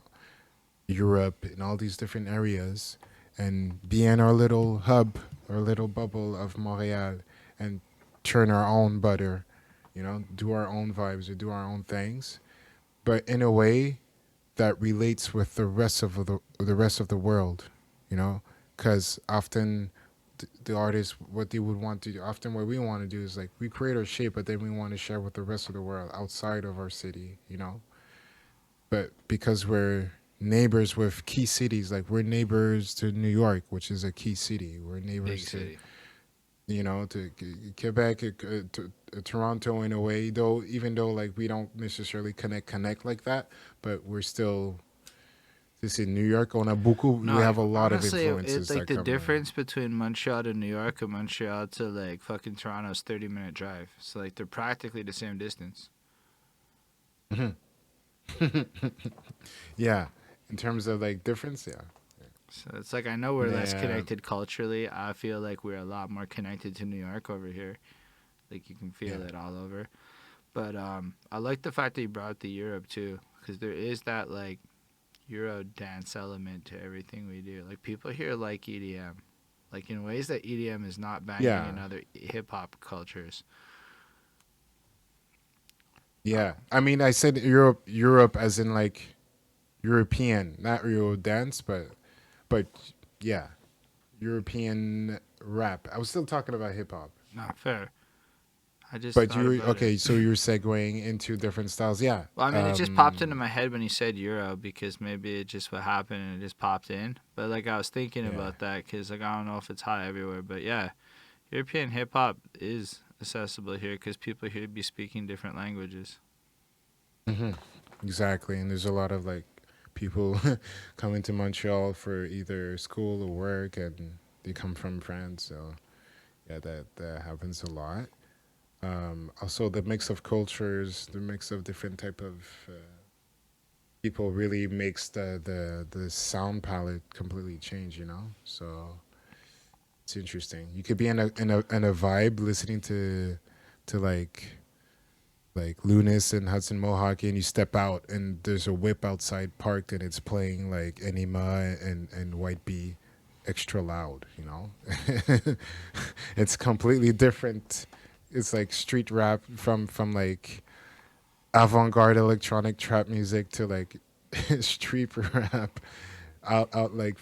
Europe, and all these different areas, and be in our little hub, our little bubble of Montreal, and churn our own butter, you know, do our own vibes or do our own things, but in a way that relates with the rest of the world, you know, because often the artists what they would want to do, often what we want to do is like we create our shape, but then we want to share with the rest of the world outside of our city, you know, but because we're neighbors with key cities, like we're neighbors to New York, which is a key city. We're
Big
neighbors to,
city.
you know, to Quebec, to Toronto in a way. Though, even though like we don't necessarily connect like that, but we're still. This in New York, on a beaucoup,
No,
we have
like
a lot of
honestly, it
influences
like
that
the
come.
difference between Montreal to New York and Montreal to like fucking Toronto's 30-minute drive. So like they're practically the same distance.
Yeah, in terms of like difference, yeah,
So it's like I know we're less
yeah,
connected culturally. I feel like we're a lot more connected to New York over here. Like you can feel
yeah,
it all over. But I like the fact that you brought up the Europe too, because there is that like Euro dance element to everything we do. Like people here like EDM, like in ways that EDM is not banging
yeah,
in other hip hop cultures.
yeah. I mean, I said Europe as in like European, not Euro dance, but yeah, European rap. I was still talking about hip hop,
Not fair. I just
but
thought
you
about it.
okay? So you're segueing into different styles, yeah.
Well, I mean, it just popped into my head when you said Euro because maybe it just what happened and it just popped in. But like I was thinking
Yeah.
about that because like I don't know if it's hot everywhere, but yeah, European hip hop is accessible here because people here be speaking different languages.
Hmm. Exactly, and there's a lot of like people coming to Montreal for either school or work, and they come from France. So yeah, that happens a lot. Also, the mix of cultures, the mix of different type of people really makes the sound palette completely change. You know, so it's interesting. You could be in a vibe listening to like Lunis and Hudson Mohawk, and you step out and there's a whip outside parked and it's playing like Enima and White Bee extra loud, you know. It's completely different. It's like street rap from like avant-garde electronic trap music to like street rap out like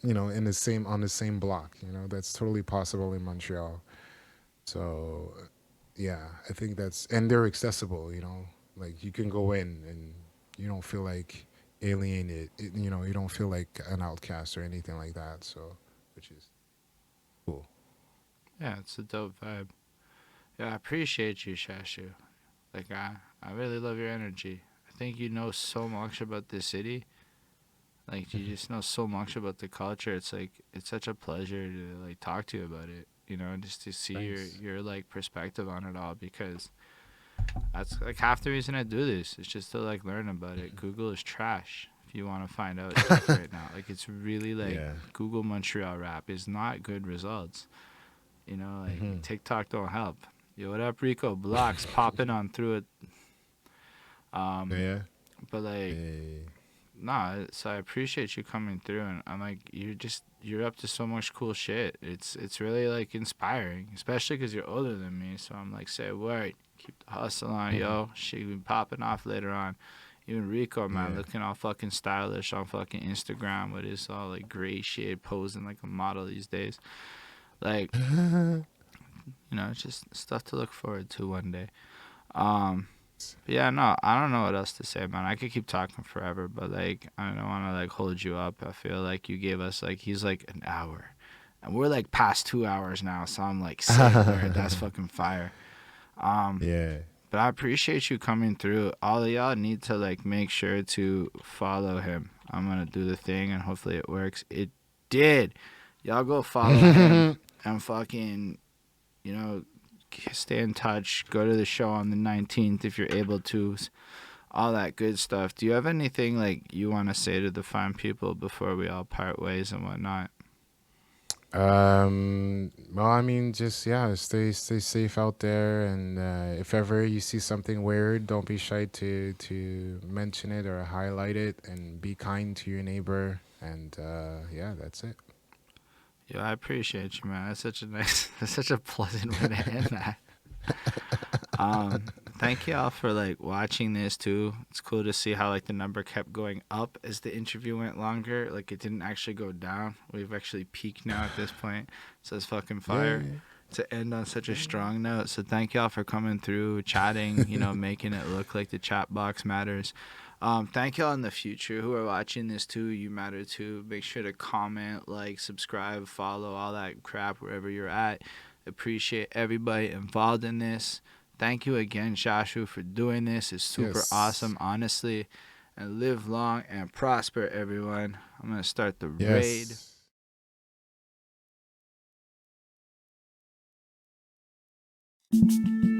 you know in the same on the same block, you know. That's totally possible in Montreal. So yeah, I think that's and they're accessible. You know, like you can go in and you don't feel like alienated. You know, you don't feel like an outcast or anything like that. So, which is cool.
Yeah, it's a dope vibe. Yeah, I appreciate you, Shash'U. Like I really love your energy. I think you know so much about this city. Like you just know so much about the culture. It's like it's such a pleasure to like talk to you about it. You know, just to see
Thanks.
your like perspective on it all because that's like half the reason I do this. It's just to like learn about it. Google is trash if you want to find out stuff right now. Like it's really like
Yeah.
Google Montreal rap is not good results. You know, like TikTok don't help. Yo, what up, Rico? Blocks popping on through it. Um,
Yeah.
but like,
Eh,
nah. So I appreciate you coming through, and I'm like, you're up to so much cool shit. It's really like inspiring, especially because you're older than me. So I'm like, say word, keep the hustle on, yo. Shit be popping off later on. Even Rico, man,
yeah.
looking all fucking stylish on fucking Instagram with his all like gray shit, posing like a model these days. Like, you know, it's just stuff to look forward to one day. Um, but yeah, no, I don't know what else to say, man. I could keep talking forever, but like, I don't want to like hold you up. I feel like you gave us like he's like an hour, and we're like past 2 hours now. So I'm like, say word, that's fucking fire. Um,
Yeah.
but I appreciate you coming through. All of y'all need to like make sure to follow him. I'm gonna do the thing, and hopefully it works. It did. Y'all go follow him and fucking, you know, stay in touch. Go to the show on the 19th if you're able to. All that good stuff. Do you have anything like you want to say to the fine people before we all part ways and whatnot?
Well, I mean, just yeah, stay safe out there, and if ever you see something weird, don't be shy to mention it or highlight it, and be kind to your neighbor, and yeah, that's it.
Yo, I appreciate you, man. That's such a nice, that's such a pleasant way to end that. Thank y'all for like watching this too. It's cool to see how like the number kept going up as the interview went longer. Like it didn't actually go down. We've actually peaked now at this point. So it's fucking fire
Yeah,
to end on such a strong note. So thank y'all for coming through, chatting, you know, making it look like the chat box matters. Thank y'all in the future who are watching this too. You matter too. Make sure to comment, like, subscribe, follow, all that crap wherever you're at. Appreciate everybody involved in this. Thank you again, Shash'U, for doing this. It's super
yes,
awesome, honestly. And live long and prosper, everyone. I'm going to start the raid.
yes.